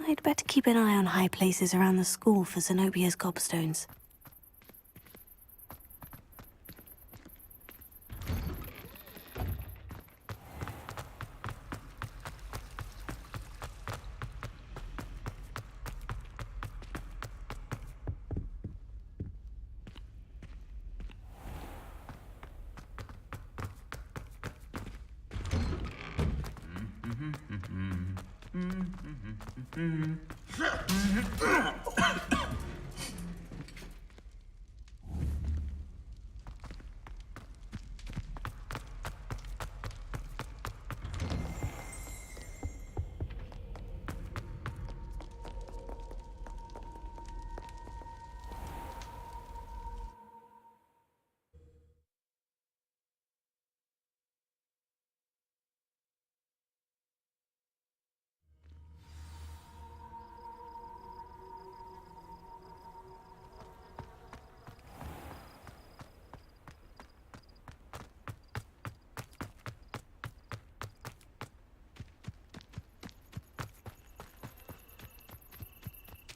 Speaker 4: I'd better keep an eye on high places around the school for Zenobia's gobstones.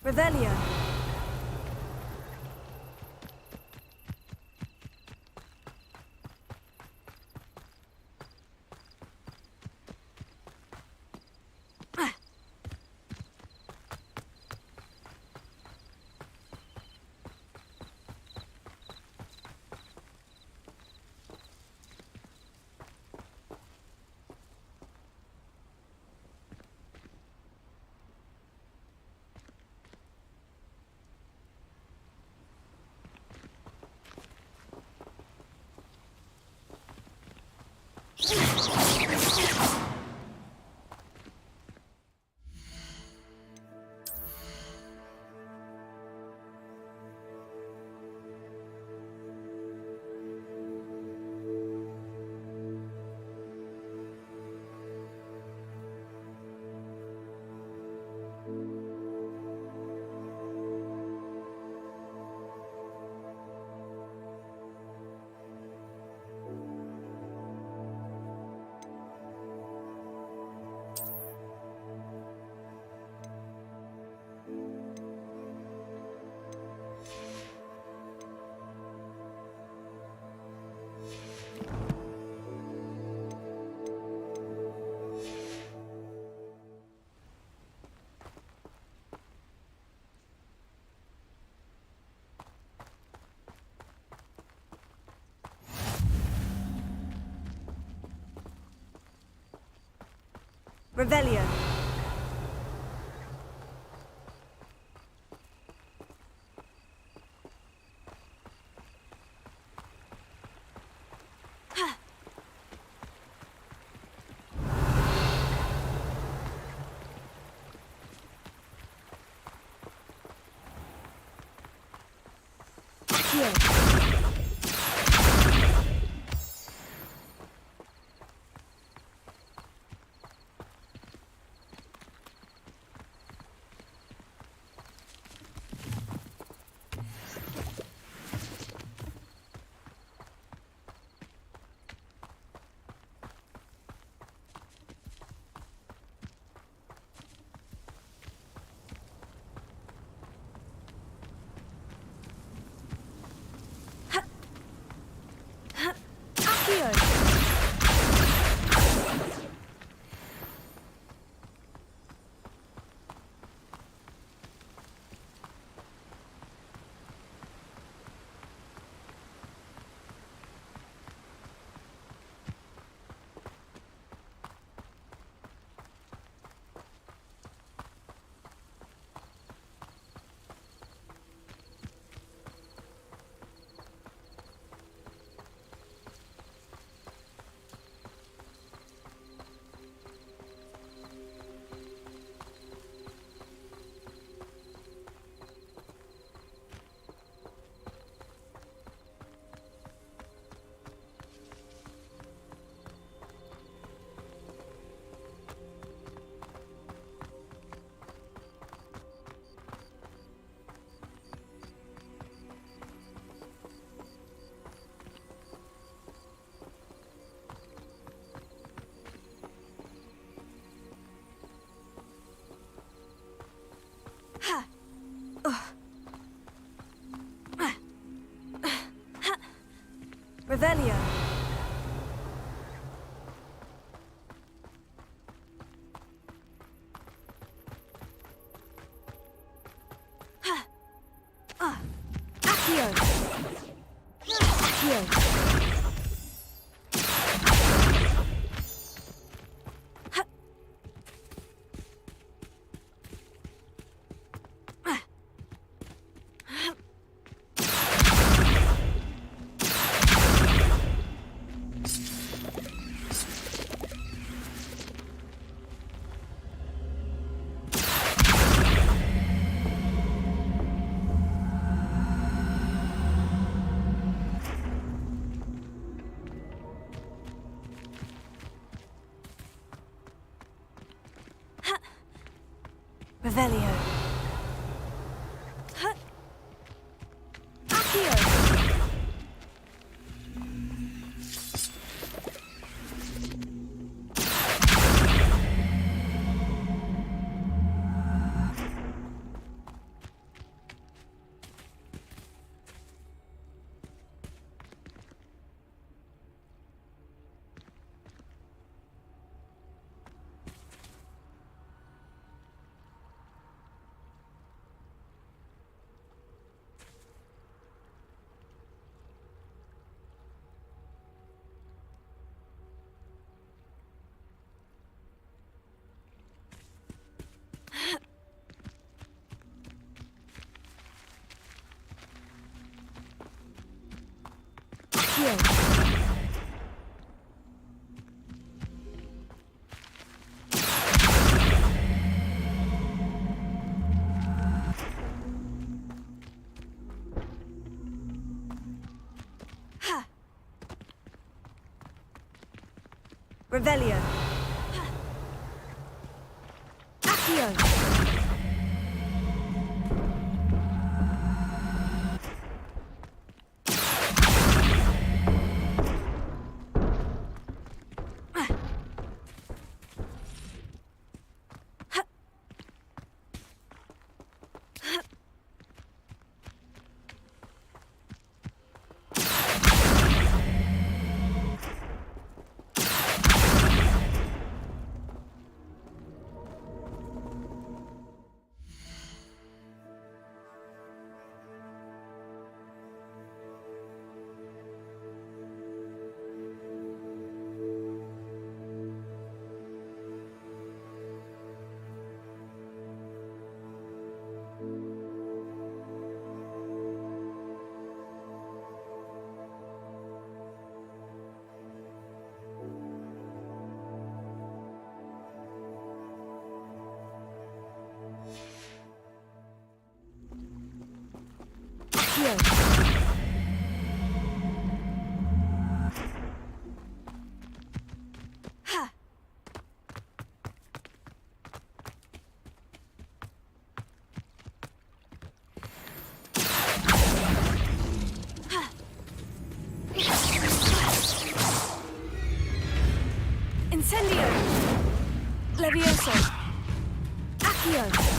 Speaker 8: Revelio. Revelio. Revelio. Accio. Accio. Revelio. Accio. Revelio. Accio. Incendio. Levioso. Accio.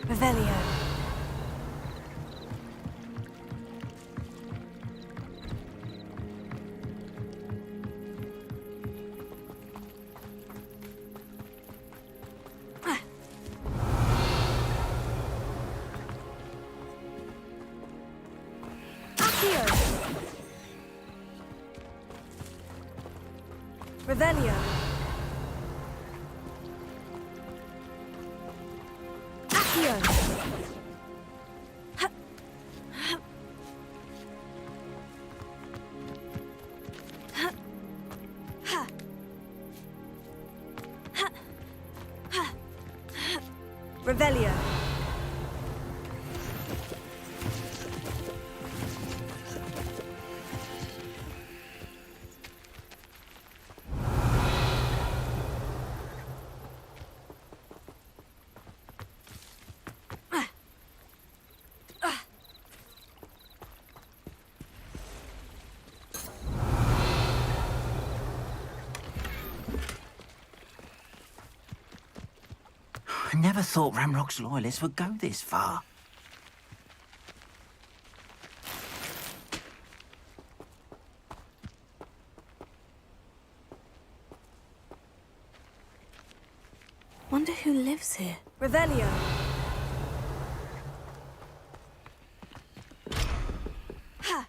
Speaker 8: Revelio. Accio. Revelio. Accio. Revelio.
Speaker 5: I never thought Ramrock's loyalists would go this far.
Speaker 4: Wonder who lives here.
Speaker 8: Revelio. Ha.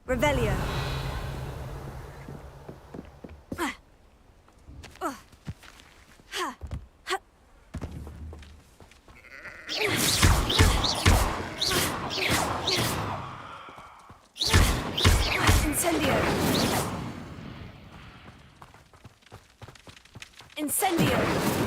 Speaker 8: Revelio. Incendio. Incendio.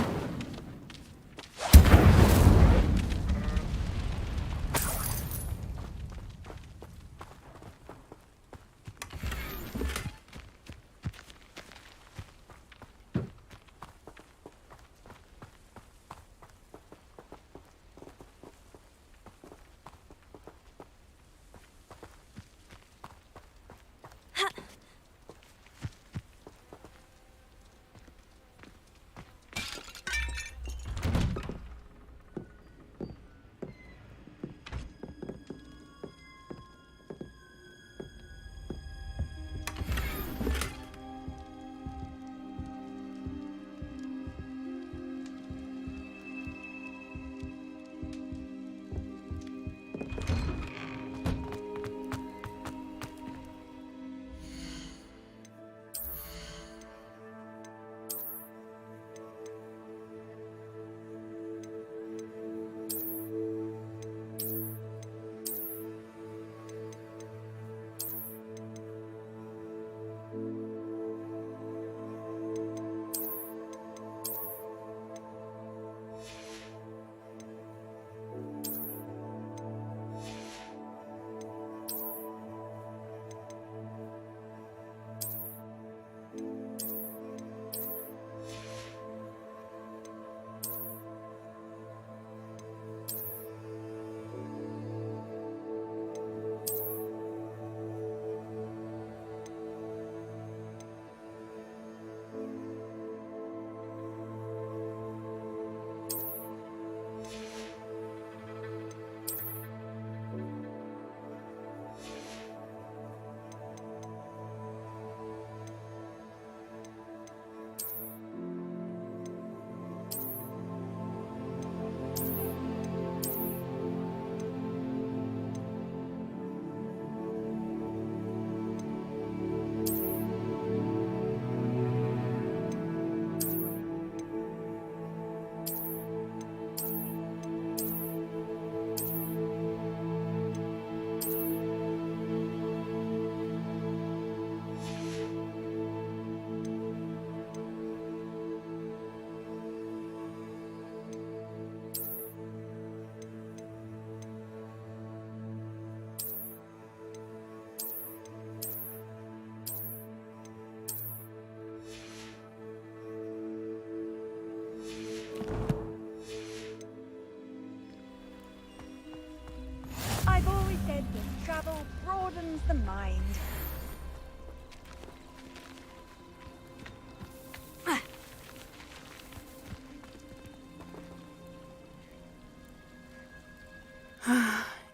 Speaker 8: calms the mind.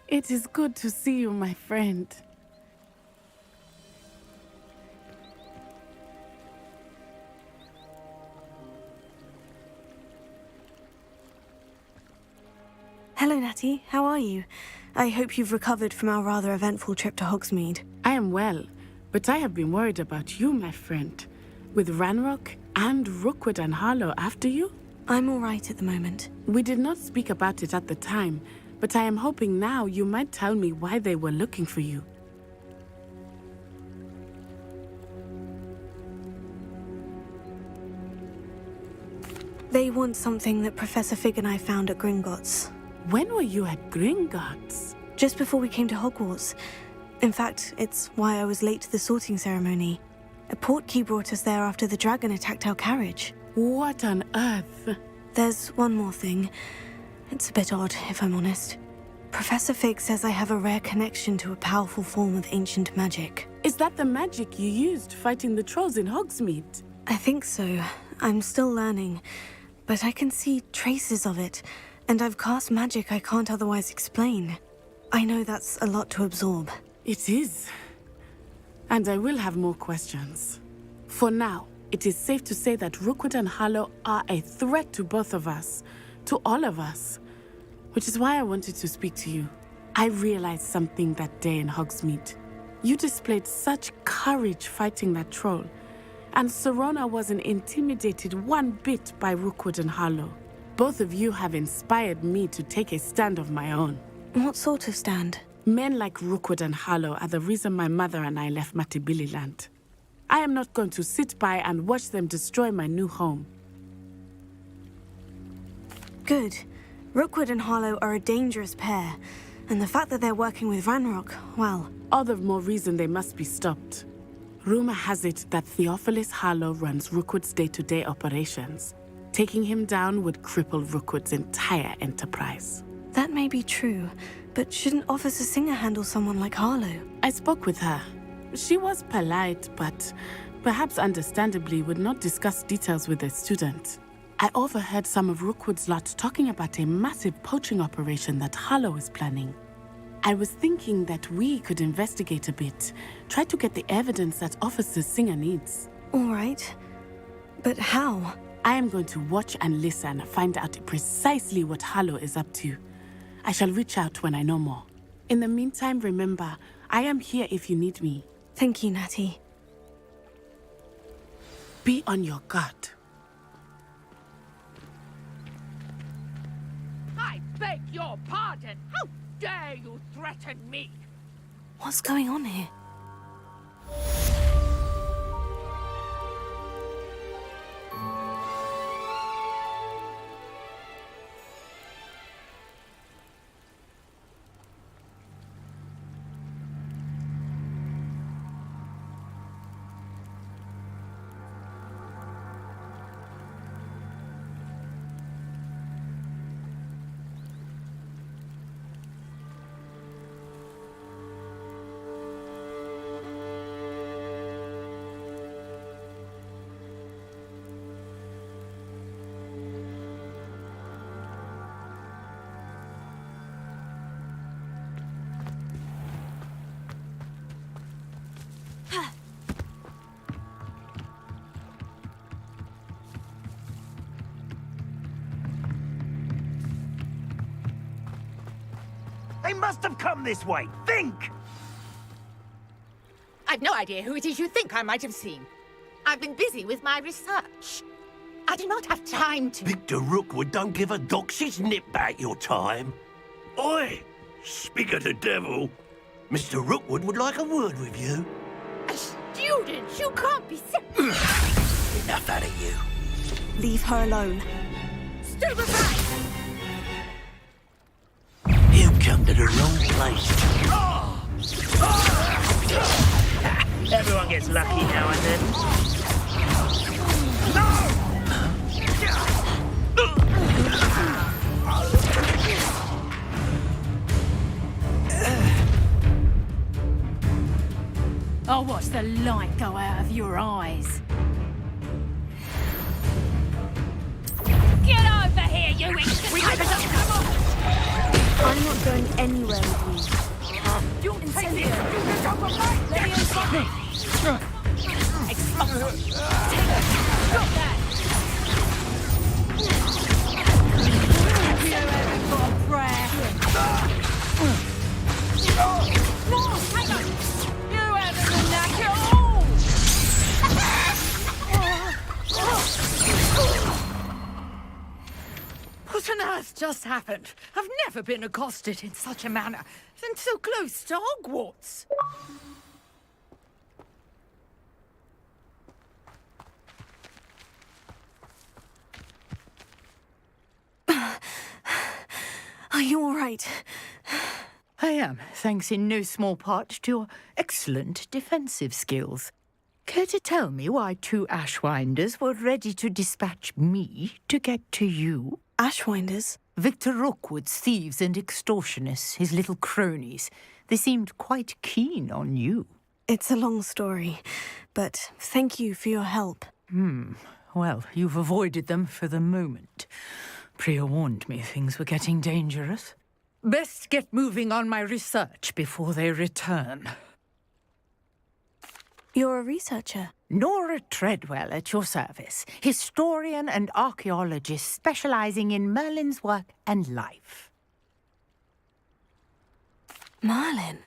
Speaker 2: It is good to see you, my friend.
Speaker 1: Hello, Natty. How are you? I hope you've recovered from our rather eventful trip to Hogsmeade.
Speaker 2: I am well, but I have been worried about you, my friend. With Ranrock and Rookwood and Harlow after you?
Speaker 1: I'm all right at the moment.
Speaker 2: We did not speak about it at the time, but I am hoping now you might tell me why they were looking for you.
Speaker 1: They want something that Professor Fig and I found at Gringotts.
Speaker 2: When were you at Gringotts?
Speaker 1: Just before we came to Hogwarts. In fact, it's why I was late to the sorting ceremony. A portkey brought us there after the dragon attacked our carriage.
Speaker 2: What on earth?
Speaker 1: There's one more thing. It's a bit odd, if I'm honest. Professor Fig says I have a rare connection to a powerful form of ancient magic.
Speaker 2: Is that the magic you used fighting the trolls in Hogsmeade?
Speaker 1: I think so. I'm still learning, but I can see traces of it, and I've cast magic I can't otherwise explain. I know that's a lot to absorb.
Speaker 2: It is. And I will have more questions. For now, it is safe to say that Rookwood and Harlow are a threat to both of us, to all of us. Which is why I wanted to speak to you. I realized something that day in Hogsmeade. You displayed such courage fighting that troll, and Serona wasn't intimidated one bit by Rookwood and Harlow. Both of you have inspired me to take a stand of my own.
Speaker 1: What sort of stand?
Speaker 2: Men like Rookwood and Harlow are the reason my mother and I left Matibililand. I am not going to sit by and watch them destroy my new home.
Speaker 1: Good. Rookwood and Harlow are a dangerous pair, and the fact that they're working with Ranrock, well...
Speaker 2: All the more reason they must be stopped. Rumor has it that Theophilus Harlow runs Rookwood's day-to-day operations. Taking him down would cripple Rookwood's entire enterprise.
Speaker 1: That may be true, but shouldn't Officer Singer handle someone like Harlow?
Speaker 2: I spoke with her. She was polite, but perhaps understandably would not discuss details with a student. I overheard some of Rookwood's lot talking about a massive poaching operation that Harlow is planning. I was thinking that we could investigate a bit, try to get the evidence that Officer Singer needs.
Speaker 1: All right. But how?
Speaker 2: I am going to watch and listen, find out precisely what Harlow is up to. I shall reach out when I know more. In the meantime, remember, I am here if you need me.
Speaker 1: Thank you, Natty.
Speaker 2: Be on your guard.
Speaker 20: I beg your pardon. How dare you threaten me?
Speaker 1: What's going on here?
Speaker 22: They must have come this way. Think!
Speaker 20: I've no idea who it is you think I might have seen. I've been busy with my research. I do not have time to...
Speaker 9: Victor Rookwood don't give a doxy's nip back your time. Oi! Speak of the devil. Mr. Rookwood would like a word with you.
Speaker 20: A student? You can't be serious.
Speaker 9: Enough out of you.
Speaker 1: Leave her alone.
Speaker 20: Stupefy!
Speaker 9: You come to the wrong place.
Speaker 22: Everyone gets lucky now and then.
Speaker 11: going anywhere with you.
Speaker 15: You take it! You get over my
Speaker 11: Leviosa!
Speaker 15: Explosive! Take it! Stop that! Have you ever got a prayer? No, hang on! You haven't knack at all! What on earth just happened? I've never been accosted in such a manner, and so close to Hogwarts.
Speaker 1: Are you all right?
Speaker 15: I am, thanks in no small part to your excellent defensive skills. Care to tell me why 2 Ashwinders were ready to dispatch me to get to you?
Speaker 1: Ashwinders?
Speaker 15: Victor Rookwood's thieves and extortionists, his little cronies. They seemed quite keen on you.
Speaker 1: It's a long story, but thank you for your help.
Speaker 15: Well, you've avoided them for the moment. Priya warned me things were getting dangerous. Best get moving on my research before they return.
Speaker 1: You're a researcher?
Speaker 15: Nora Treadwell at your service, historian and archaeologist specializing in Merlin's work and life.
Speaker 1: Merlin?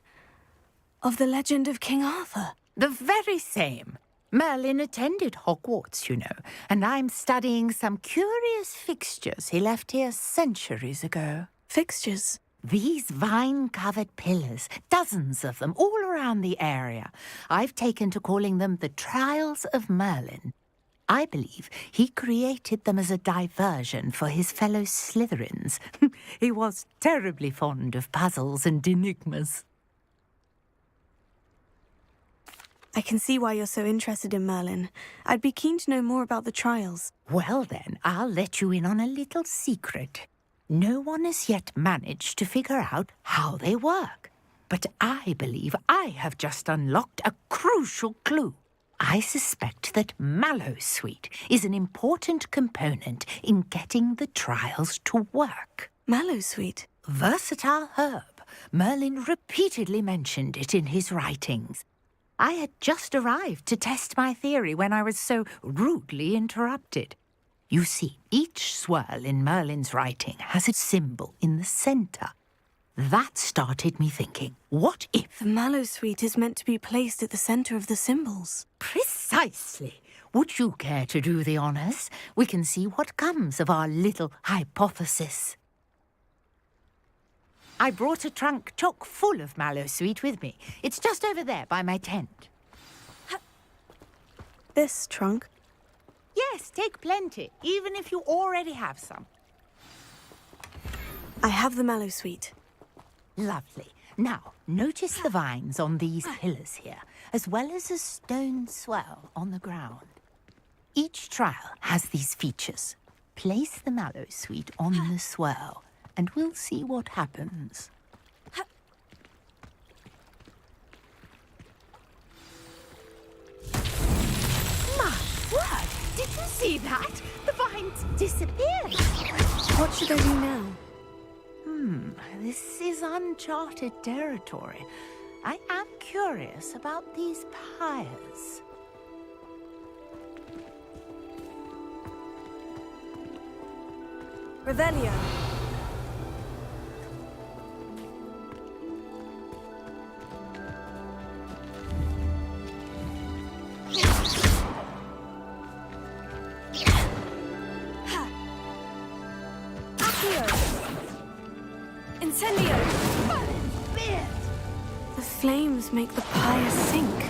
Speaker 1: Of the legend of King Arthur?
Speaker 15: The very same. Merlin attended Hogwarts, you know, and I'm studying some curious fixtures he left here centuries ago.
Speaker 1: Fixtures?
Speaker 15: These vine-covered pillars, dozens of them, all around the area. I've taken to calling them the Trials of Merlin. I believe he created them as a diversion for his fellow Slytherins. He was terribly fond of puzzles and enigmas.
Speaker 1: I can see why you're so interested in Merlin. I'd be keen to know more about the trials.
Speaker 15: Well then, I'll let you in on a little secret. No one has yet managed to figure out how they work. But I believe I have just unlocked a crucial clue. I suspect that Mallowsweet is an important component in getting the trials to work.
Speaker 1: Mallowsweet?
Speaker 15: Versatile herb. Merlin repeatedly mentioned it in his writings. I had just arrived to test my theory when I was so rudely interrupted. You see, each swirl in Merlin's writing has its symbol in the centre. That started me thinking, what if...
Speaker 1: The Mallowsweet is meant to be placed at the centre of the symbols.
Speaker 15: Precisely. Would you care to do the honours? We can see what comes of our little hypothesis. I brought a trunk chock full of Mallowsweet with me. It's just over there by my tent.
Speaker 1: This trunk?
Speaker 15: Yes, take plenty, even if you already have some.
Speaker 1: I have the Mallowsweet.
Speaker 15: Lovely. Now, notice the vines on these pillars here, as well as a stone swell on the ground. Each trial has these features. Place the Mallowsweet on the swirl, and we'll see what happens. My word! Did you see that? The vines disappeared.
Speaker 1: What should I do now?
Speaker 15: This is uncharted territory. I am curious about these pyres.
Speaker 11: Revelio. Incendio!
Speaker 1: The flames make the pyre sink.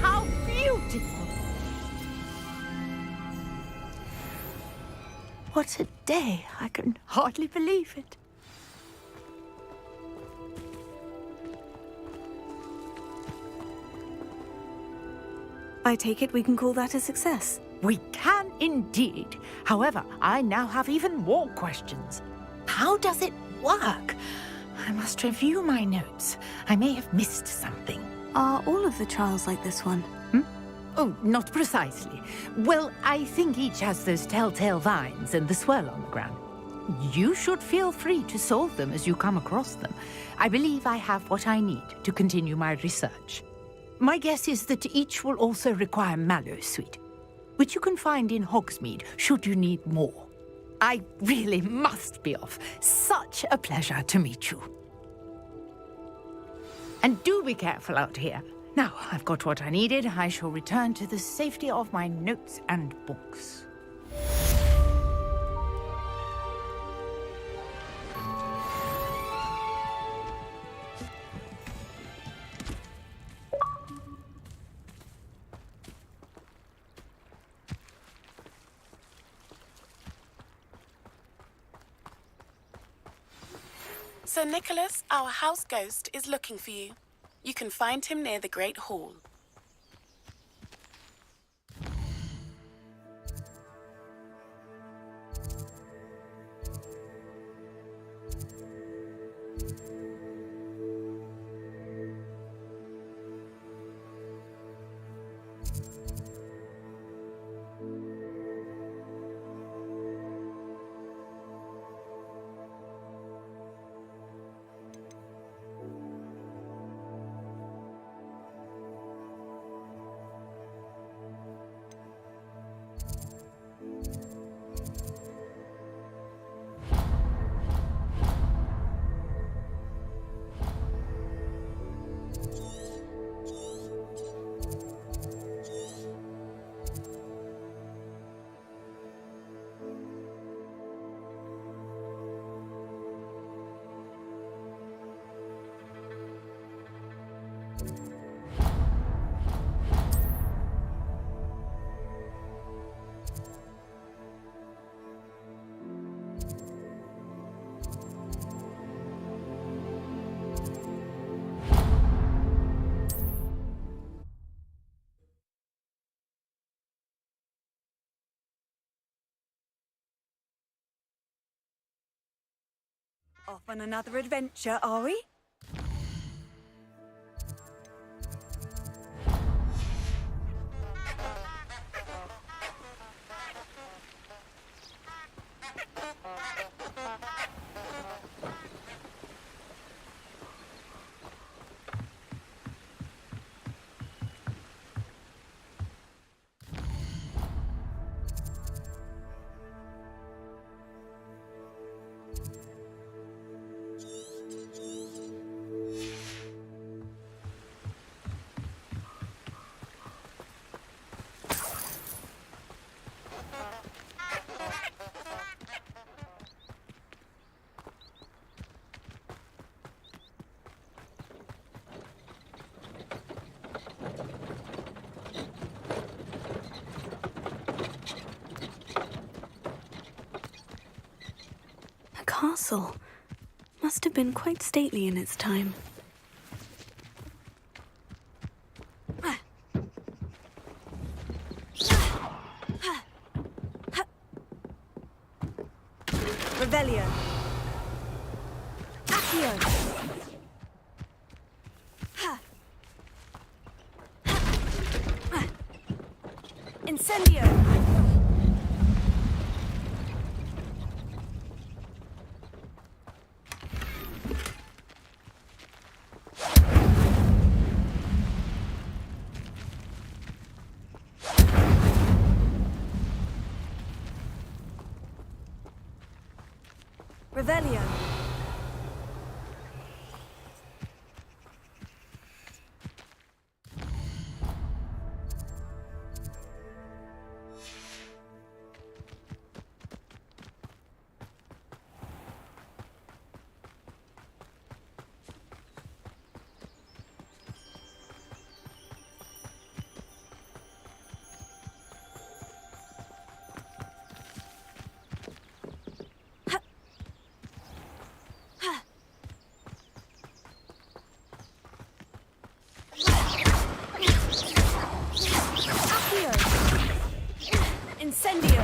Speaker 15: How beautiful! What a day! I can hardly believe it.
Speaker 1: I take it we can call that a success.
Speaker 15: We can indeed. However, I now have even more questions. How does it work? I must review my notes. I may have missed something.
Speaker 4: Are all of the trials like this one?
Speaker 15: Oh, not precisely. Well, I think each has those telltale vines and the swirl on the ground. You should feel free to solve them as you come across them. I believe I have what I need to continue my research. My guess is that each will also require Mallow Sweet, which you can find in Hogsmeade should you need more. I really must be off. Such a pleasure to meet you. And do be careful out here. Now, I've got what I needed. I shall return to the safety of my notes and books.
Speaker 2: Sir Nicholas, our house ghost, is looking for you. You can find him near the Great Hall.
Speaker 8: Off on another adventure, are we?
Speaker 4: Castle. Must have been quite stately in its time.
Speaker 8: Revelio. Accio. Incendio. Revelio. Incendio!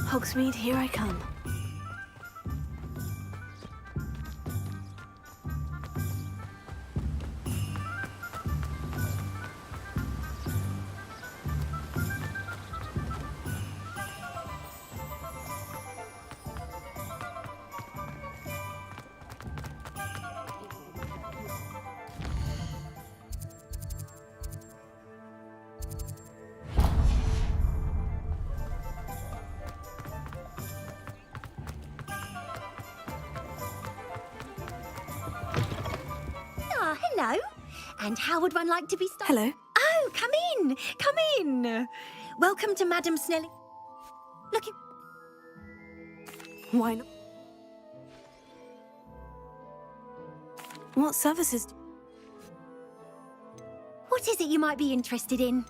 Speaker 1: Hogsmeade, here I come.
Speaker 16: Ah, hello. And how would one like to be started?
Speaker 1: Hello.
Speaker 16: Oh, come in. Come in. Welcome to Madam Snelling. Looking...
Speaker 1: Why not? What services?
Speaker 16: What is it you might be interested in?